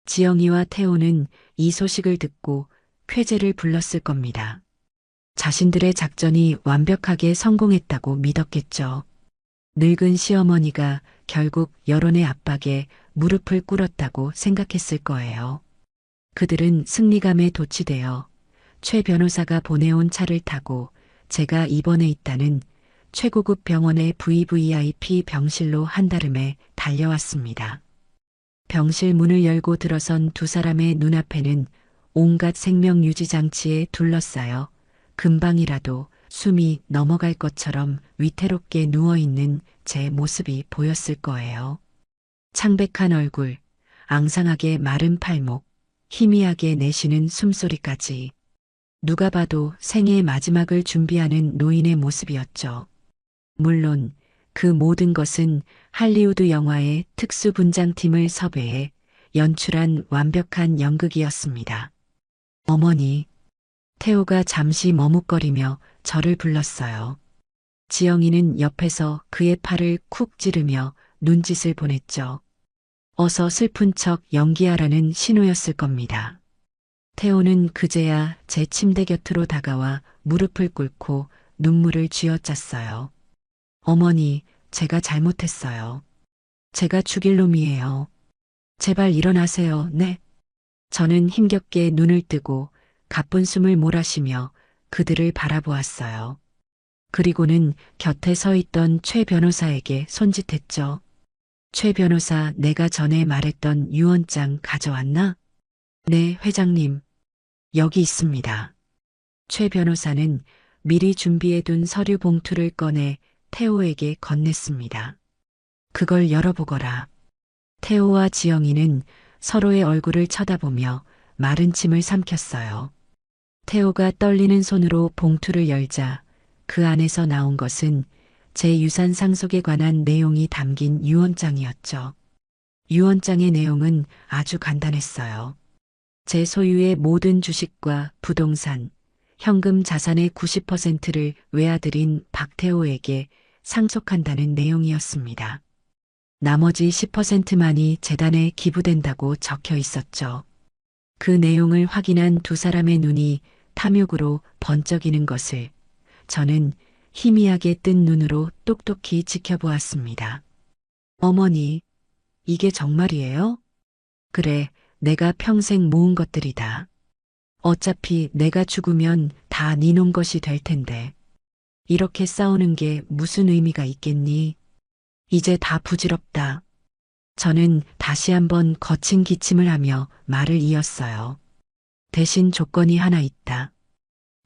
지영이와 태호는 이 소식을 듣고 쾌재를 불렀을 겁니다. 자신들의 작전이 완벽하게 성공했다고 믿었겠죠. 늙은 시어머니가 결국 여론의 압박에 무릎을 꿇었다고 생각했을 거예요. 그들은 승리감에 도취되어 최 변호사가 보내온 차를 타고 제가 입원해 있다는 최고급 병원의 VVIP 병실로 한달음에 달려왔습니다. 병실 문을 열고 들어선 두 사람의 눈앞에는 온갖 생명 유지 장치에 둘러싸여 금방이라도 숨이 넘어갈 것처럼 위태롭게 누워있는 제 모습이 보였을 거예요. 창백한 얼굴, 앙상하게 마른 팔목, 희미하게 내쉬는 숨소리까지. 누가 봐도 생애의 마지막을 준비하는 노인의 모습이었죠. 물론 그 모든 것은 할리우드 영화의 특수분장팀을 섭외해 연출한 완벽한 연극이었습니다. 어머니, 태호가 잠시 머뭇거리며 저를 불렀어요. 지영이는 옆에서 그의 팔을 쿡 찌르며 눈짓을 보냈죠. 어서 슬픈 척 연기하라는 신호였을 겁니다. 태호는 그제야 제 침대 곁으로 다가와 무릎을 꿇고 눈물을 쥐어짰어요. 어머니, 제가 잘못했어요. 제가 죽일 놈이에요. 제발 일어나세요, 네. 저는 힘겹게 눈을 뜨고 가쁜 숨을 몰아쉬며 그들을 바라보았어요. 그리고는 곁에 서 있던 최 변호사에게 손짓했죠. 최 변호사, 내가 전에 말했던 유언장 가져왔나? 네, 회장님. 여기 있습니다. 최 변호사는 미리 준비해둔 서류 봉투를 꺼내 태호에게 건넸습니다. 그걸 열어보거라. 태호와 지영이는 서로의 얼굴을 쳐다보며 마른 침을 삼켰어요. 태호가 떨리는 손으로 봉투를 열자 그 안에서 나온 것은 제 유산 상속에 관한 내용이 담긴 유언장이었죠. 유언장의 내용은 아주 간단했어요. 제 소유의 모든 주식과 부동산, 현금 자산의 90%를 외아들인 박태호에게 상속한다는 내용이었습니다. 나머지 10%만이 재단에 기부된다고 적혀 있었죠. 그 내용을 확인한 두 사람의 눈이 탐욕으로 번쩍이는 것을 저는 희미하게 뜬 눈으로 똑똑히 지켜보았습니다. 어머니, 이게 정말이에요? 그래, 내가 평생 모은 것들이다. 어차피 내가 죽으면 다 네 놈 것이 될 텐데. 이렇게 싸우는 게 무슨 의미가 있겠니? 이제 다 부질없다. 저는 다시 한번 거친 기침을 하며 말을 이었어요. 대신 조건이 하나 있다.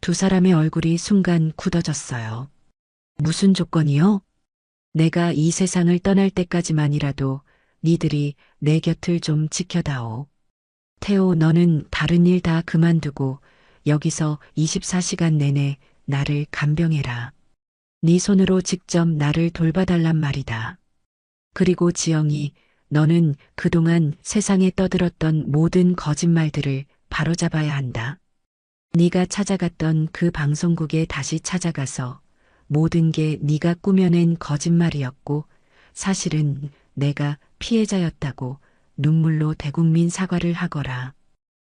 두 사람의 얼굴이 순간 굳어졌어요. 무슨 조건이요? 내가 이 세상을 떠날 때까지만이라도 니들이 내 곁을 좀 지켜다오. 태호, 너는 다른 일 다 그만두고 여기서 24시간 내내 나를 간병해라. 네 손으로 직접 나를 돌봐달란 말이다. 그리고 지영이, 너는 그동안 세상에 떠들었던 모든 거짓말들을 바로잡아야 한다. 네가 찾아갔던 그 방송국에 다시 찾아가서 모든 게 네가 꾸며낸 거짓말이었고 사실은 내가 피해자였다고 눈물로 대국민 사과를 하거라.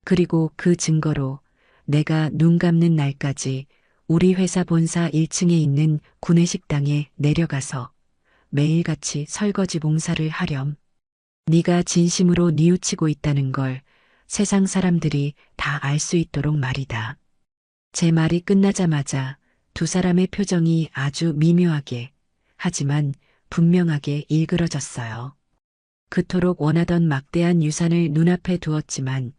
그리고 그 증거로 내가 눈 감는 날까지 우리 회사 본사 1층에 있는 구내식당에 내려가서 매일같이 설거지 봉사를 하렴. 네가 진심으로 뉘우치고 있다는 걸 세상 사람들이 다 알 수 있도록 말이다. 제 말이 끝나자마자 두 사람의 표정이 아주 미묘하게 하지만 분명하게 일그러졌어요. 그토록 원하던 막대한 유산을 눈앞에 두었지만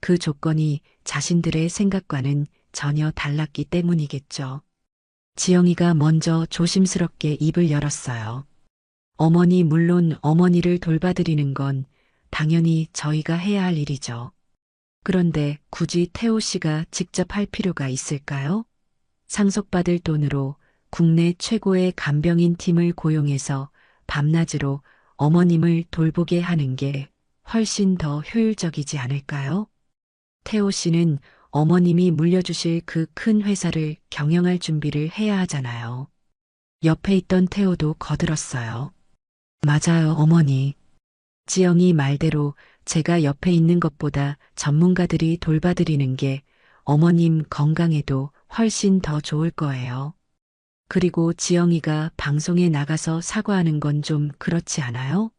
그 조건이 자신들의 생각과는 전혀 달랐기 때문이겠죠. 지영이가 먼저 조심스럽게 입을 열었어요. 어머니, 물론 어머니를 돌봐드리는 건 당연히 저희가 해야 할 일이죠. 그런데 굳이 태호 씨가 직접 할 필요가 있을까요? 상속받을 돈으로 국내 최고의 간병인 팀을 고용해서 밤낮으로 어머님을 돌보게 하는 게 훨씬 더 효율적이지 않을까요? 태호 씨는 어머님이 물려주실 그 큰 회사를 경영할 준비를 해야 하잖아요. 옆에 있던 태호도 거들었어요. 맞아요, 어머니. 지영이 말대로 제가 옆에 있는 것보다 전문가들이 돌봐드리는 게 어머님 건강에도 훨씬 더 좋을 거예요. 그리고 지영이가 방송에 나가서 사과하는 건 좀 그렇지 않아요?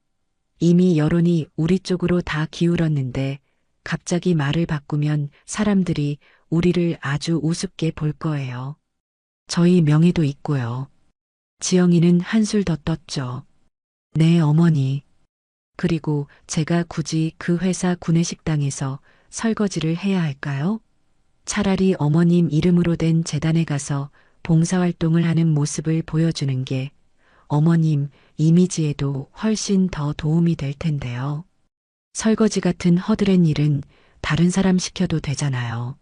이미 여론이 우리 쪽으로 다 기울었는데 갑자기 말을 바꾸면 사람들이 우리를 아주 우습게 볼 거예요. 저희 명예도 있고요. 지영이는 한술 더 떴죠. 네, 어머니. 그리고 제가 굳이 그 회사 구내식당에서 설거지를 해야 할까요? 차라리 어머님 이름으로 된 재단에 가서 봉사활동을 하는 모습을 보여주는 게 어머님 이미지에도 훨씬 더 도움이 될 텐데요. 설거지 같은 허드렛 일은 다른 사람 시켜도 되잖아요.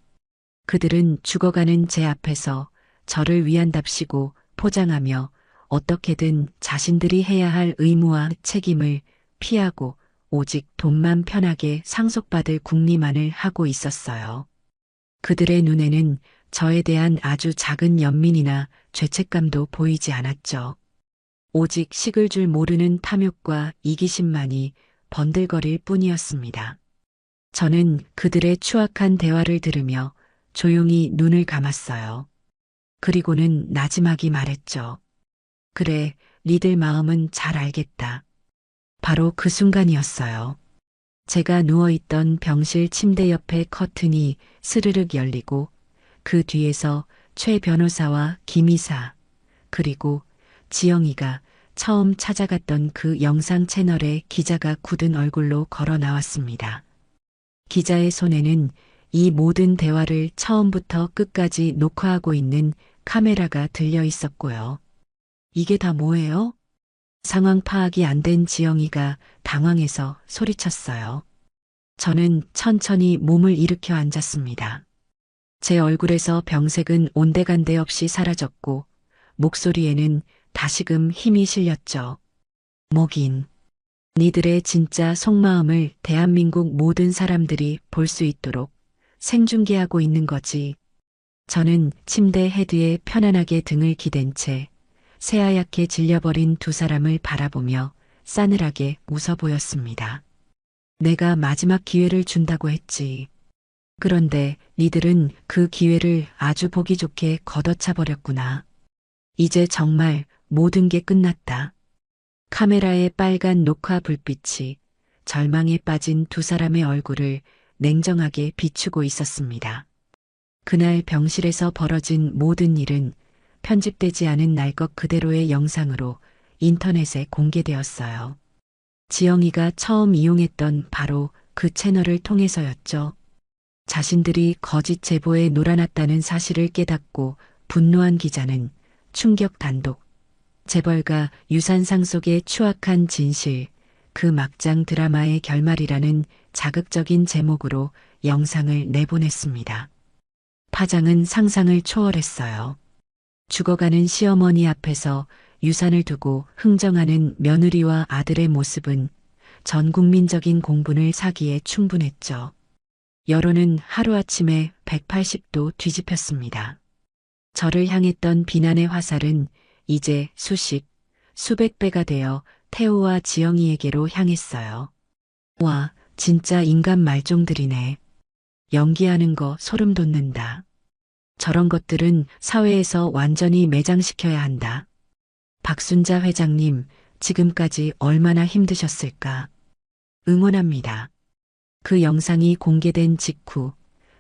그들은 죽어가는 제 앞에서 저를 위한답시고 포장하며 어떻게든 자신들이 해야 할 의무와 책임을 피하고 오직 돈만 편하게 상속받을 궁리만을 하고 있었어요. 그들의 눈에는 저에 대한 아주 작은 연민이나 죄책감도 보이지 않았죠. 오직 식을 줄 모르는 탐욕과 이기심만이 번들거릴 뿐이었습니다. 저는 그들의 추악한 대화를 들으며 조용히 눈을 감았어요. 그리고는 나지막이 말했죠. 그래, 니들 마음은 잘 알겠다. 바로 그 순간이었어요. 제가 누워있던 병실 침대 옆에 커튼이 스르륵 열리고 그 뒤에서 최 변호사와 김 이사 그리고 지영이가 처음 찾아갔던 그 영상 채널의 기자가 굳은 얼굴로 걸어 나왔습니다. 기자의 손에는 이 모든 대화를 처음부터 끝까지 녹화하고 있는 카메라가 들려 있었고요. 이게 다 뭐예요? 상황 파악이 안 된 지영이가 당황해서 소리쳤어요. 저는 천천히 몸을 일으켜 앉았습니다. 제 얼굴에서 병색은 온데간데 없이 사라졌고 목소리에는 다시금 힘이 실렸죠. 뭐긴. 니들의 진짜 속마음을 대한민국 모든 사람들이 볼 수 있도록 생중계하고 있는 거지. 저는 침대 헤드에 편안하게 등을 기댄 채 새하얗게 질려버린 두 사람을 바라보며 싸늘하게 웃어 보였습니다. 내가 마지막 기회를 준다고 했지. 그런데 니들은 그 기회를 아주 보기 좋게 걷어차 버렸구나. 이제 정말 모든 게 끝났다. 카메라의 빨간 녹화 불빛이 절망에 빠진 두 사람의 얼굴을 냉정하게 비추고 있었습니다. 그날 병실에서 벌어진 모든 일은 편집되지 않은 날 것 그대로의 영상으로 인터넷에 공개되었어요. 지영이가 처음 이용했던 바로 그 채널을 통해서였죠. 자신들이 거짓 제보에 놀아났다는 사실을 깨닫고 분노한 기자는 충격 단독, 재벌가 유산 상속의 추악한 진실, 그 막장 드라마의 결말이라는 자극적인 제목으로 영상을 내보냈습니다. 파장은 상상을 초월했어요. 죽어가는 시어머니 앞에서 유산을 두고 흥정하는 며느리와 아들의 모습은 전 국민적인 공분을 사기에 충분했죠. 여론은 하루아침에 180도 뒤집혔습니다. 저를 향했던 비난의 화살은 이제 수십, 수백 배가 되어 태호와 지영이에게로 향했어요. 와, 진짜 인간 말종들이네. 연기하는 거 소름 돋는다. 저런 것들은 사회에서 완전히 매장시켜야 한다. 박순자 회장님, 지금까지 얼마나 힘드셨을까? 응원합니다. 그 영상이 공개된 직후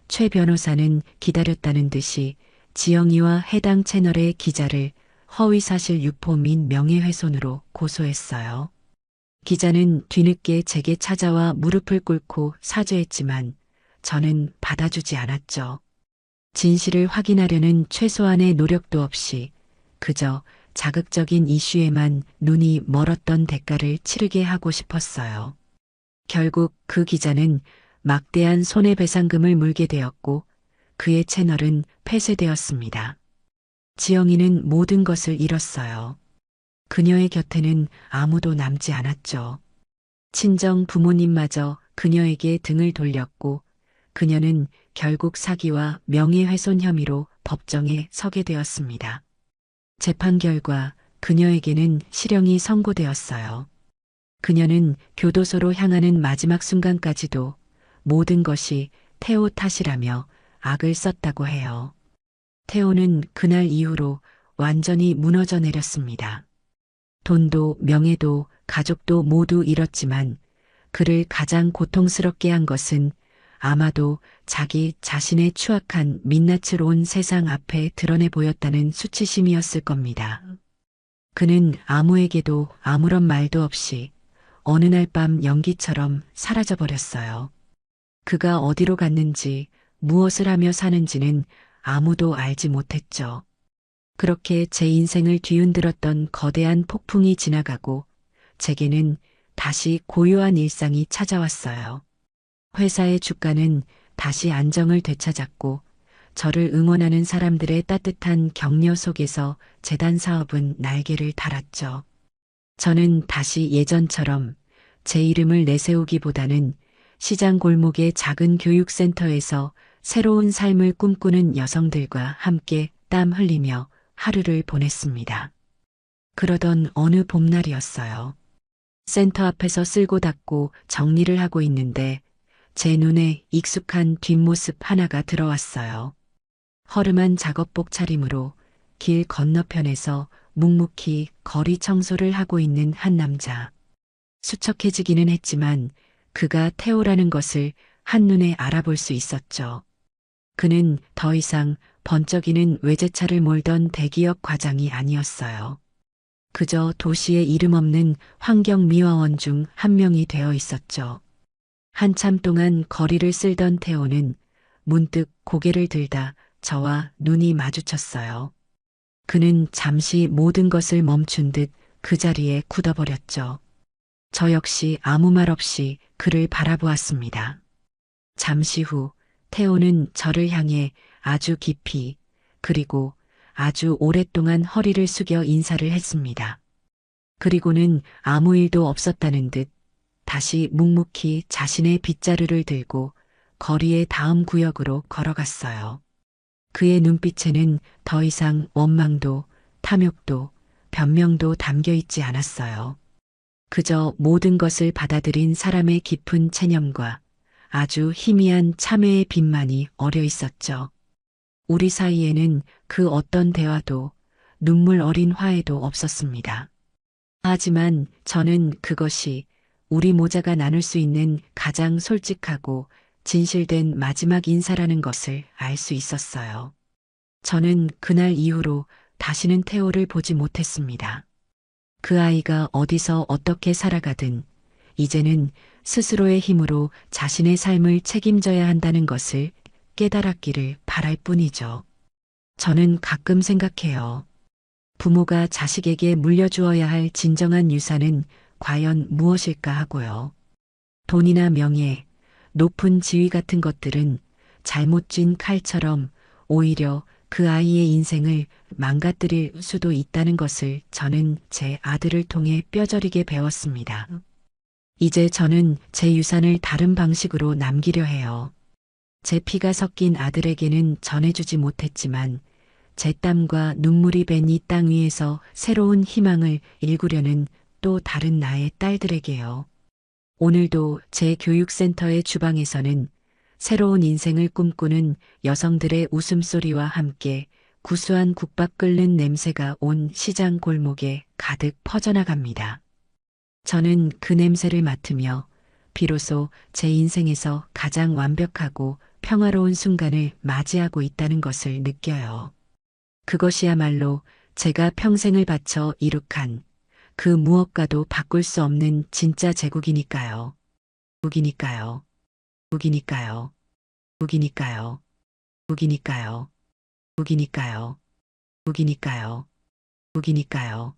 최 변호사는 기다렸다는 듯이 지영이와 해당 채널의 기자를 허위사실 유포 및 명예훼손으로 고소했어요. 기자는 뒤늦게 제게 찾아와 무릎을 꿇고 사죄했지만 저는 받아주지 않았죠. 진실을 확인하려는 최소한의 노력도 없이 그저 자극적인 이슈에만 눈이 멀었던 대가를 치르게 하고 싶었어요. 결국 그 기자는 막대한 손해배상금을 물게 되었고 그의 채널은 폐쇄되었습니다. 지영이는 모든 것을 잃었어요. 그녀의 곁에는 아무도 남지 않았죠. 친정 부모님마저 그녀에게 등을 돌렸고 그녀는 결국 사기와 명예훼손 혐의로 법정에 서게 되었습니다. 재판 결과 그녀에게는 실형이 선고되었어요. 그녀는 교도소로 향하는 마지막 순간까지도 모든 것이 태호 탓이라며 악을 썼다고 해요. 태호는 그날 이후로 완전히 무너져 내렸습니다. 돈도 명예도 가족도 모두 잃었지만 그를 가장 고통스럽게 한 것은 아마도 자기 자신의 추악한 민낯을 온 세상 앞에 드러내 보였다는 수치심이었을 겁니다. 그는 아무에게도 아무런 말도 없이 어느 날 밤 연기처럼 사라져 버렸어요. 그가 어디로 갔는지 무엇을 하며 사는지는 아무도 알지 못했죠. 그렇게 제 인생을 뒤흔들었던 거대한 폭풍이 지나가고 제게는 다시 고요한 일상이 찾아왔어요. 회사의 주가는 다시 안정을 되찾았고 저를 응원하는 사람들의 따뜻한 격려 속에서 재단 사업은 날개를 달았죠. 저는 다시 예전처럼 제 이름을 내세우기보다는 시장 골목의 작은 교육센터에서 새로운 삶을 꿈꾸는 여성들과 함께 땀 흘리며 하루를 보냈습니다. 그러던 어느 봄날이었어요. 센터 앞에서 쓸고 닦고 정리를 하고 있는데 제 눈에 익숙한 뒷모습 하나가 들어왔어요. 허름한 작업복 차림으로 길 건너편에서 묵묵히 거리 청소를 하고 있는 한 남자. 수척해지기는 했지만 그가 태호라는 것을 한눈에 알아볼 수 있었죠. 그는 더 이상 번쩍이는 외제차를 몰던 대기업 과장이 아니었어요. 그저 도시의 이름 없는 환경미화원 중 한 명이 되어 있었죠. 한참 동안 거리를 쓸던 태호는 문득 고개를 들다 저와 눈이 마주쳤어요. 그는 잠시 모든 것을 멈춘 듯 그 자리에 굳어버렸죠. 저 역시 아무 말 없이 그를 바라보았습니다. 잠시 후 태호는 저를 향해 아주 깊이 그리고 아주 오랫동안 허리를 숙여 인사를 했습니다. 그리고는 아무 일도 없었다는 듯 다시 묵묵히 자신의 빗자루를 들고 거리의 다음 구역으로 걸어갔어요. 그의 눈빛에는 더 이상 원망도 탐욕도 변명도 담겨 있지 않았어요. 그저 모든 것을 받아들인 사람의 깊은 체념과 아주 희미한 참회의 빛만이 어려 있었죠. 우리 사이에는 그 어떤 대화도 눈물 어린 화해도 없었습니다. 하지만 저는 그것이 우리 모자가 나눌 수 있는 가장 솔직하고 진실된 마지막 인사라는 것을 알 수 있었어요. 저는 그날 이후로 다시는 태호를 보지 못했습니다. 그 아이가 어디서 어떻게 살아가든 이제는 스스로의 힘으로 자신의 삶을 책임져야 한다는 것을 깨달았기를 바랄 뿐이죠. 저는 가끔 생각해요. 부모가 자식에게 물려주어야 할 진정한 유산은 과연 무엇일까 하고요. 돈이나 명예, 높은 지위 같은 것들은 잘못 쥔 칼처럼 오히려 그 아이의 인생을 망가뜨릴 수도 있다는 것을 저는 제 아들을 통해 뼈저리게 배웠습니다. 이제 저는 제 유산을 다른 방식으로 남기려 해요. 제 피가 섞인 아들에게는 전해주지 못했지만 제 땀과 눈물이 밴 이 땅 위에서 새로운 희망을 일구려는 또 다른 나의 딸들에게요. 오늘도 제 교육센터의 주방에서는 새로운 인생을 꿈꾸는 여성들의 웃음소리와 함께 구수한 국밥 끓는 냄새가 온 시장 골목에 가득 퍼져나갑니다. 저는 그 냄새를 맡으며 비로소 제 인생에서 가장 완벽하고 평화로운 순간을 맞이하고 있다는 것을 느껴요. 그것이야말로 제가 평생을 바쳐 이룩한 그 무엇과도 바꿀 수 없는 진짜 제국이니까요. 국이니까요. 국이니까요. 국이니까요. 국이니까요. 국이니까요. 국이니까요. 북이니까요.